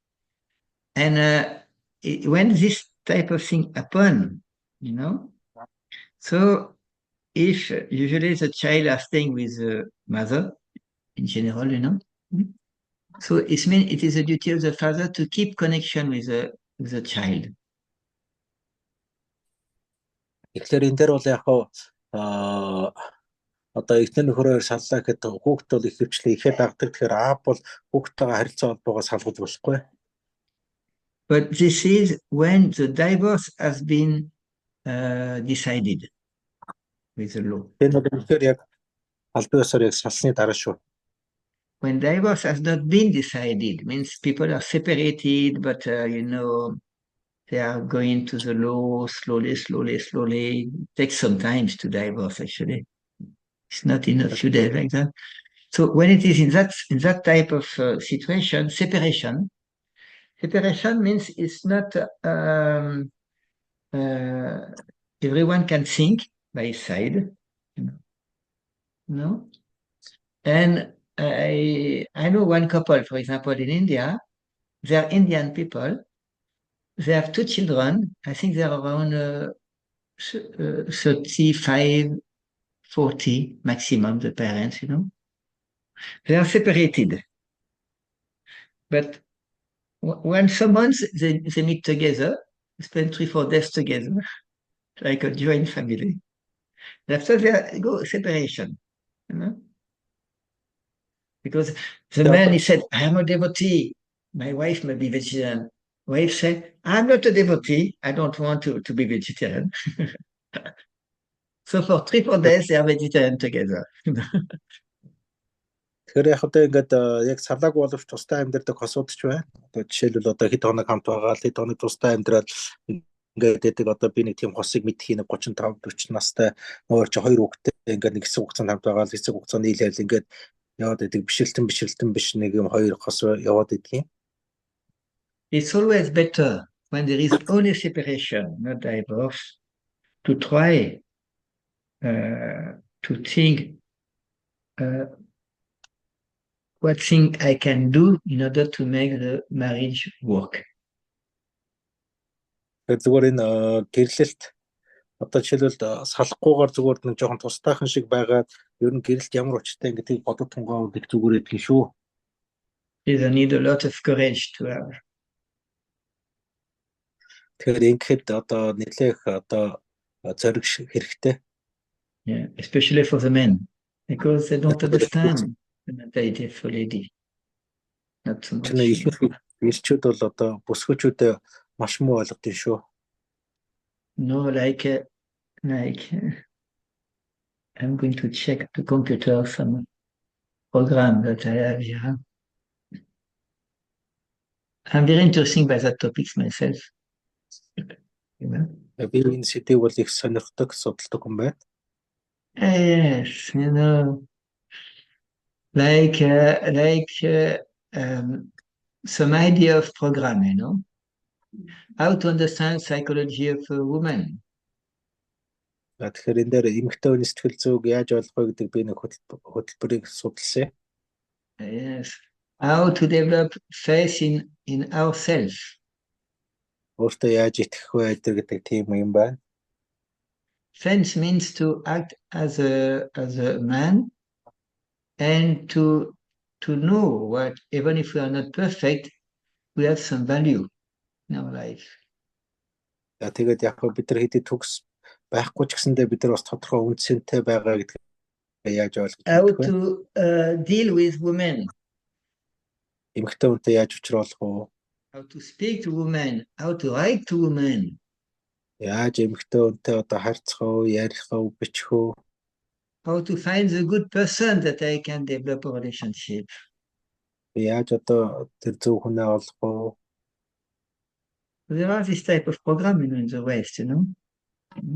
And when this type of thing happen, so if usually the child are staying with the mother, in general, so it means it is the duty of the father to keep connection with the child. Тэгэхээр энэ дээр бол яг одоо эхнэр нөхрөөр саллаа гэхэд хүүхд бол их хвчлээ ихэд дагдаг. Тэгэхээр аав бол хүүхдтэйгээ харилцаа холбоогоо салгаж болохгүй. But this is when the divorce has been decided with the law. Энэ бол үнэхээр яг албан ёсоор яг салсны дараа шүү. When divorce has not been decided, means people are separated, but they are going to the law slowly. It takes some time to divorce, actually. It's not in a few days like that. So when it is in that type of situation, separation means it's not everyone can think by his side, And I know one couple, for example, in India. They are Indian people. They have 2 children. I think they're around 35, 40 maximum, the parents, They are separated. But once a month, they meet together, spend 3-4 days together, like a joint family. And after they go separation, Because the man, he said, I am a devotee. My wife may be vegetarian. Wife said, I'm not a devotee. I don't want to be vegetarian. So for 3-4 days, they are vegetarian together. Тэгэхээр яг одоо ингээд яг салааг боловч тустай амьдардаг хосуудч байна. Одоо жишээлбэл одоо хэд хоног хамт байгаа, хэд хоног тустай амьдраад ингээд байдаг одоо би нэг тийм хосыг мэдхий 35 40 настай өөр чи 2 хүүхэдтэй ингээд нэг хэсэг хугацаанд хамт байгаа, хэсэг хугацаанд нийлээл ингээд яваад байдаг бишрэлтэн биш нэг юм 2 хос яваад байдаг юм. It's always better when there is only separation, not divorce, to try to think what thing I can do in order to make the marriage work. Зүгээр энэ гэрлэлт одоо жишээлбэл салахгүйгээр зүгээр нэг жоохон тустайхан шиг байгаад ер нь гэрэлт ямар учиртай гэдгийг бодод тунгаавал их зүгээр байдаг шүү. You need a lot of courage to have. Тэгэхээр ингэхэд одоо нэлээх одоо зориг хэрэгтэй. Yeah, especially for the men, because they don't understand the mentality of a lady. Not so much. Ирчүүд бол одоо бүсгүүчүүдээ маш муу ойлгодог шүү. No, like I'm going to check the computer some program that I have here. I'm very interested by that topics myself. Би энэ сэдвийг бол их сонирхдог, судалдаг хүн байна. Yes, some idea of program, how to understand psychology of a woman. Тэгэхээр энэ дээр эмэгтэй хүний сэтгэл зүйг яаж ойлгох вэ гэдэг би нэг хөтөлбөрийг судалсан. Yes. How to develop faith in ourselves. Өөртөө яаж итгэх вэ гэдэг тийм юм байна. Faith means to act as a man and to know what, even if we are not perfect, we have some value in our life. Тэгээд яг бид нар хэдий төгс байхгүй ч гэсэндээ бид нар бас тодорхой үндсэнтэй байгаа гэдгийг яаж ойлгож How мэдэх вэ? to deal with women. Эмэгтэй хүнтэй яаж уулзах вэ? How to speak to women. How to write to women. Яаж эмэгтэй хүнтэй одоо харьцах вэ, ярих вэ, бичих вэ? How to find the good person that I can develop a relationship. Яаж одоо тэр зөв хүнээ олох вэ? There are this type of program in the West, you know.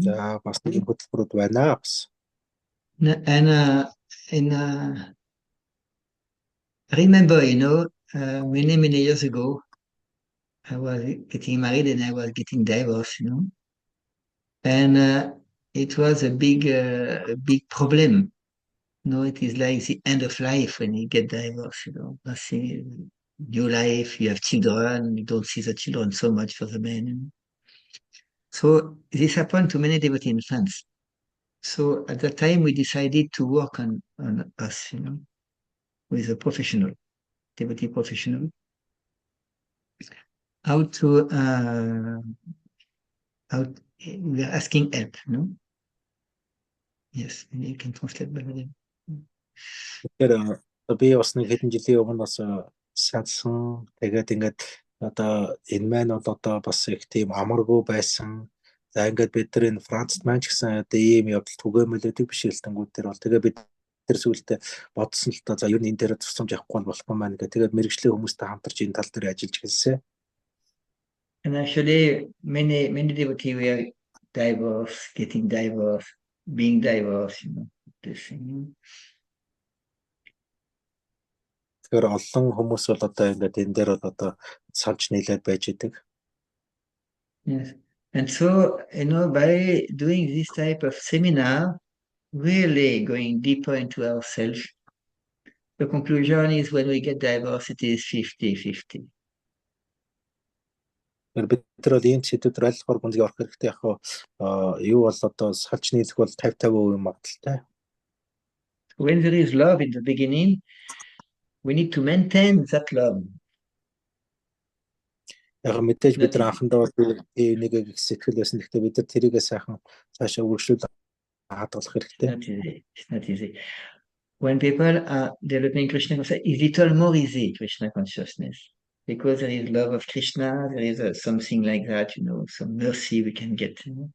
За бас нэг хөтөлбөрүүд байна бас. And I remember, you know, many years ago, I was getting married and I was getting divorced, you know, and it was a big problem. You know, it is like the end of life when you get divorced, you know, nothing, new life, you have children, you don't see the children so much for the men. You know? So this happened to many devotees in France. So at that time we decided to work on us, you know, with a professional, devotee professional, how to we are asking help, no? Yes, and you can translate by them. Тэгэхээр би бас нэг хэдэн жилийн өмнө бас сансан. Тэгээд ингээд одоо энэ маань бол одоо бас их тийм амаргүй байсан. За ингээд бид нар энэ Францд маань ч гэсэн одоо ийм явдал түгээмэлүүдийг бишгэлтэнгүүд дээр бол тэгээ бид тэр сүултээ бодсон л та за ер нь энэ дээр тусламж авахгүй болохгүй маань гэх. Тэгээд мэрэгжлийн хүмүүстэй хамтарч энэ тал дээр ажиллаж гэлсэн. And actually, many devotees were divorced, getting divorced, being divorced, you know, this thing. Тэгэхээр олон хүмүүс бол одоо ингээд энэ дээр бол одоо санаж нийлээд байж идэг. Yes. And so, you know, by doing this type of seminar, really going deeper into ourselves, the conclusion is when we get divorced, it is 50-50. Тэгэхээр бид нар бол ийм сэдвээр ойлгохоор гүнзгий орох хэрэгтэй яг юу бол одоо салж нийлэх бол 50-50% магадaltaй. When there is love in the beginning, we need to maintain that love. Яг мэдээж бид нар анхандаа бол нэг их сэтгэл байсан. Гэхдээ бид нар тэрийгээ сайхан цаашаа үргэлжлүүлж хадгалах хэрэгтэй. It's not easy. When people are developing Krishna consciousness, it's little more easy, Krishna consciousness. Because there is love of Krishna, there is something like that, you know, some mercy we can get. You know?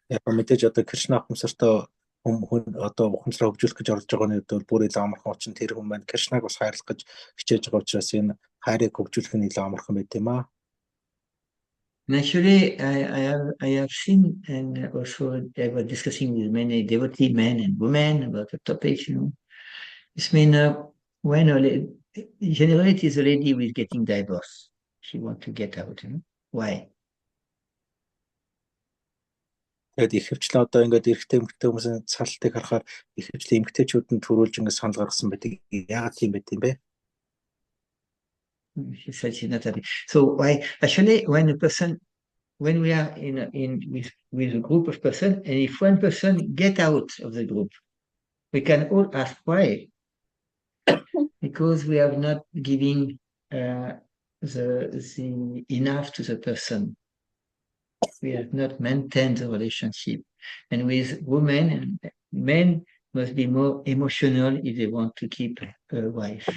Яг мэдээж одоо Кришна ухамсартай хүн одоо ухамсараа хөгжүүлэх гэж орж байгаа нь бол бүр илүү амархан учраас тэр хүн маань Кришнаг бас хайрлах гэж хичээж байгаа учраас энэ хайрыг хөгжүүлэх нь илүү амархан байт юм аа. And actually, I have seen, and also I was discussing with many devotee men and women about the topic, you know. It's mean when generally it is a lady who is getting divorced. She wants to get out, you know. Why? Тэгээд ихэвчлэн одоо ингээд эрэгтэй эмэгтэй хүмүүсийн салтыг харахаар ихэвчлэн эмэгтэйчүүд нь төрүүлж ингээд санал гаргасан байдаг. Яагаад тийм байт юм бэ? She said she's not happy. So why? Actually, when we are with a group of person, and if one person get out of the group, we can all ask why. Because we have not giving the enough to the person. We have not maintained the relationship. And with women and men must be more emotional if they want to keep a wife.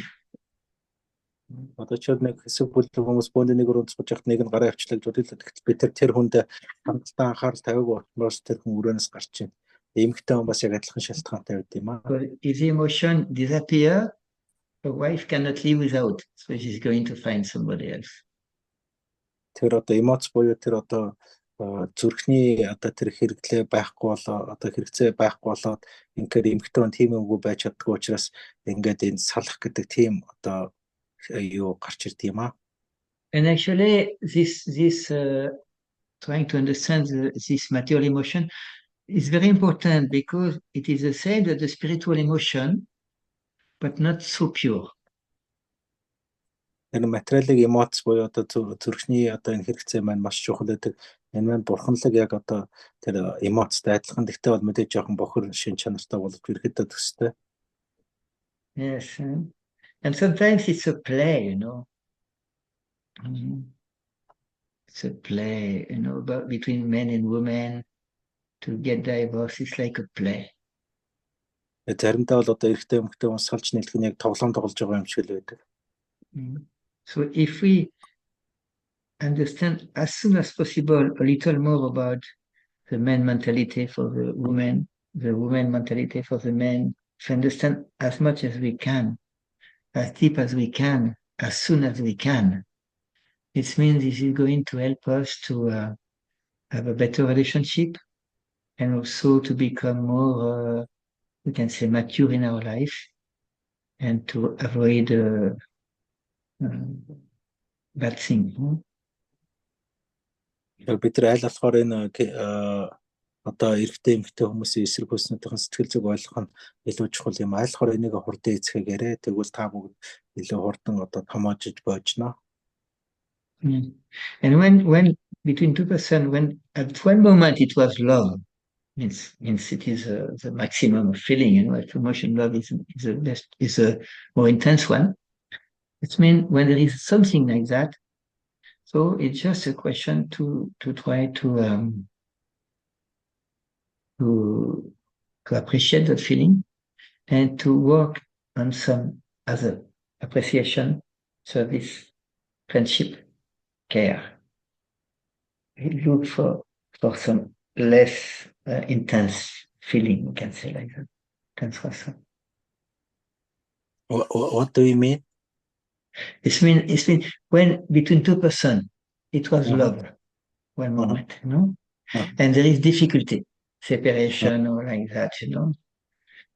Одоо ч нэг хэсэг бүлэг хүмүүс бөөнд нэг рүү цуж яхад нэг нь гараа авчлаа гэж бодлоо. Бид тэр хүнд хангалттай анхаарал тавиагүй болмоос тэр хүн өрөөнөөс гарч ийн. Эмэгтэй хүн бас яг адилхан шалтгаантай байд юм аа. If the emotion disappear, a wife cannot live without, so she's going to find somebody else. Тэр одоо эмоц буюу тэр одоо зүрхний одоо тэр хэрэглээ байхгүй болоо одоо хэрэгцээ байхгүй болоод ингээд эмэгтэй хүн тийм үгүй байж чаддгүй учраас ингээд энэ салах гэдэг тийм одоо юу гарч ирд юм аа. And actually, this trying to understand this material emotion is very important because it is the same as the spiritual emotion, but not so pure. Энэ материалын эмоц буюу одоо зүрхний одоо энэ хэрэгцээ маань маш чухал байдаг. Энэ маань бурханлаг яг одоо тэр эмоцтой адилхан. Гэхдээ бол мэдээж жоохон бохор шин чанартай болох ирэхэд төстэй. Yes, and sometimes it's a play, It's a play, between men and women to get divorced. It's like a play. Заримдаа бол одоо эрэгтэй эмэгтэй хүмүүс салж нийлэх нь яг тоглоом тоглож байгаа юм шиг л байдаг. So if we understand as soon as possible a little more about the man mentality for the woman mentality for the men, if we understand as much as we can, as deep as we can, as soon as we can, it means this is going to help us to have a better relationship and also to become more, we can say, mature in our life and to avoid bad things. Бид нар аль болохоор энэ одоо эрэгтэй эмэгтэй хүмүүсийн эсрэг хүснүүдийн сэтгэл зүг ойлгох нь илүү чухал юм. Аль болохоор энийг хурдан эцгээгээрээ тэгвэл та бүгд илүү хурдан одоо томоожиж боожно. And when between two persons, when at one moment it was love, means it is the maximum of feeling, emotion love is the best, is a more intense one. It means when there is something like that, so it's just a question to try to appreciate that feeling and to work on some other appreciation, service, friendship, care. Look for some less intense feeling, we can say like that. What do you mean? It means when between two persons, it was love, one moment, and there is difficulty, separation or like that,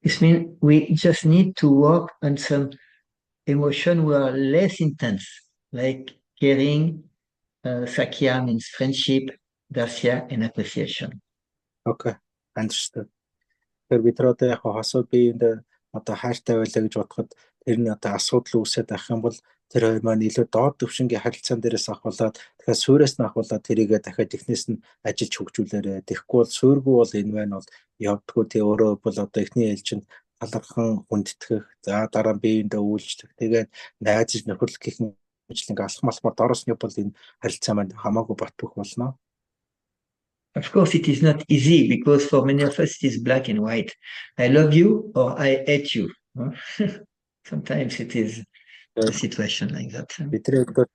It means we just need to work on some emotion who are less intense, like caring. Sakya means friendship, dasya and appreciation. Okay, understood. Тэгэхээр бид нар одоо яг хасууд биеинд одоо хайртай байлаа гэж бодоход тэр нь одоо асуудал үүсээд авах юм бол тэр хоёр маань илүү доод түвшингийн харилцаан дээрээс ахуулаад тэгэхээр суурьаас нь ахуулаад тэрийгээ дахиад эхнээс нь ажиллаж хөгжүүлээрэ. Тэгэхгүй бол суурьгүй бол энэ маань бол явдггүй. Тэ өөрөө бол одоо эхний ээлжинд талархан хүндэтгэх, за дараа нь биеиндээ үйлчлэх, тэгээд найзж нөхөрлөх гэх мэтлэн алхмалмаар дороос нь бол энэ харилцаа маань хамаагүй батбөх болно. Of course, it is not easy because for many of us it is black and white. I love you or I hate you. Sometimes it is a situation like that. Бидний одоо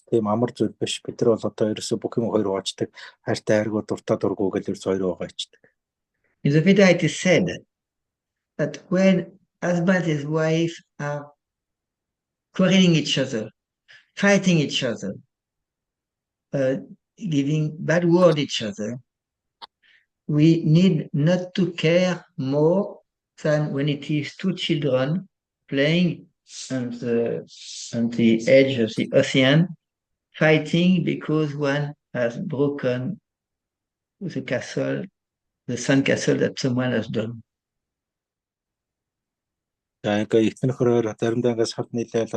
тийм амар зүйл биш. Бид нар бол одоо ерөөсө бүх юм хоёр уучдаг. Хайртай хайргуу дуртай дургуу гэж ерөөсө хоёр байгаа ичдэг. In the Veda it is said that when husband and wife are quarreling each other, fighting each other, giving bad word each other, we need not to care more than when it is two children playing on the edge of the ocean, fighting because one has broken the castle, the sandcastle that someone has done. Ингээ ихтэн хөрөөр заримдаа ингээ сад нийлээл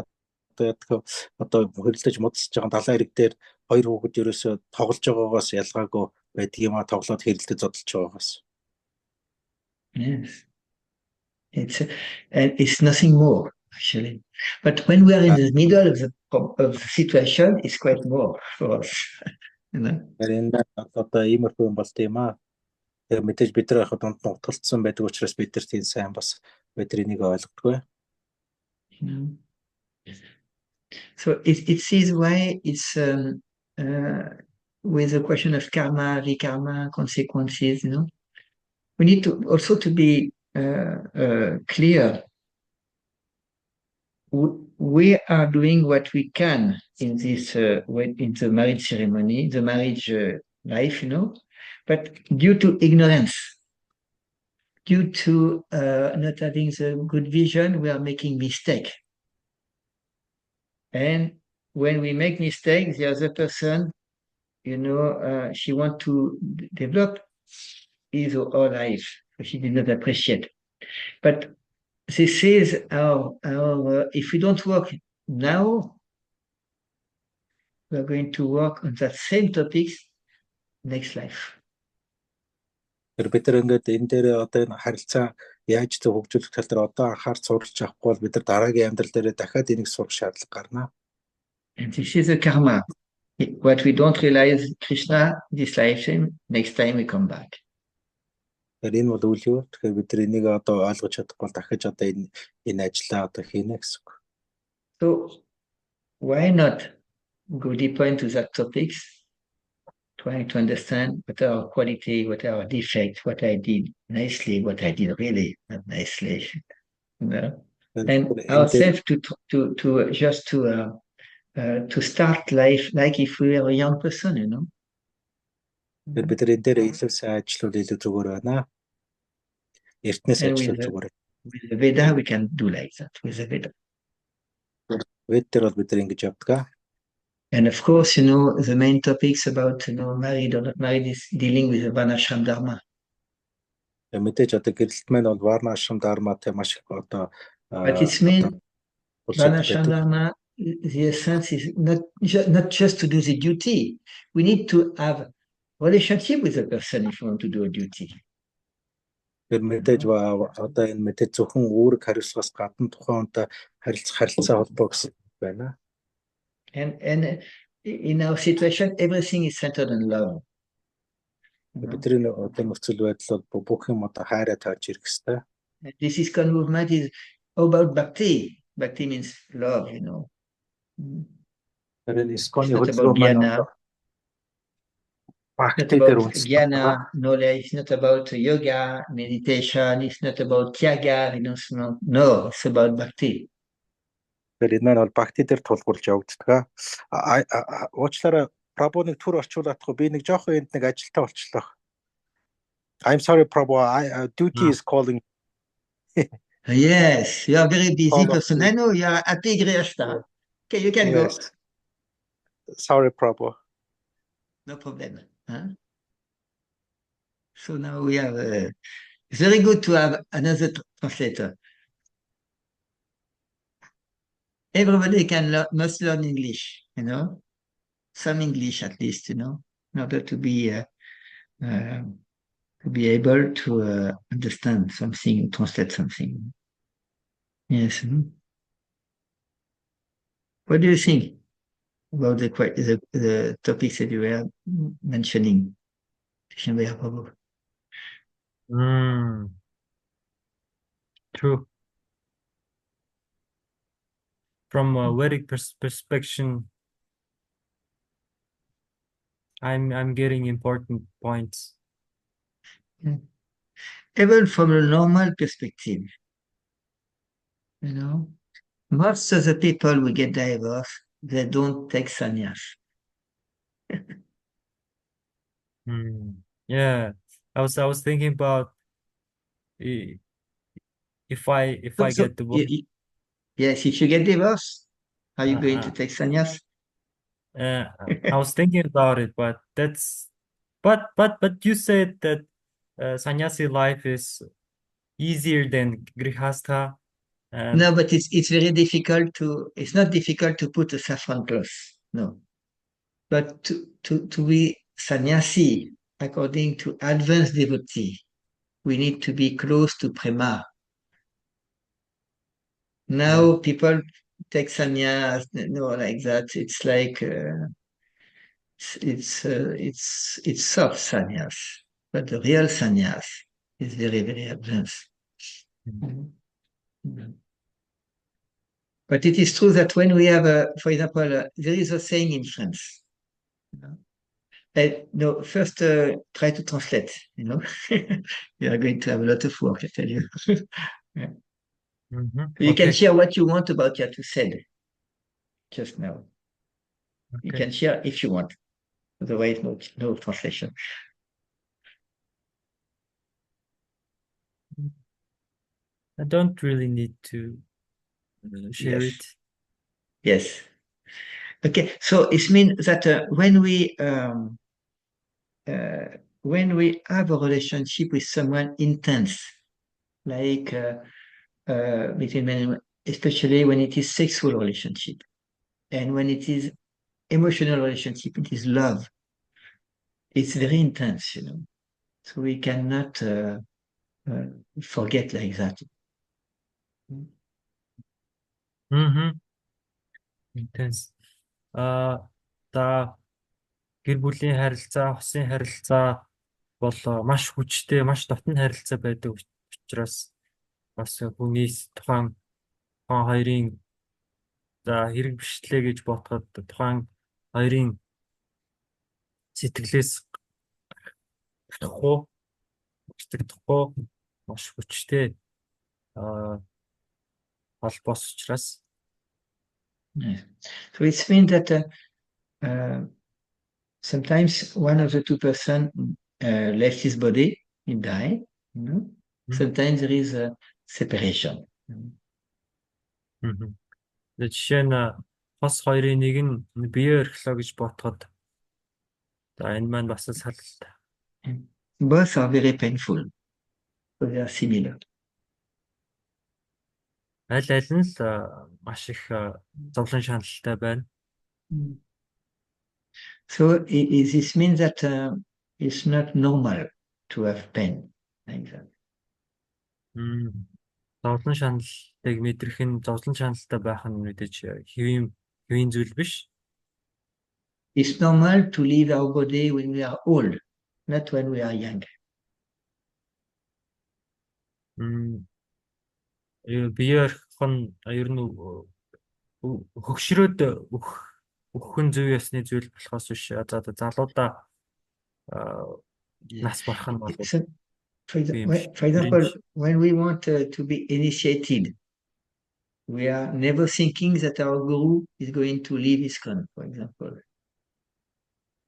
одоо хөрөлдөж модсож байгаа далайн хэрэг дээр хоёр хүүхэд ерөөсө тоглож байгаагаас ялгаагүй байдаг юм а тоглоод хэрэлдэж зодолж байгаагаас. Yes. It's nothing more actually. But when we are in the middle of the situation, it's quite more for us. Энэ одоо иймэрхүү юм бол тийм аа. Тэгээ мэдээж бид нар яхад дунд нь утгалцсан байдаг учраас бид нар тийм сайн бас бид энийг ойлгодгүй. So it is why it's with the question of karma, vikarma, consequences, we need to also to be clear. We are doing what we can in this in the marriage ceremony, the marriage life, but due to ignorance, due to not having the good vision, we are making mistake. And when we make mistakes, the other person she want to develop his or her life. So she did not appreciate. But this is if we don't work now, we're going to work on that same topics next life. Тэр бид нар ингээд энэ дээр одоо энэ харилцаа яаж зөв хөгжүүлэх тал дээр одоо анхаарч суралж авахгүй бол бид нар дараагийн амьдрал дээр дахиад энийг сурах шаардлага гарна. And this is a karma. What we don't realize Krishna this lifetime, next time we come back. Тэгэхээр энэ бол үйл юу? Тэгэхээр бид нар энийг одоо ойлгож чадахгүй бол дахиж одоо энэ ажлаа одоо хийнэ гэсэн үг. So why not go deeper into that topics, trying to understand what are our quality, what are our defects, what I did nicely, what I did really not nicely, and ourselves to start life like if we were a young person, Тэгэхээр бид нар энэ дээр илүү сайн ажиллавал илүү зүгээр байна. Эртнээс ажиллавал зүгээр. With the Veda, we can do like that with the Veda. Вед дээр бол бид нар ингэж явдаг. And of course, the main topics about married or not married is dealing with the Varnashram Dharma. Мэдээж одоо гэрэлт маань бол Varna Ashram Dharmaтай маш их одоо But it's mean Varnashram Dharma, the essence is not just to do the duty. We need to have relationship with the person if we want to do a duty. Тэр мэдээж одоо энэ мэдээж зөвхөн үүрэг хариуцлагаас гадна тухайн харилцаа холбоо гэсэн байна. And in our situation, everything is centered on love. Бидний одоо нөхцөл байдал бол бүх юм одоо хайраа тааж ирэх хэвээр. This ISKCON movement is about bhakti. Bhakti means love, Тэр энэ ISKCON-ы хөдөлгөөн маань bhakti дээр үндэслэх. Knowledge, it's not about yoga, meditation, it's not about tyaga, renunciation. No, it's about bhakti. Тэр энэ бол бхакти дээр тулгуурлаж явагддаг. Уучлаарай, Прабу нэг төр орчуулаадахгүй би нэг жоох энд нэг ажилтаа болчихлоо. I'm sorry, Prabhu. Duty is calling. Yes, you are very busy person. I know you are happy, Grihastha. Okay, you can go. Sorry, Prabhu. No problem. So now we have. It's very good to have another translator. Everybody must learn English, some English at least, in order to be able to understand something, translate something. Yes. What do you think about the topics that you were mentioning? True. From a Vedic perspective, I'm getting important points. Even from a normal perspective, most of the people who get divorced, they don't take sannyas. Yeah, I was thinking about if I get divorced. Yes, if you get divorced, are you going to take sannyas? I was thinking about it, but you said that sannyasi life is easier than grihastha. No, but it's very difficult it's not difficult to put a saffron cloth, no. But to be sannyasi, according to advanced devotee, we need to be close to prema. Now people take sannyas, like that. It's like it's soft sannyas, but the real sannyas is very, very advanced. But it is true that when we have, for example, there is a saying in France. First try to translate. You are going to have a lot of work, I tell you. You can share what you want about what you said just now. You can share if you want. Otherwise, no translation. I don't really need to share it. Yes. Okay, so it means that when we have a relationship with someone intense, like between men and women, especially when it is sexual relationship, and when it is emotional relationship, it is love. It's very intense, you know. So we cannot forget like that. Мгм. Intense. За гэр бүлийн харилцаа, хосын харилцаа бол маш хүчтэй, маш дотн харилцаа байдаг учраас бас хүний тухайн хоёрын за хэрэг бичлээ гэж бодоход тухайн хоёрын сэтгэлээс тахгүй, сэтгэхгүй маш хүчтэй холбоос учраас. Yes. So it means that sometimes one of the two person left his body, he died. You know? Sometimes there is a separation. Тэгээд жишээ нь хос хоёрын нэг нь биеэ орхилоо гэж бодоход за энэ маань бас салалт. Both are very painful. So they are similar. Аль аль нь л маш их зовлон шаналлтай байна. So this means that it's not normal to have pain like that. Зовлон шаналлыг мэдрэх нь зовлон шаналлтай байх нь мэдээж хэвийн зүйл биш. It's normal to leave our body when we are old, not when we are young. Биеэ орхих нь ер нь хөгшрөөд өгөхөн зөв ясны зүйл болохоос биш. За залуудаа нас барах нь бол For example, when we want to be initiated, we are never thinking that our guru is going to leave his ISKCON, for example.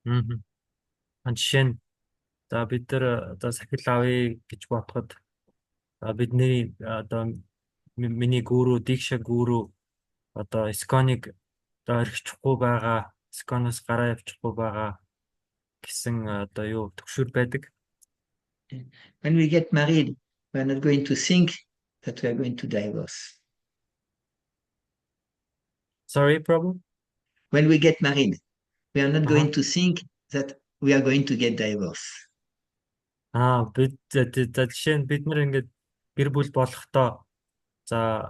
Жишээ нь за бид нар за сахил авъя гэж бодоход бидний одоо миний гуру, дикша гуру одоо ISKCON-ыг орхичихгүй байгаа, ISKCON-оос гараа явчихгүй байгаа гэсэн одоо юу төгшөр байдаг. When we get married, we are not going to think that we are going to divorce. Sorry, problem? When we get married, we are not going to think that we are going to get divorce. Бид жишээ нь бид нар ингээд гэр бүл болохдоо за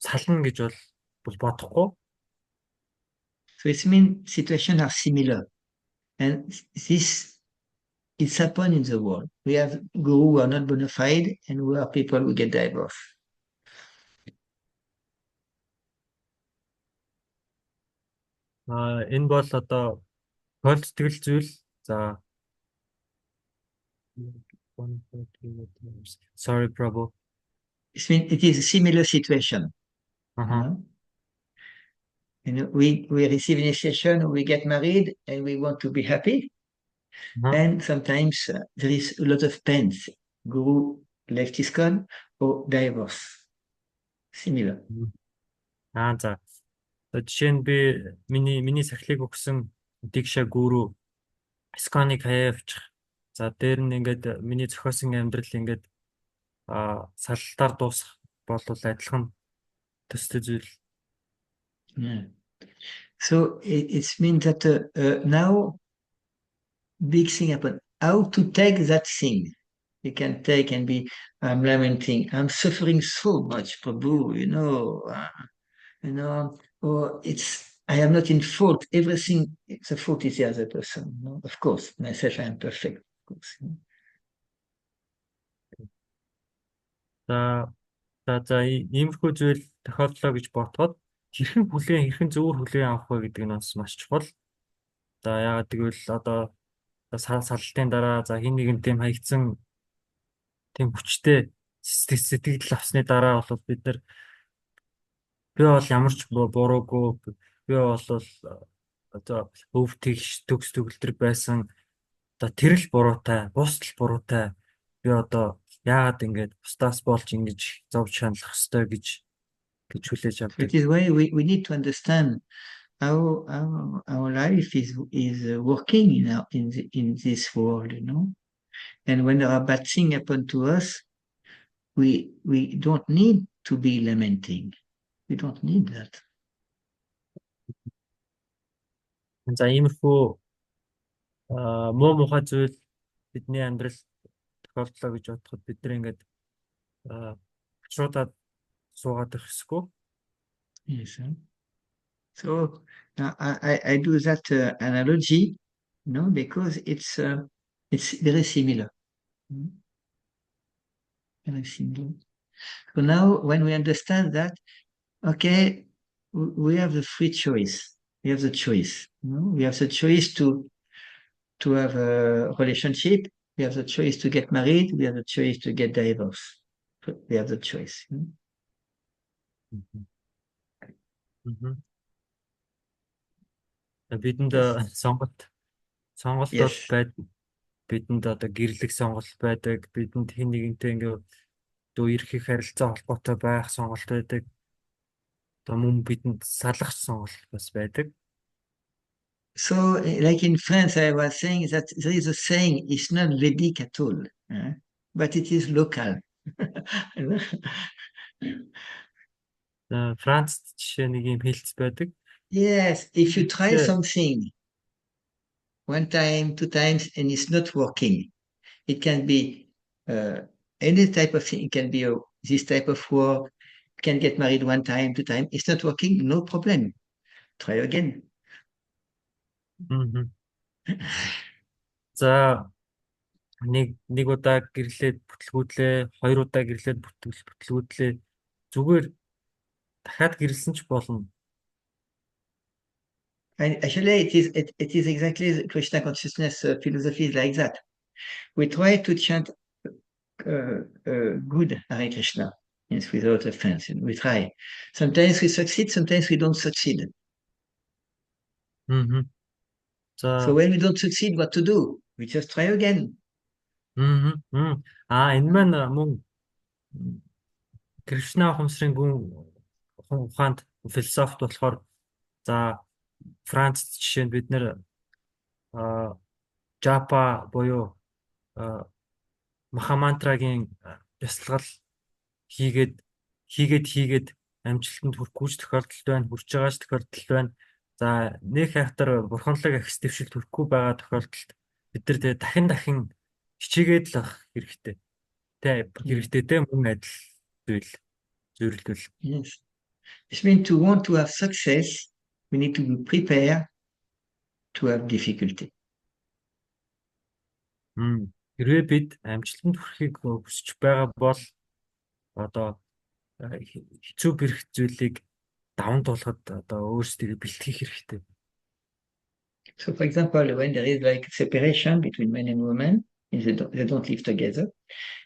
сална гэж бол бодохгүй. So it means situations are similar. And this is happened in the world. We have guru who are not bona fide and we are people who get divorced. Энэ бол одоо тохиолддог зүйл. За sorry, Prabhu. It is a similar situation. We receive initiation, we get married, and we want to be happy. And sometimes there is a lot of pain. Guru left ISKCON or divorce. Similar. За. Жишээ нь би миний сахилыг өгсөн дикша гуру ISKCON-ыг хаяавчих. За дээр нь ингээд миний зохиосон амьдрал ингээд салалтаар дуусах болвол адилхан төстэй зүйл. So it means that now big thing happen. How to take that thing? You can take and be, I'm lamenting, I'm suffering so much, Prabhu, or I am not in fault. Everything, the fault is the other person. No? Of course, myself, I am perfect. Of course. За иймэрхүү зүйл тохиолдлоо гэж бодоход хэрхэн зөвөр хүлээн авах вэ гэдэг нь бас маш чухал. За яагаад гэвэл одоо салалтын дараа за хин нэгэн тийм хаягдсан тийм хүчтэй сэтгэл авсны дараа бол бид нар би бол ямар ч буруугүй би бол одоо өв тэгш төгс төгөлдөр байсан одоо тэр л буруутай, бус л буруутай би одоо яагаад ингэж бусдаас болж ингэж зовж шаналах ёстой гэж гэж хүлээж So авдаг. it is why we need to understand how our life is working in this world, you know. And when there are bad things happen to us, we don't need to be lamenting. We don't need that. За иймэрхүү муу мухай зүйл бидний амьдралд тохиолдлоо гэж бодоход бид нэр ингээд шуудаад суугаад ирхэсгүй. Yes. So I do that analogy, you know, because it's very similar. Very similar. So now, when we understand that, okay, we have the free choice. We have the choice. You know? We have the choice to have a relationship. We have the choice to get married. We have the choice to get divorced. We have the choice. You know? Бидэнд сонголтууд Yes. байдаг. Бидэнд одоо гэрлэх сонголт байдаг. Бидэнд хэн нэгэнтэй ингээ дөө эрх их харилцаа холбоотой байх сонголт байдаг. Одоо мөн бидэнд салах сонголт бас байдаг. So, like in France, I was saying that there is a saying, it's not Vedic at all, but it is local. Францд жишээ нэг юм хэлц байдаг. Yes, if you try something one time, two times, and it's not working, it can be any type of thing. It can be this type of work. You can get married one time, two times. It's not working, no problem. Try again. За нэг удаа гэрлээд бүтлгүүдлээ, хоёр удаа гэрлээд бүтлгүүдлээ. Зүгээр дахиад гэрлсэн ч болно. And actually, it is exactly the Krishna consciousness philosophy is like that. We try to chant good Hare Krishna, yes, without offense. We try. Sometimes we succeed, sometimes we don't succeed. So when we don't succeed, what to do? We just try again. Энэ маань мөн Кришна ухамсарын ухаанд философт болохоор за Францд жишээ нь бид нэр жапа буюу махамантрагийн бясалгал хийгээд амжилтанд хүрэхгүй ч тохиолдол байна, хүрч байгаа ч тохиолдол байна. За нэг хайхтар бурханлаг ахис дэвшилт хүрэхгүй байгаа тохиолдолд бид нар тэгээ дахин хичээгээд л авах хэрэгтэй. Хэрэгтэй мөн адил зөвлөл. Yes. This means to want to have success, we need to be prepared to have difficulty. Хэрвээ бид амжилтанд хүрэхийг хүсэж байгаа бол одоо хэцүү бэрх зүйлийг даван туулахад одоо өөрсдөө бэлтгэх хэрэгтэй. So, for example, when there is like separation between men and women, they don't live together.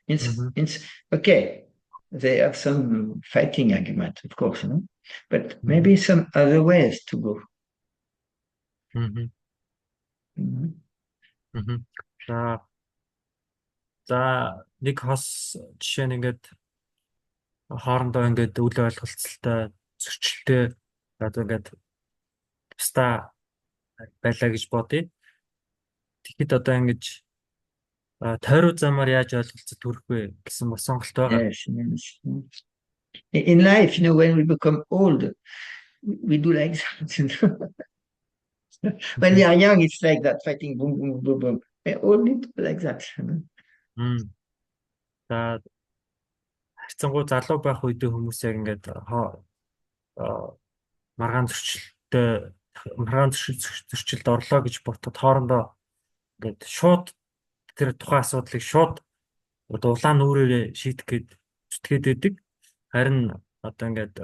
It's okay. They have some fighting argument, of course, but maybe some other ways to go. За нэг хос жишээ нь ингээд хоорондоо ингээд үл ойлголцолтой зөрчилтэй одоо ингээд тустаа байлаа гэж бодъё. Тэгэхэд одоо ингэж тойруу замаар яаж ойлголцож төрөх вэ гэсэн бас сонголт байгаа. Yes. In life, when we become old, we do like that. When we are young, it's like that, fighting boom, boom, boom, boom. Old need like that. За хайцангуй залуу байх үедээ хүмүүс яг ингээд маргаан зөрчилд орлоо гэж ботод хоорондоо ингээд шууд тэр тухайн асуудлыг шууд улаан нүрээрээ шийдэх гээд зүтгээд байдаг. Харин одоо ингээд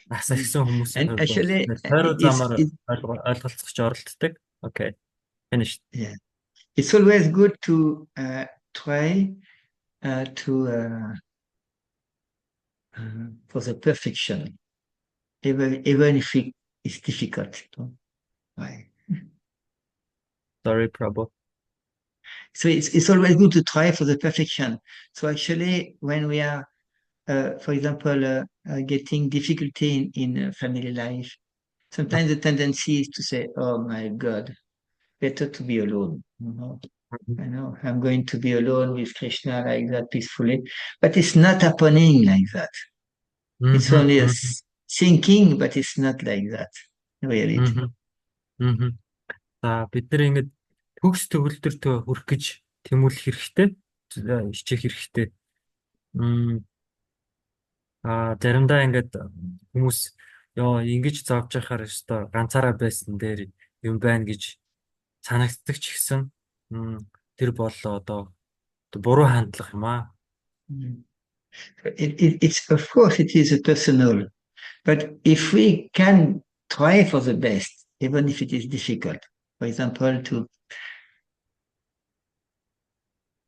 нас ихсэн хүмүүс тойруу замаар ойлголцохч оролддог. Okay. Finished. Yeah. It's always good to try for the perfection, even if it's difficult. Right. Sorry, Prabhu. So it's always good to try for the perfection. So actually, when we are for example, getting difficulty in family life, sometimes the tendency is to say, "Oh my God, better to be alone." I know I'm going to be alone with Krishna like that peacefully, but it's not happening like that. It's only a thinking, but it's not like that in reality. За бид нар ингэж төгс төгөлтөртөө хүрэх гэж тэмүүлэх хэрэгтэй. Хичээх хэрэгтэй. Заримдаа ингээд хүмүүс ёо ингэж зовж байхаар өстой ганцаараа байсан дээр юм байна гэж санагддаг ч гэсэн тэр бол одоо буруу хандлага юм аа. It's of course it is a personal, but if we can try for the best, even if it is difficult, for example, to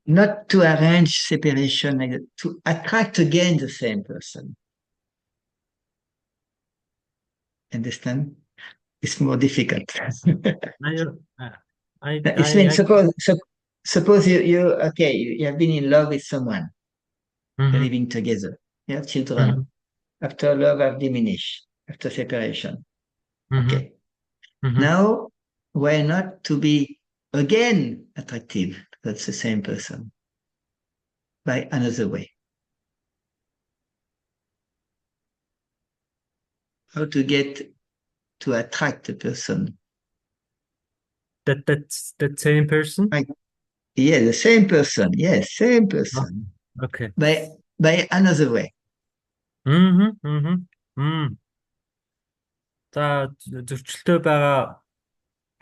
not to arrange separation, like that, to attract again the same person. Understand? It's more difficult. It's mean, suppose you have been in love with someone, you're living together, you have children. After love have diminished, after separation. Okay. Now, why not to be again attractive? That's the same person by another way. How to get to attract the person? That's the same person? Yeah, the same person. Yes, same person. Okay. By another way. За зөрчилтэй байгаа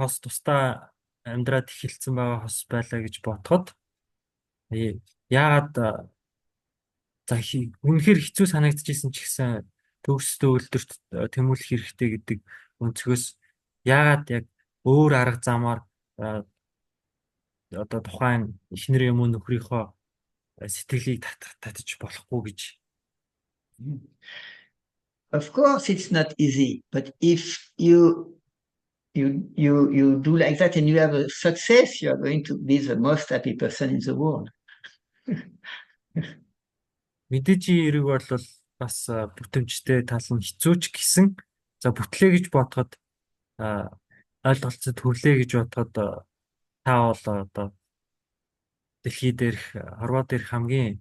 хос тусдаа амьдраад эхэлсэн байгаа хос байлаа гэж бодоход яагаад за үнэхээр хэцүү санагдчихсэн ч гэсэн төгс төгөлдөрт тэмүүлэх хэрэгтэй гэдэг өнцгөөс яагаад яг өөр арга замаар одоо тухайн эхнэр юм уу нөхрийнхөө сэтгэлийг татаж болохгүй гэж. Of course, it's not easy, but if you do like that and you have a success, you are going to be the most happy person in the world. Мэдээжийн эрэг бол бас бүтэмжтэй тал нь хэцүү ч гэсэн за бүтлээ гэж бодоход ойлголцод хүрлээ гэж бодоход та бол одоо дэлхий дээрх хорвоо дээрх хамгийн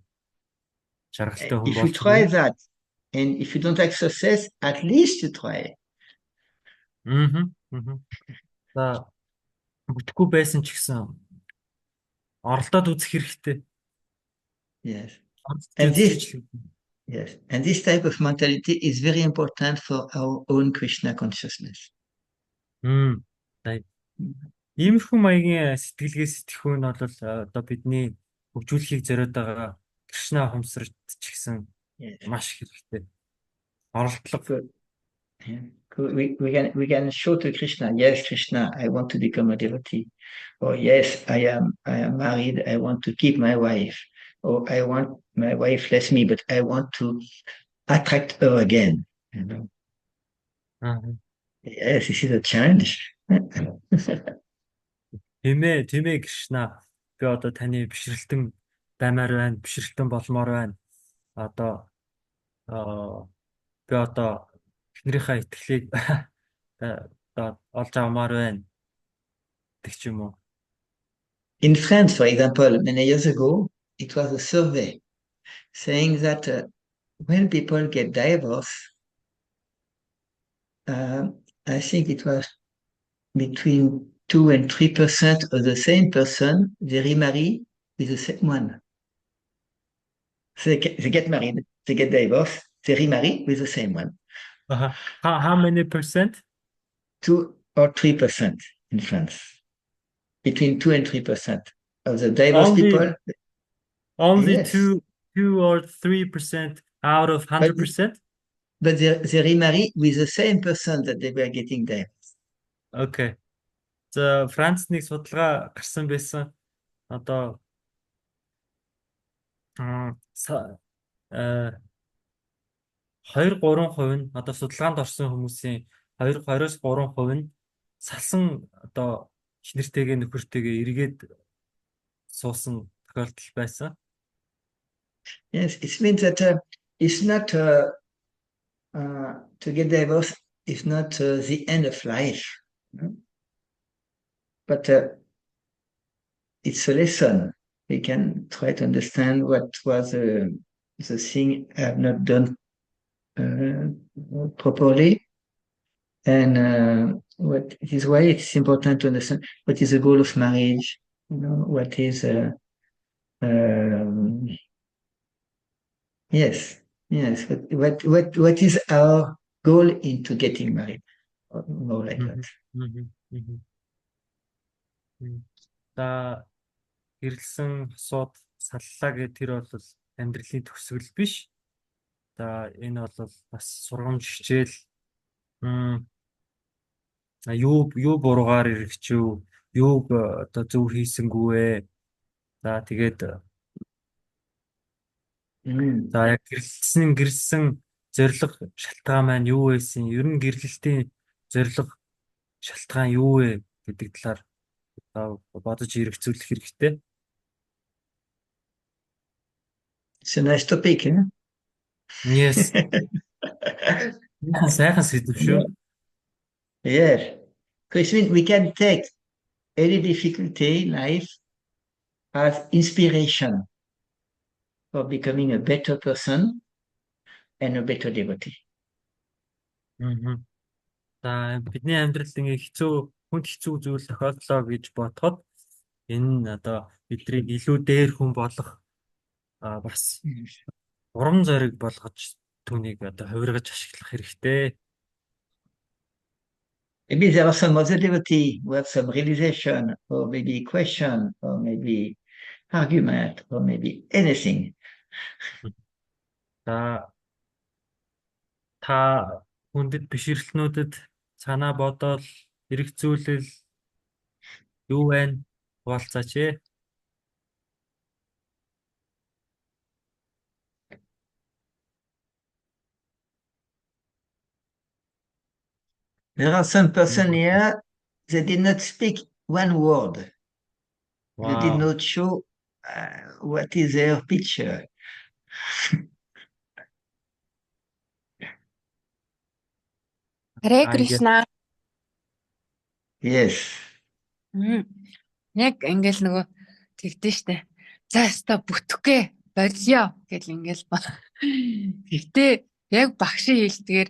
жаргалтай хүн If you try that and if you don't have success, at least you try. За бүтэхгүй байсан ч гэсэн оролдоод үзэх хэрэгтэй. Yes. And this type of mentality is very important for our own Krishna consciousness. Иймэрхүү маягийн сэтгэлгээ сэтгэхүйн бол одоо бидний хөгжүүлэхийг зориод байгаа Кришна ухамсарт ч гэсэн маш хэрэгтэй. Оролдлого. We can show to Krishna, yes, Krishna, I want to become a devotee. Or yes, I am married, I want to keep my wife. Or I want my wife less me, but I want to attract her again. You know? Yes, this is a challenge. Тэмээ Кришна. Би одоо таны бишрэлтэн баймаар байна, бишрэлтэн болмоор байна. Одоо би одоо эхнэрийнхээ итгэлийг олж авмаар байна. Тэг ч юм уу. In France, for example, many years ago, it was a survey saying that when people get divorced, I think it was between 2 and 3% of the same person, they remarry with the same one. So they get married, they get divorced, they remarry with the same one. How many percent? 2 or 3% in France. Between 2 and 3% of the divorced people. Only yes. 2 or 3% out of 100%? But they remarry with the same person that they were getting divorced. Okay. За Франц нэг судалгаа гарсан байсан. Одоо 2-3% нь одоо судалгаанд орсон хүмүүсийн 20-3% нь салсан одоо эхнэртэйгээ нөхөртэйгээ эргээд суусан тохиолдол байсан. Yes, it means that it's not to get divorced is not the end of life, but it's a lesson. We can try to understand what was the thing I have not done properly, and what it is why it's important to understand what is the goal of marriage. What is um, yes, yes. What is our goal into getting married? Or more like that. За гэрлсэн хосууд саллаа гэх тэр бол амьдралын төгсгөл биш. За энэ бол бас сургамж хичээл юу буруугаар иргэчв, юуг одоо зөв хийсэнгүй вэ. За тэгээд за яг гэрлсэн зорилго шалтгаан маань юу байсан? Ер нь гэрлэлтийн зорилго шалтгаан юу вэ гэдэг талаар бодож хэрэгцүүлэх хэрэгтэй. It's a nice topic, eh? Yes. Сайхан сэдв шүү. Yes. Because we can take any difficulty in life as inspiration for becoming a better person and a better devotee. За бидний амьдралд ингээ хүнд хэцүү зүйл тохиолдлоо гэж бодоход энэ одоо биднийг илүү дээр хүн болох бас урам зориг болгож түүнийг одоо хувиргаж ашиглах хэрэгтэй. Maybe there are some other devotees who have some realization or maybe question or maybe argument or maybe anything. За та хүндэт бишрэлтнүүдэд санаа бодол, хэрэгцүүлэл юу байна? Хуваалцаач ээ. There are some person here that did not speak one word. They did not show what is their picture. Харе Кришна. Yes. Яг ингээл нөгөө тэгдэж штэ. За өста бүтгэе болио гэл ингээл ба. Гэхдээ яг багшийн хэлдгээр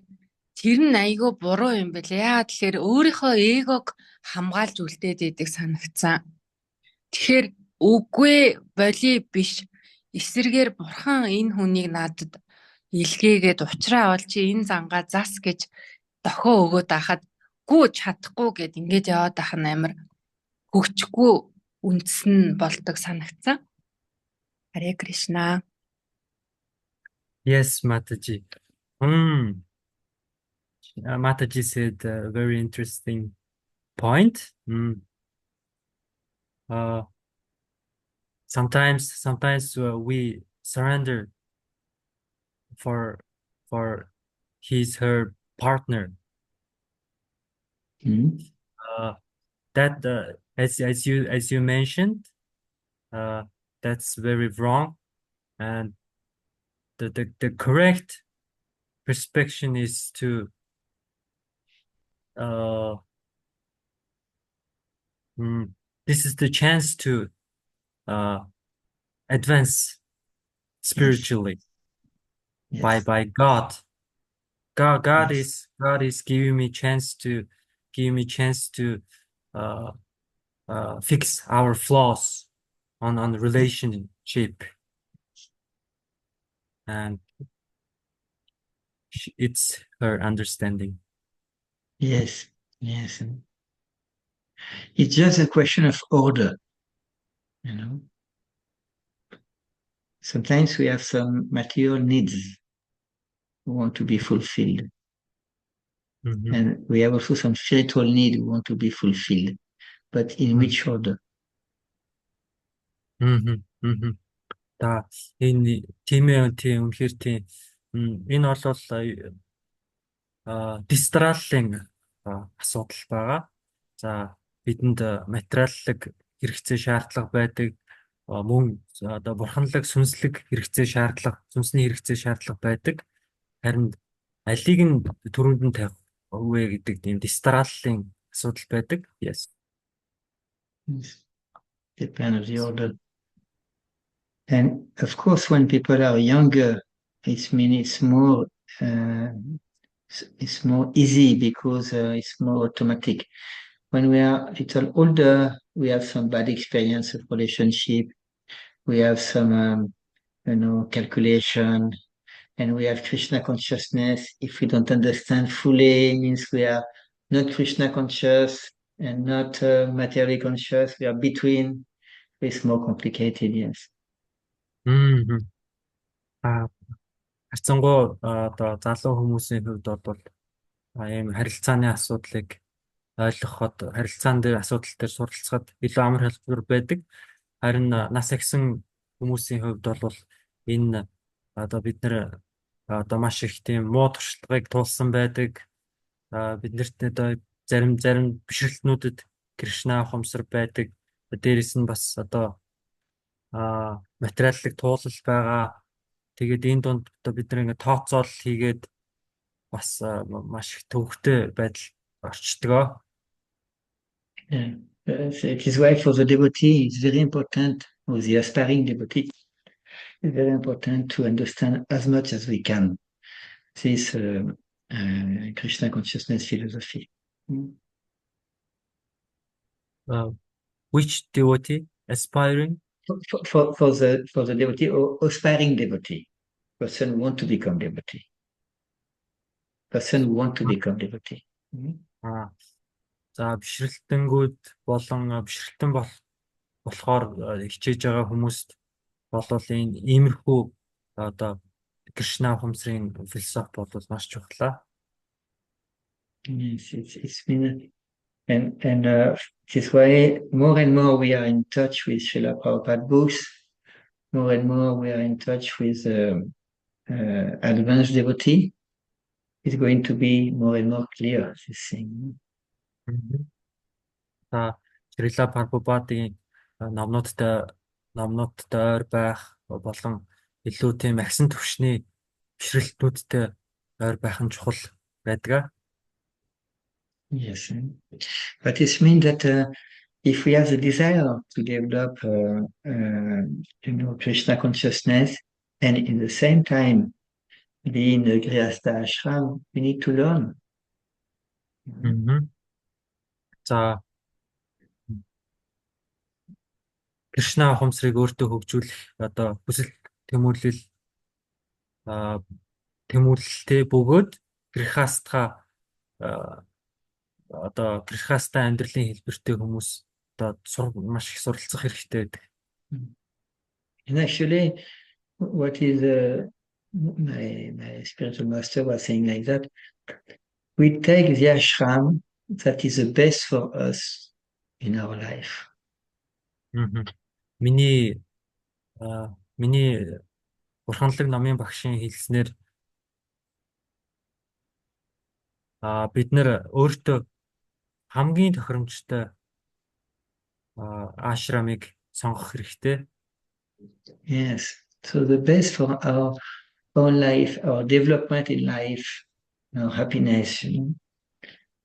тэр нь айгүй буруу юм бэл. Яагаад тэгэхээр өөрийнхөө эгог хамгаалж үлдээд идэг санагцсан. Тэгэхээр үгүй боли биш. Эсэргээр бурхан энэ хүнийг надад илгээгээд уучраа олж энэ зангаа зас гэж дохоо өгөөд ахад гүү чадахгүй гэд ингэж яваад ах нь амар хөгчгүй үндсэн болдог санагцсан. Харе Кришна. Yes, Mataji. Mataji said a very interesting point. Sometimes we surrender for her partner. That as you mentioned, that's very wrong, and the correct perspective is to this is the chance to advance spiritually. Yes. by God. God yes. is giving me chance to fix our flaws on the relationship, and it's her understanding. Yes. It's just a question of order, Sometimes we have some material needs who want to be fulfilled. And we have also some spiritual need who want to be fulfilled. But in which order? За энэ тийм үнэхээр тийм. Энэ бол дистралийн асуудал байгаа. За бидэнд материаллык хэрэгцээ шаардлага байдаг. мөн одоо бурханлаг сүнслэг хэрэгцээ шаардлага, сүнсний хэрэгцээ шаардлага байдаг. Харин алийг нь түрүүнд нь тавих вэ гэдэг тийм дистрааллын асуудал байдаг. Yes. Depend of the order. And of course, when people are younger, it's more uh, it's more easy because it's more automatic. When we are a little older, we have some bad experience of relationship. We have some calculation, and we have Krishna consciousness. If we don't understand fully, it means we are not Krishna conscious and not materially conscious. We are between. It's more complicated, yes. Харцангуй одоо залуу хүмүүсийн хувьд бол ийм харилцааны асуудлыг ойлгоход, харилцаан дээр асуудал дээр суралцахад илүү амар хэлбэр байдаг. Харин нас ихсэн хүмүүсийн хувьд бол энэ одоо бид нэр одоо маш их тийм муу туршлагыг туулсан байдаг. Биднэрт одоо зарим бишрэлтнүүдэд Кришна ухамсар байдаг. Дээрээс нь бас одоо материаллык туулал байгаа. Тэгээд энэ донд одоо бид нэг тооцоол хийгээд бас маш их төвөгтэй байдал орчдөг. Yeah. It is why for the devotee, it's very important, or the aspiring devotee, it's very important to understand as much as we can this Krishna consciousness philosophy. Which devotee? Aspiring? For the devotee or aspiring devotee, person who want to become devotee. Person who want to become devotee. За бишрэлтэнгүүд болон бишрэлтэн болохоор хичээж байгаа хүмүүст болвол энэ иймэрхүү одоо Кришна ухамсарын философи бол маш чухал. Yes, it's been and it is why more and more we are in touch with Srila Prabhupada books. More and more we are in touch with advanced devotee. It's going to be more and more clear, this thing. Шрила Прабхупадын номнуудтай ойр байх болон илүү тийм агсан түвшний бишрэлтнүүдтэй ойр байх нь чухал байдаг. Yes, but it means that if we have the desire to develop, Krishna consciousness, and in the same time be in the Grihastha ashram, we need to learn. За Кришна ухамсарыг өөртөө хөгжүүлэх одоо хүсэл тэмүүлэлтэй бөгөөд Грихастха одоо Грихастха амьдралын хэлбэртэй хүмүүс одоо маш их суралцах хэрэгтэй байдаг. And actually, what is my spiritual master was saying like that, we take the ashram that is the best for us in our life. Миний бурханлаг намын багшийн хэлснээр бид нэр өөртөө хамгийн тохиромжтой ашрамыг сонгох хэрэгтэй. Yes, so the best for our own life, our development in life, our happiness,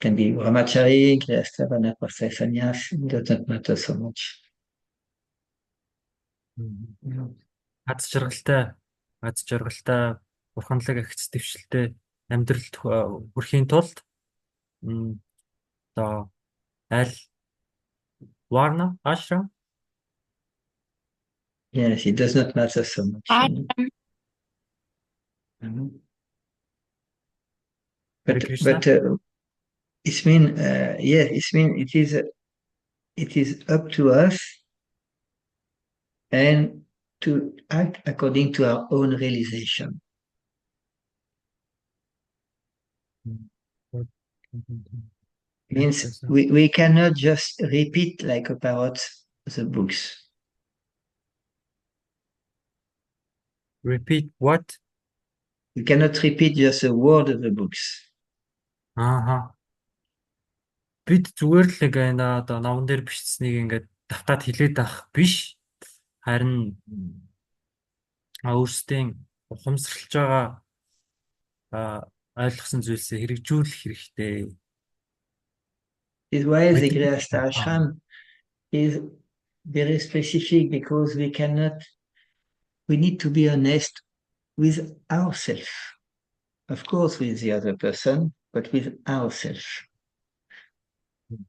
can be brahmachari, grihastha, vanaprastha, sannyas, it doesn't matter so much. Аз жаргалтай бурханлаг агц дэвшилтэй амьдралд хүрэхийн тулд одоо аль Varna ashram? Yes, it does not matter so much. But it means it is up to us and to act according to our own realization. Means we cannot just repeat like a parrot the books. Repeat what? We cannot repeat just a word of the books. Бид зүгээр л нэг одоо номон дээр бичсэнийг ингээд давтаад хэлээд авах биш. Харин өөрсдийн ухамсарлаж байгаа ойлгосон зүйлсээ хэрэгжүүлэх хэрэгтэй. This is why the Мэдэн- Grihastha ashram is very specific because we need to be honest with ourselves. Of course, with the other person, but with ourselves.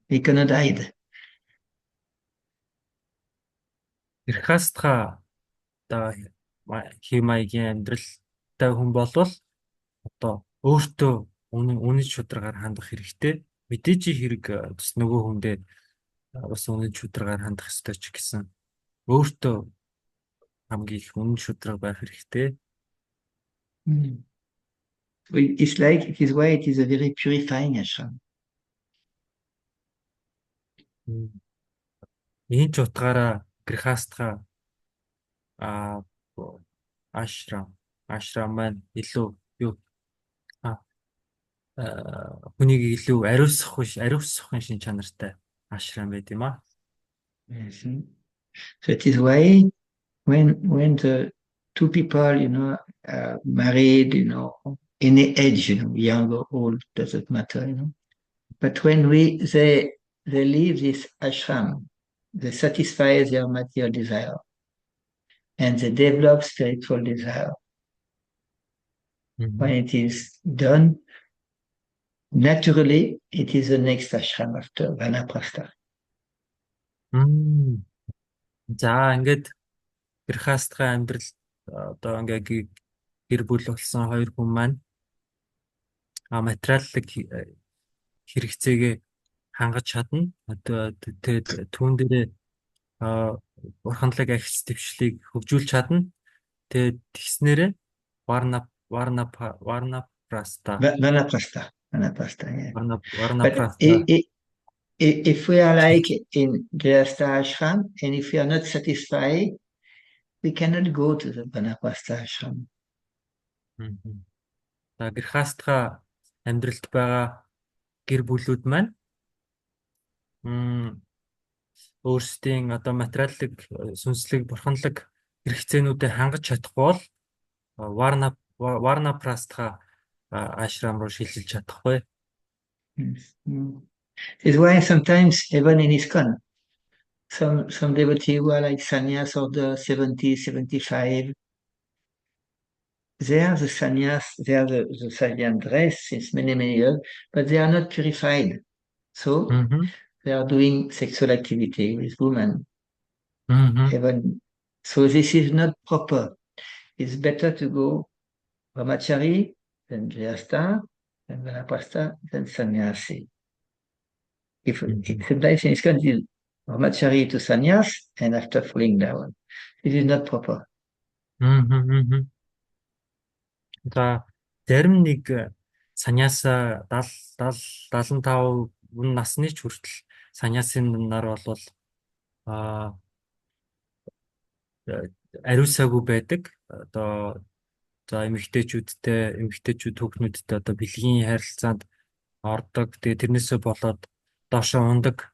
We cannot hide. Грехастха одоо химаягийн амьдралтай хүн болвол одоо өөртөө үнэн шударгаар хандах хэрэгтэй. Мэдээж хэрэг бас нөгөө хүндээ бас үнэн шударгаар хандах ёстой ч гэсэн өөртөө хамгийн их үнэн шударга байх хэрэгтэй. It is why it is a very purifying ashram. Энэ ч утгаараа грехастха ашрам маань илүү юу хүнийг илүү ариусгахын шин чанартай ашрам байт юм аа. So it is why when the two people, are married, any age, young or old, doesn't matter, But when they leave this ashram, they satisfy their material desire and they develop spiritual desire. When it is done, naturally, it is the next ashram after Vanaprastha. За ингээд грехастхай амьдрал одоо ингээд гэр бүл болсон хоёр хүн маань материаллык хэрэгцээгээ хангаж чадна. Одоо тэгээд түүн дээрээ бурханлаг ахиц твшлийг хөгжүүлж чадна. Тэгээд тэгснээрээ Vanaprastha. Yeah. Vanaprastha. If we are like in Grihastha ashram, and if we are not satisfied, we cannot go to the Vanaprastha ashram. За грехастха амьдралд байгаа гэр бүлүүд маань өөрсдийн одоо материаллык сүнслэг бурханлаг хэрэгцээнүүдэд хангаж чадахгүй бол Vanaprastha ашрам руу шилжиж чадахгүй. It's why sometimes even in ISKCON, some devotees who are like sannyas of the 70, 75, they are the sannyas, they are the Sahajan dress since many, many years, but they are not purified. So they are doing sexual activity with women. So this is not proper. It's better to go brahmachari, then grihastha, then vanaprastha, then sannyasi. If sometimes in ISKCON it is brahmachari to sannyas and after falling down. It is not proper. За зарим нэг саньяаса 75 насны ч хүртэл саньяасын нар бол ариусаагүй байдаг. Одоо за эмэгтэйчүүд хүүхнүүдтэй одоо бэлгийн харилцаанд ордог. Тэгээ тэрнээсээ болоод доошоо ундаг.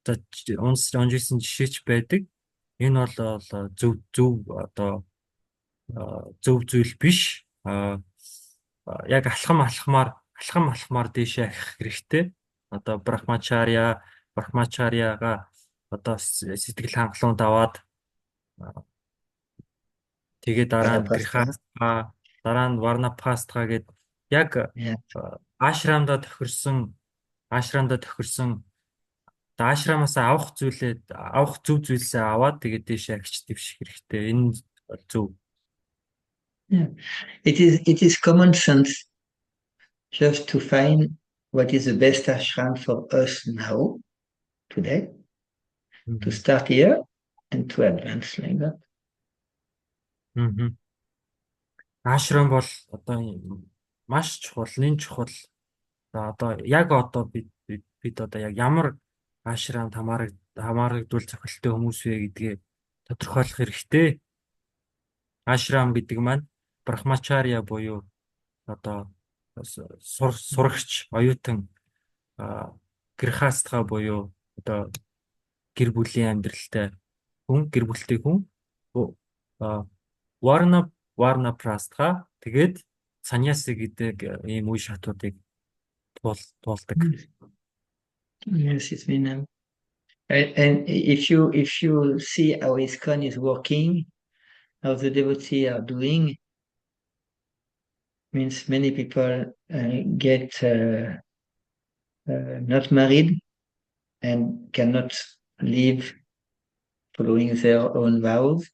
За унжсэн жишээч байдаг. Энэ бол зөв зүйл биш. Яг алхам алхмаар дээшээ ахих хэрэгтэй. Одоо брахмачаряга одоо сэтгэл хангалуун даваад тэгээд дараа нь грехастха, дараа нь Vanaprastha гээд яг ашрамда тохирсон ашрамаас авах зөв зүйлсээ аваад тэгээд дээшээ ахиж дэвших хэрэгтэй. Энэ зөв. Yeah. It is common sense just to find what is the best ashram for us now, today, to start here and to advance like that. Ашрам бол одоо маш чухал, нэн чухал. За одоо яг одоо бид одоо яг ямар ашрамд хамаарагдвал зохилттой хүмүүс вэ гэдгээ тодорхойлох хэрэгтэй. Ашрам гэдэг маань брахмачарья буюу одоо сурагч, оюутан, грехастха буюу одоо гэр бүлийн амьдралтай хүн, гэр бүлтэй хүн, Warna Prastha тэгээд Sannyasi гэдэг ийм үе шатуудыг туулдаг. Yes, it's been. And if you see how ISKCON is working, how the devotees are doing, means many people get not married and cannot live following their own vows.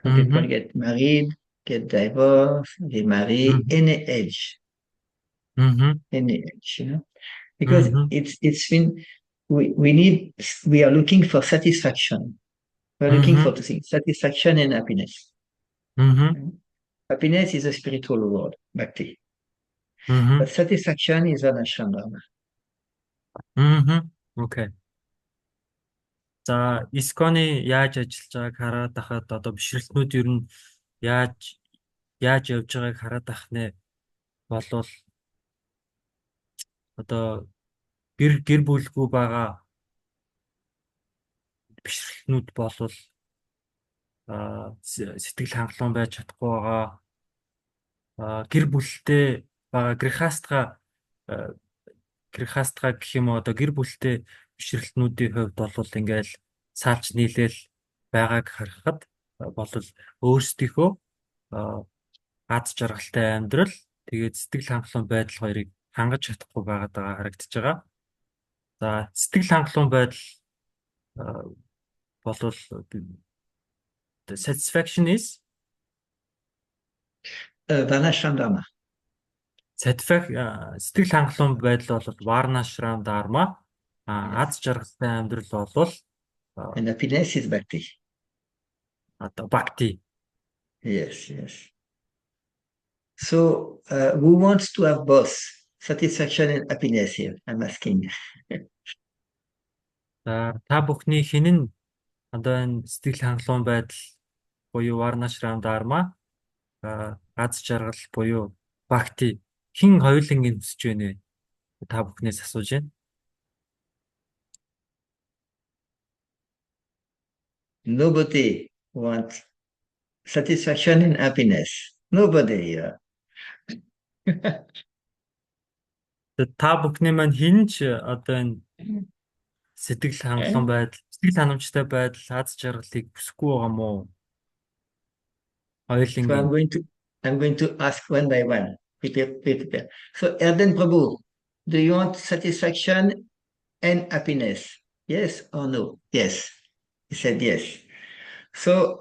Some people get married, get divorced, they marry any age, because it's been we are looking for satisfaction. We're looking for two things: satisfaction and happiness. Happiness is a spiritual world, bhakti. But satisfaction is an ashram dharma. Окей. За, ISKCON-ы яаж ажиллаж байгааг хараад байхад одоо бишрэлтнүүд ер нь яаж явж байгааг хараад байх нэ болвол одоо гэр бүлгүй байгаа бишрэлтнүүд болвол сэтгэл хангалуун байж чадахгүй байгаа гэр бүлтэй байгаа грехастга гэх юм уу одоо гэр бүлтэй бишрэлтнүүдийн хувьд бол ингээл сaalч нийлээл байгааг харахад бол өөрсдийнхөө аз жаргалтай амьдрал тэгээд сэтгэл хангалуун байдал хоёрыг хангаж чадахгүй байгаад байгаа харагдаж байгаа. За сэтгэл хангалуун байдал болвол the satisfaction is Varnashram dharma. Сэтгэл хангалуун байдал бол Varnashram dharma. Аз жаргалтай амьдрал бол And happiness is bhakti. Одоо bhakti. Yes. So who wants to have both satisfaction and happiness here? I'm asking. Та бүхний хэн нь одоо энэ сэтгэл хангалуун байдал буюу Varnashram dharma аз жаргал буюу bhakti хэн хоёуланг нь хүсэж байна вэ? Та бүхнээс асууж байна. Nobody wants satisfaction and happiness. Nobody here. Та бүхний маань хэн ч одоо энэ сэтгэл хангалуун байдал, сэтгэл ханамжтай байдал, аз жаргалыг хүсэхгүй байгаа мó? So I'm going to ask one by one. Prepare. So Erden Prabhu, do you want satisfaction and happiness? Yes or no? Yes. He said yes. So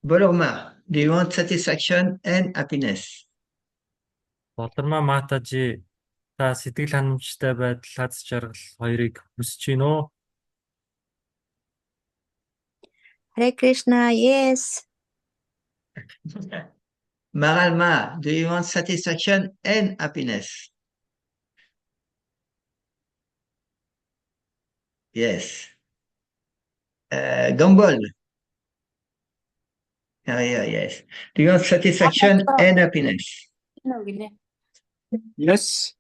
Bolorma, do you want satisfaction and happiness? Болорма Матажи та сэтгэл ханамжтай байдал, аз жаргал хоёрыг хүсэж байна уу? Hare Krishna, yes. Maralma, do you want satisfaction and happiness? Yes. Gumball. Yes. Do you want satisfaction and happiness? Yes,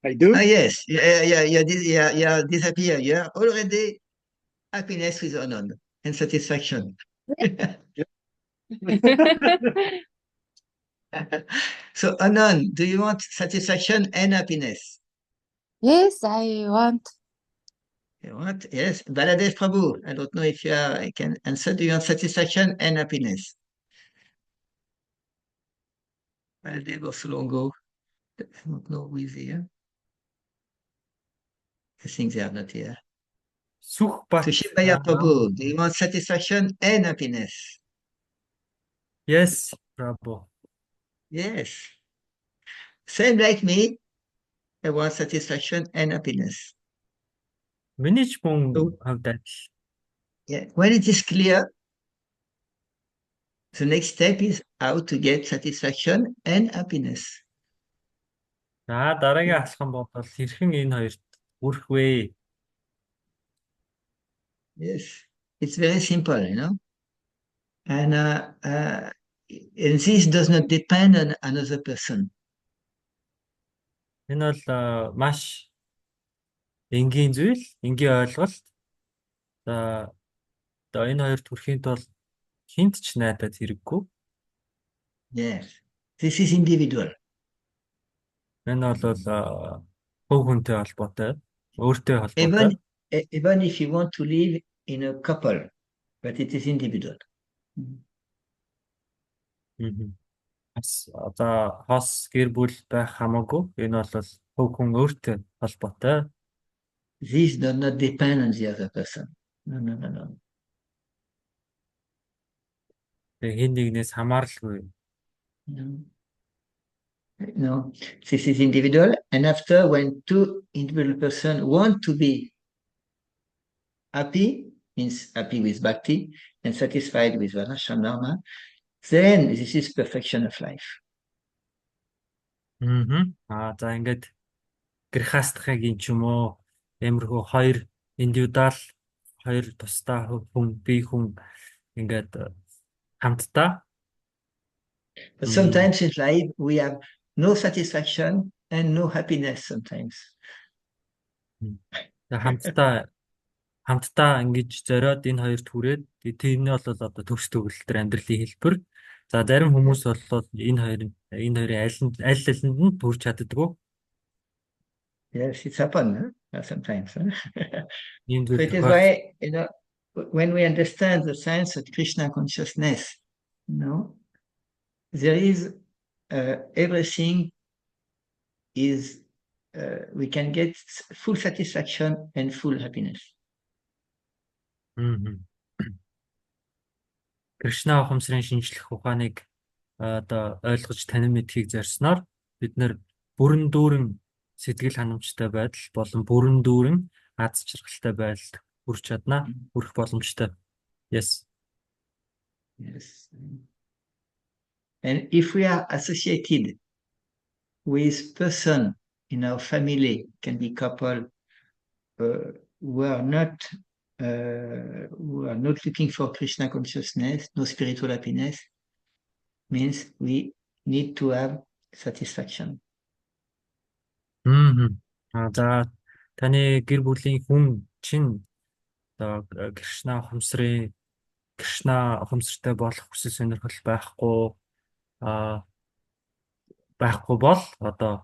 I do. Yes. Yeah, disappear. Yeah, already happiness with Anand and satisfaction. So Anand, do you want satisfaction and happiness? Yes, I want. You want? Yes. Baladev Prabhu, I don't know if I can answer. Do you want satisfaction and happiness? Baladev or Sulongo? I don't know who is here. I think they are not here. Sukhbat. Sushimaya Prabhu, do you want satisfaction and happiness? Yes, Prabhu. Yes. Same like me, I want satisfaction and happiness. Миний ч мөн хавдаад. Yeah. When it is clear, the next step is how to get satisfaction and happiness. За дараагийн алхам бол хэрхэн энэ хоёрт хүрэх вэ? Yes, it's very simple, and this does not depend on another person. Энэ бол маш энгийн зүйл, энгийн ойлголт. За одоо энэ хоёрт хүрэхийн тулд хинт ч найдаад хэрэггүй. Yes. This is individual. Энэ бол хөв хүнтэй холбоотой, өөртөө холбоотой. Even if you want to live in a couple, but it is individual. Одоо хос гэр бүл байх хамаагүй. Энэ бол хөв хүн өөртөө холбоотой. This does not depend on the other person. No. Тэгээ хин нэгнээс хамааралгүй. No, this is individual. And after, when two individual persons want to be happy, means happy with bhakti, and satisfied with varnashram dharma, then this is perfection of life. За ингээд гэр хаастахын ч юм уу, иймэрхүү хоёр индивидуал, хоёр тусдаа хүн, бие хүн ингээд хамтдаа. But sometimes in life we have no satisfaction and no happiness sometimes. Хамтдаа ингэж зориод энэ хоёрт хүрээд тэрний бол одоо төгс төгөлтөр амьдралын хэлбэр. За зарим хүмүүс бол энэ хоёрын аль нь хүрч чаддаггүй. Yes, it's happened sometimes. So Ийм it is why, when we understand the science of Krishna consciousness, there is everything is we can get full satisfaction and full happiness. Кришна ухамсарын шинжлэх ухааныг одоо ойлгож танин мэдхийг зорьсноор бид нэр бүрэн дүүрэн сэтгэл ханамжтай байдал болон бүрэн дүүрэн аз жаргалтай байдалд хүрч чадна, хүрэх боломжтой. Yes. And if we are associated with person in our family, can be couple who are not looking for Krishna consciousness, no spiritual happiness, means we need to have satisfaction. За таны гэр бүлийн хүн чинь одоо Кришна ухамсартай болох хүсэл сонирхол байхгүй бол одоо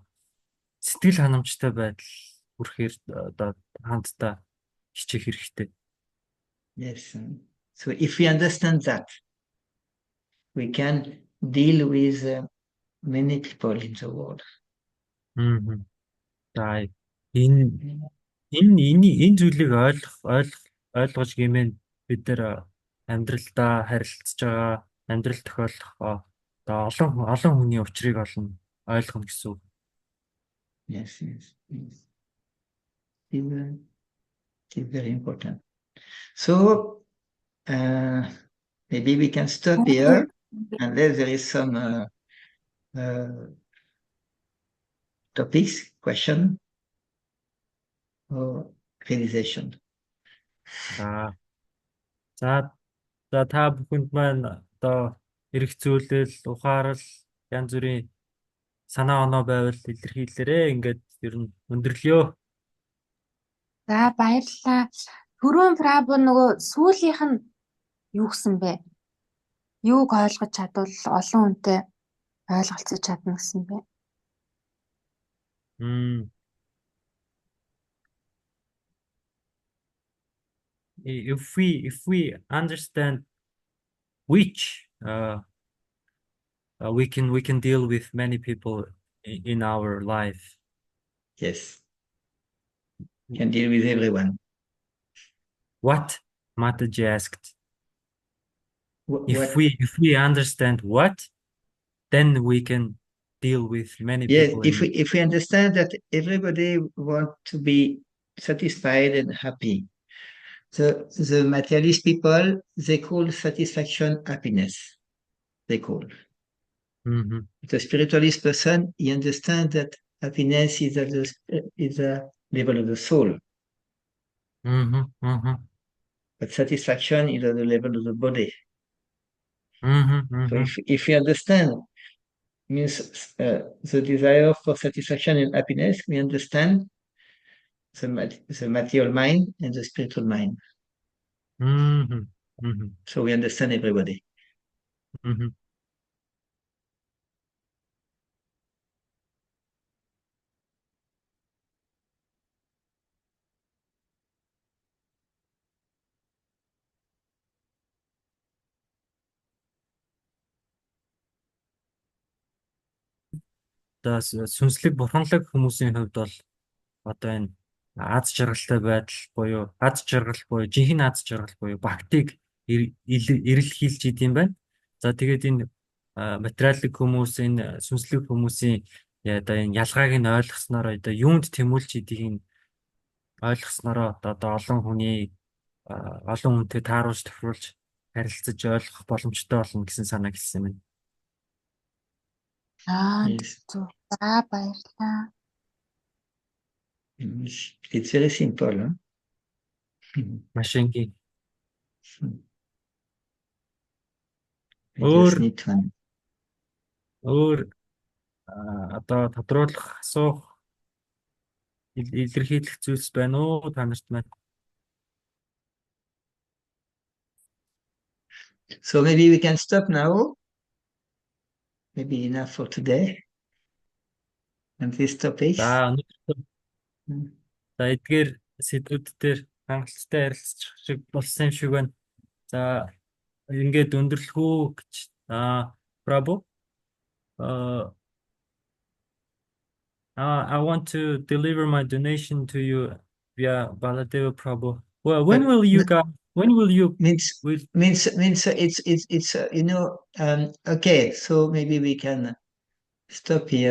сэтгэл ханамжтай байдал хүрэхээр одоо хамтдаа хичээх хэрэгтэй. Yes. So if we understand that, we can deal with many people in the world. За энэ зүйлийг ойлгож гэмээр бид нэр амьдралдаа харилцаж байгаа амьдрал тохиолдох одоо олон хүний учрыг олно ойлгоно гэсэн үг. Yes. It's very important. So maybe we can stop here unless there is some topics, question or realization. За та бүхэнд маань одоо эрх зүйлэл, ухаарал, янз бүрийн санаа оноо байвал илэрхийлээрээ ингээд ер нь өндөрлөё. За баярлалаа. Түрүүн Прабу нөгөө сүүлийнх нь юу гэсэн бэ? Юуг ойлгож чадвал олон хүнтэй ойлголцож чадна гэсэн бэ? If we understand which we can deal with many people in our life. Yes. We can deal with everyone. What Mataji asked. If we understand what, then we can deal with many people. Yes, if we understand that everybody wants to be satisfied and happy. The materialist people, they call satisfaction happiness. They call. The spiritualist person, he understands that happiness is a level of the soul. But satisfaction is at the level of the body. So if we understand, means the desire for satisfaction and happiness, we understand the material mind and the spiritual mind. So we understand everybody. Mhm. Одоо сүнслэг бурханлаг хүмүүсийн хувьд бол одоо энэ аз жаргалтай байдал буюу аз жаргал буюу жинхэнэ аз жаргал буюу бактиг эрэлхийлж идэм байна. За тэгээд энэ материалын хүмүүс энэ сүнслэг хүмүүсийн одоо энэ ялгааг нь ойлгосноор одоо юунд тэмүүлж идгийг нь ойлгоснороо одоо олон хүнтэй тааруулж тохируулж харилцаж ойлгох боломжтой болно гэсэн санаа хэлсэн юм байна. Yes. За баярлалаа. It's very simple. Huh? Маш энгийн. I just need to. Өөр одоо тодруулах, асуух, илэрхийлэх зүйлс байна уу та нарт маань? So maybe we can stop now. Maybe enough for today. And this topic. За эдгээр сэдвүүд дээр хангалттай ярилцчих шиг болсон юм шиг байна. За ингээд өндөрлөх үү гэж Prabhu. I want to deliver my donation to you via Baladeva Prabhu. Well, when will you go? When will you? Means it's okay. So maybe we can stop here.